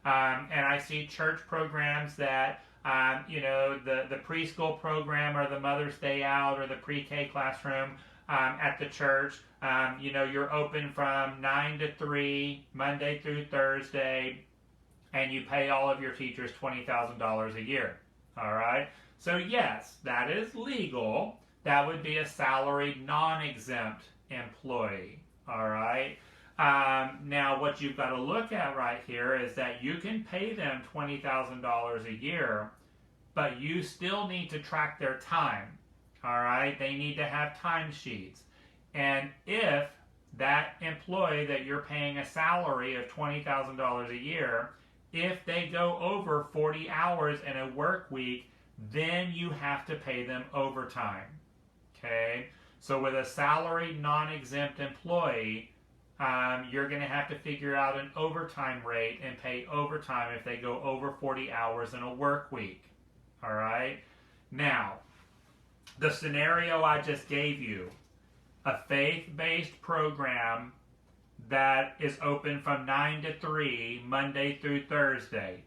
Speaker 1: And I see church programs that, the preschool program or the Mother's Day Out or the pre-K classroom at the church, you're open from 9 to 3, Monday through Thursday, and you pay all of your teachers $20,000 a year. All right? So yes, that is legal. That would be a salaried non-exempt employee. All right? Now, what you've got to look at right here is that you can pay them $20,000 a year, but you still need to track their time. All right? They need to have timesheets. And if that employee that you're paying a salary of $20,000 a year, if they go over 40 hours in a work week, then you have to pay them overtime. Okay? So with a salaried non-exempt employee, you're going to have to figure out an overtime rate and pay overtime if they go over 40 hours in a work week. All right? Now, the scenario I just gave you, a faith-based program that is open from 9 to 3, Monday through Thursday.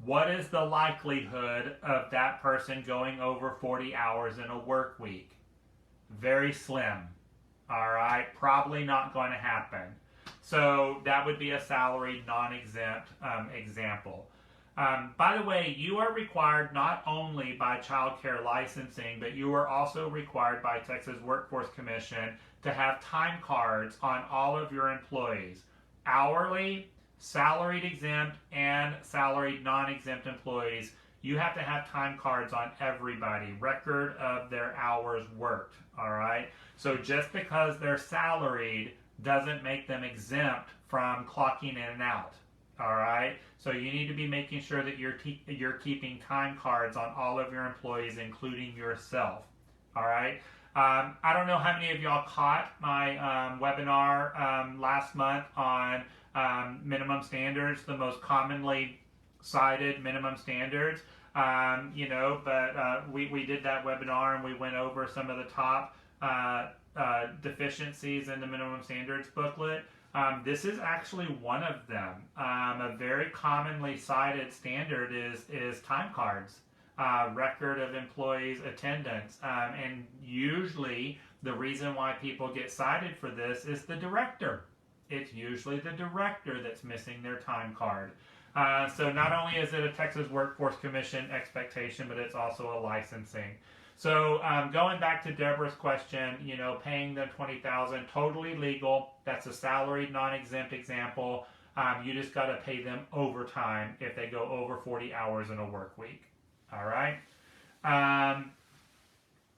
Speaker 1: What is the likelihood of that person going over 40 hours in a work week? Very slim. All right? Probably not going to happen. So that would be a salaried non-exempt example. By the way, you are required not only by child care licensing, but you are also required by Texas Workforce Commission to have time cards on all of your employees. Hourly, salaried exempt, and salaried non-exempt employees. You have to have time cards on everybody, record of their hours worked, all right? So just because they're salaried doesn't make them exempt from clocking in and out, all right? So you need to be making sure that you're keeping time cards on all of your employees, including yourself, all right? I don't know how many of y'all caught my webinar last month on minimum standards, the most commonly cited minimum standards. But we did that webinar and we went over some of the top deficiencies in the minimum standards booklet. This is actually one of them. A very commonly cited standard is time cards, record of employees' attendance, and usually the reason why people get cited for this is the director. It's usually the director that's missing their time card. So not only is it a Texas Workforce Commission expectation, but it's also a licensing. So going back to Deborah's question, paying them $20,000, totally legal. That's a salaried non-exempt example. You just got to pay them overtime if they go over 40 hours in a work week. All right.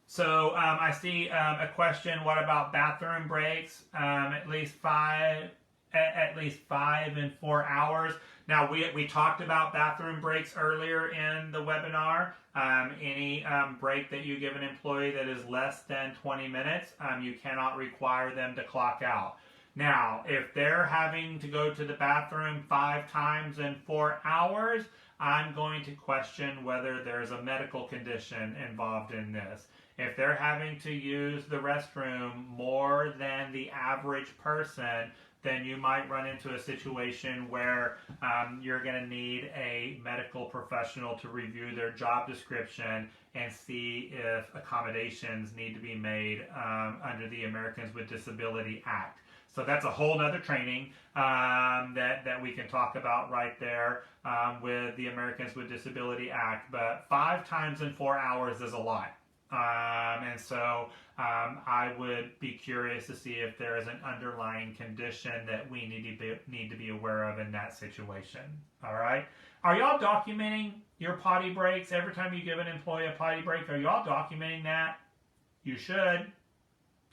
Speaker 1: So I see a question. What about bathroom breaks? At least 5 and 4 hours. Now we talked about bathroom breaks earlier in the webinar. Any break that you give an employee that is less than 20 minutes, you cannot require them to clock out. Now, if they're having to go to the bathroom 5 times in 4 hours, I'm going to question whether there's a medical condition involved in this. If they're having to use the restroom more than the average person, then you might run into a situation where you're going to need a medical professional to review their job description and see if accommodations need to be made under the Americans with Disability Act. So that's a whole other training that we can talk about right there with the Americans with Disability Act. But 5 times in 4 hours is a lot. And so I would be curious to see if there is an underlying condition that we need to be aware of in that situation. All right. Are y'all documenting your potty breaks every time you give an employee a potty break? Are y'all documenting that? You should.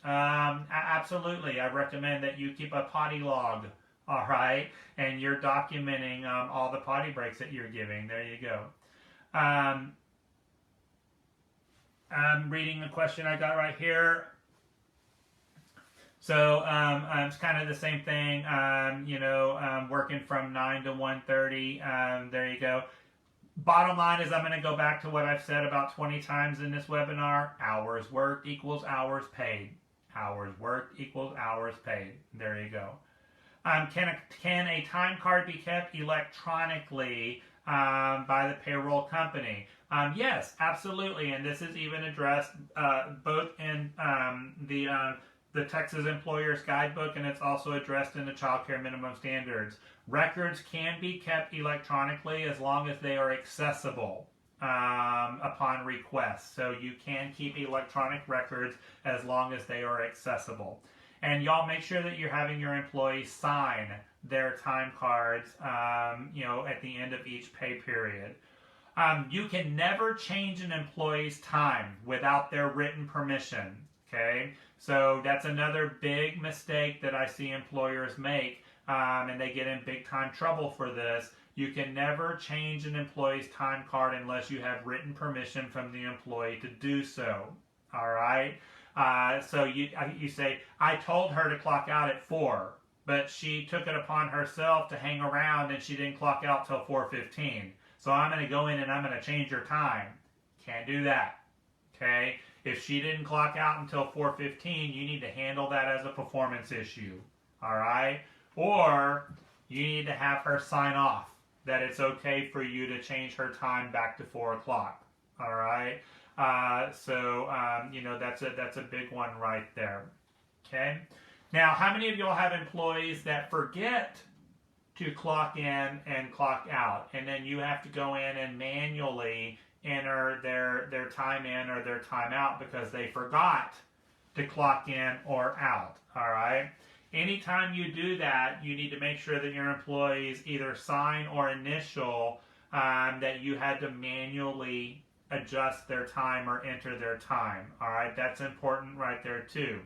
Speaker 1: Absolutely. I recommend that you keep a potty log. All right. And you're documenting all the potty breaks that you're giving. There you go. I'm reading the question I got right here. So it's kind of the same thing, working from 9 to 1:30. There you go. Bottom line is I'm going to go back to what I've said about 20 times in this webinar. Hours worked equals hours paid. Hours worked equals hours paid. There you go. Can a time card be kept electronically by the payroll company? Yes, absolutely, and this is even addressed both in the Texas Employers Guidebook, and it's also addressed in the Child Care Minimum Standards. Records can be kept electronically as long as they are accessible upon request. So you can keep electronic records as long as they are accessible. And y'all make sure that you're having your employees sign their time cards, at the end of each pay period. You can never change an employee's time without their written permission, okay? So that's another big mistake that I see employers make, and they get in big time trouble for this. You can never change an employee's time card unless you have written permission from the employee to do so, all right? So you say, I told her to clock out at 4, but she took it upon herself to hang around and she didn't clock out till 4:15. So I'm going to go in and I'm going to change her time. Can't do that. Okay? If she didn't clock out until 4:15, you need to handle that as a performance issue. All right? Or you need to have her sign off that it's okay for you to change her time back to 4 o'clock. All right? That's a big one right there. Okay? Now, how many of y'all have employees that forget to clock in and clock out, and then you have to go in and manually enter their time in or their time out because they forgot to clock in or out? All right. Anytime you do that, you need to make sure that your employees either sign or initial that you had to manually adjust their time or enter their time. All right. That's important right there too.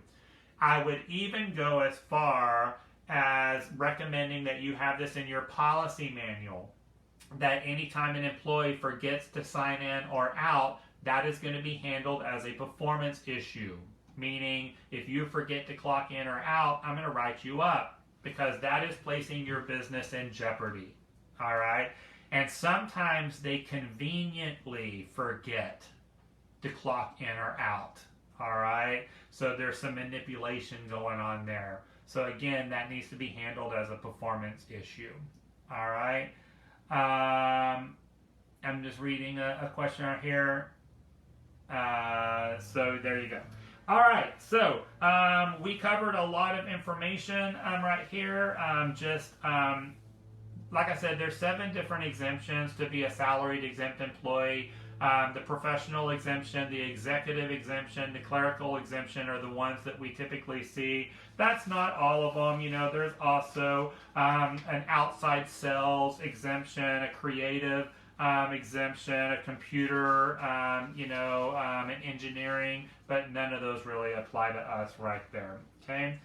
Speaker 1: I would even go as far as recommending that you have this in your policy manual, that anytime an employee forgets to sign in or out, that is going to be handled as a performance issue. Meaning, if you forget to clock in or out, I'm going to write you up because that is placing your business in jeopardy. All right? And sometimes they conveniently forget to clock in or out. All right? So there's some manipulation going on there. So again, that needs to be handled as a performance issue. All right. I'm just reading a question right here. So there you go. All right. So we covered a lot of information right here. Like I said, there's 7 different exemptions to be a salaried exempt employee. The professional exemption, the executive exemption, the clerical exemption are the ones that we typically see. That's not all of them. There's also an outside sales exemption, a creative exemption, a computer, an engineering, but none of those really apply to us right there. Okay.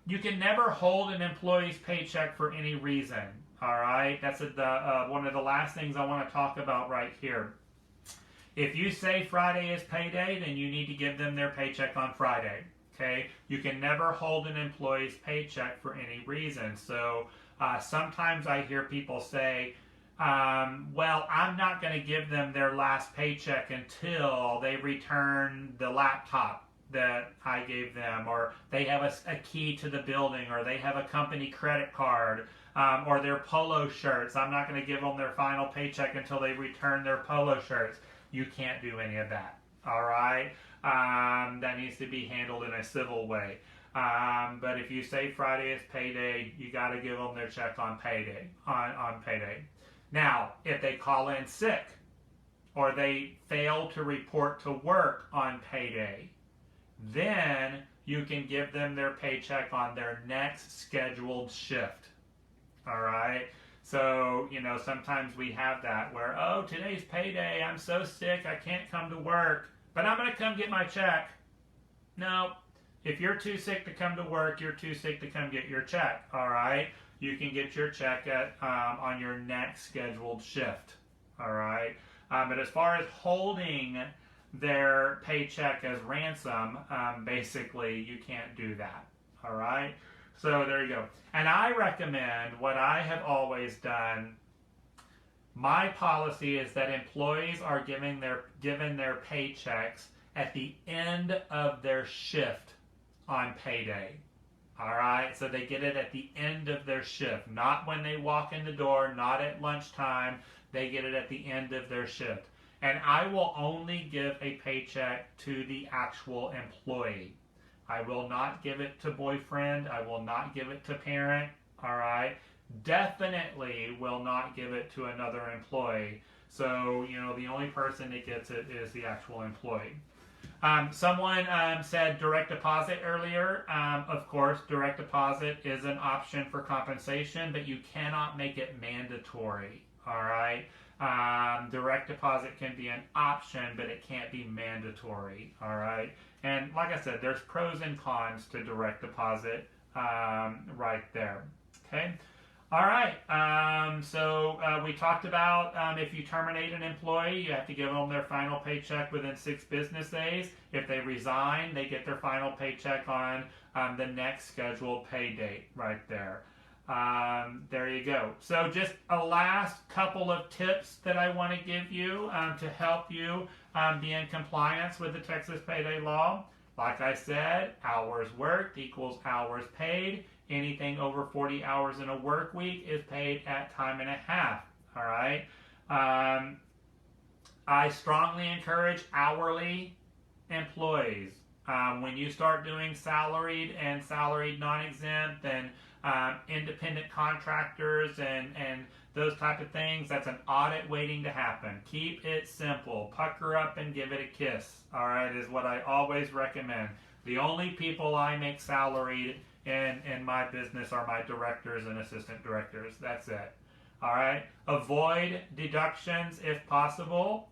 Speaker 1: You can never hold an employee's paycheck for any reason. All right. That's one of the last things I want to talk about right here. If you say Friday is payday, then you need to give them their paycheck on Friday. Okay. You can never hold an employee's paycheck for any reason. So sometimes I hear people say, well, I'm not going to give them their last paycheck until they return the laptop that I gave them, or they have a key to the building, or they have a company credit card, or their polo shirts. I'm not going to give them their final paycheck until they return their polo shirts. You can't do any of that. All right? That needs to be handled in a civil way. But if you say Friday is payday, you got to give them their check on payday. On payday. Now, if they call in sick, or they fail to report to work on payday, then you can give them their paycheck on their next scheduled shift. All right? So, sometimes we have that where, oh, today's payday, I'm so sick, I can't come to work, but I'm going to come get my check. No, if you're too sick to come to work, you're too sick to come get your check. All right? You can get your check on your next scheduled shift. All right? But as far as holding their paycheck as ransom, basically you can't do that. All right? So there you go. And I recommend what I have always done. My policy is that employees are given their paychecks at the end of their shift on payday. All right? So they get it at the end of their shift, not when they walk in the door, not at lunchtime. They get it at the end of their shift. And I will only give a paycheck to the actual employee. I will not give it to boyfriend. I will not give it to parent. All right? Definitely will not give it to another employee. So, the only person that gets it is the actual employee. Someone said direct deposit earlier. Of course, direct deposit is an option for compensation, but you cannot make it mandatory. All right? Direct deposit can be an option, but it can't be mandatory. All right? And like I said, there's pros and cons to direct deposit right there. Okay? All right. So we talked about if you terminate an employee, you have to give them their final paycheck within 6 business days. If they resign, they get their final paycheck on the next scheduled pay date right there. There you go. So just a last couple of tips that I want to give you to help you be in compliance with the Texas Payday Law. Like I said, hours worked equals hours paid. Anything over 40 hours in a work week is paid at time and a half. All right. I strongly encourage hourly employees. When you start doing salaried and salaried non-exempt and independent contractors and those type of things, that's an audit waiting to happen. Keep it simple. Pucker up and give it a kiss. All right, is what I always recommend. The only people I make salaried in my business are my directors and assistant directors. That's it. All right. Avoid deductions if possible.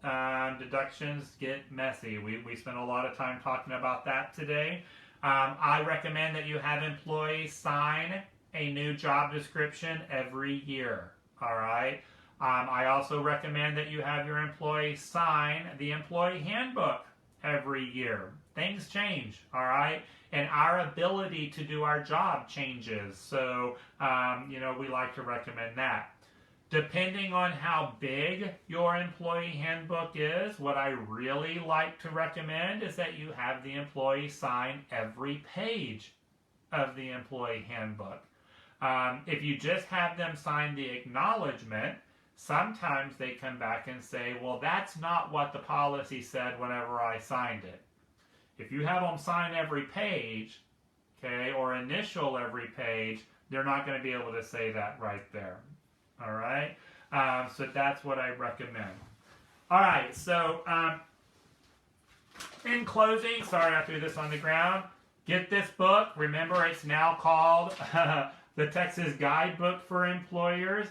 Speaker 1: Deductions get messy. We spent a lot of time talking about that today. I recommend that you have employees sign a new job description every year. All right. I also recommend that you have your employees sign the employee handbook every year. Things change. All right. And our ability to do our job changes. So, we like to recommend that. Depending on how big your employee handbook is, what I really like to recommend is that you have the employee sign every page of the employee handbook. If you just have them sign the acknowledgement, sometimes they come back and say, well, that's not what the policy said whenever I signed it. If you have them sign every page, okay, or initial every page, they're not going to be able to say that right there. All right? So that's what I recommend. All right, so in closing, sorry I threw this on the ground. Get this book. Remember, it's now called the Texas Guidebook for Employers.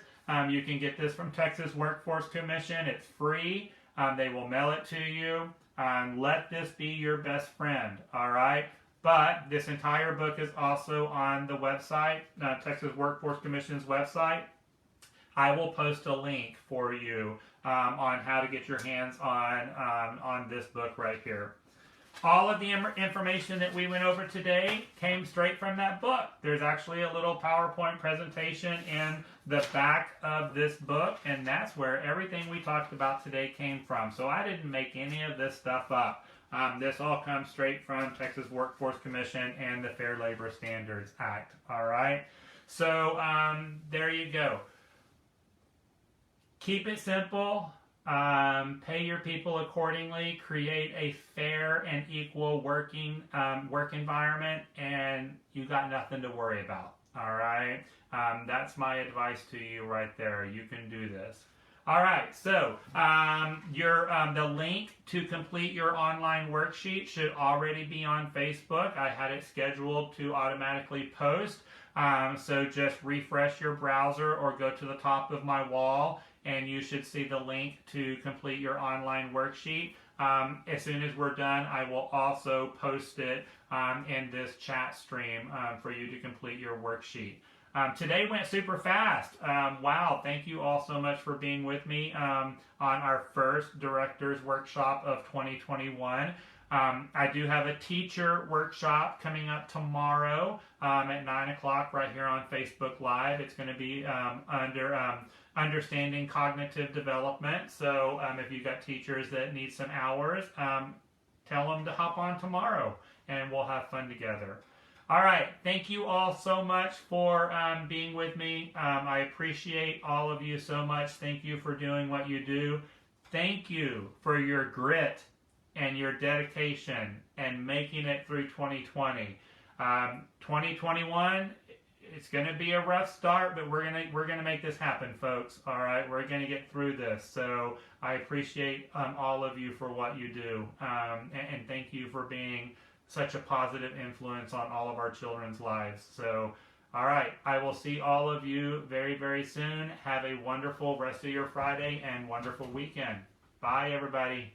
Speaker 1: You can get this from Texas Workforce Commission. It's free. They will mail it to you. Let this be your best friend, all right? But this entire book is also on the website, Texas Workforce Commission's website. I will post a link for you on how to get your hands on this book right here. All of the information that we went over today came straight from that book. There's actually a little PowerPoint presentation in the back of this book, and that's where everything we talked about today came from. So I didn't make any of this stuff up. This all comes straight from Texas Workforce Commission and the Fair Labor Standards Act. All right? So there you go. Keep it simple. Pay your people accordingly. Create a fair and equal work environment, and you got nothing to worry about. All right, that's my advice to you right there. You can do this. All right, so the link to complete your online worksheet should already be on Facebook. I had it scheduled to automatically post. So just refresh your browser or go to the top of my wall, and you should see the link to complete your online worksheet. As soon as we're done, I will also post it in this chat stream for you to complete your worksheet. Today went super fast. Wow, thank you all so much for being with me on our first Directors Workshop of 2021. I do have a teacher workshop coming up tomorrow at 9 o'clock right here on Facebook Live. It's going to be under Understanding Cognitive Development. So if you've got teachers that need some hours, tell them to hop on tomorrow and we'll have fun together. All right. Thank you all so much for being with me. I appreciate all of you so much. Thank you for doing what you do. Thank you for your grit and your dedication and making it through 2020. 2021, it's going to be a rough start, but we're gonna make this happen, folks. All right, we're going to get through this. So I appreciate all of you for what you do, and thank you for being such a positive influence on all of our children's lives. So, all right, I will see all of you very, very soon. Have a wonderful rest of your Friday and wonderful weekend. Bye, everybody.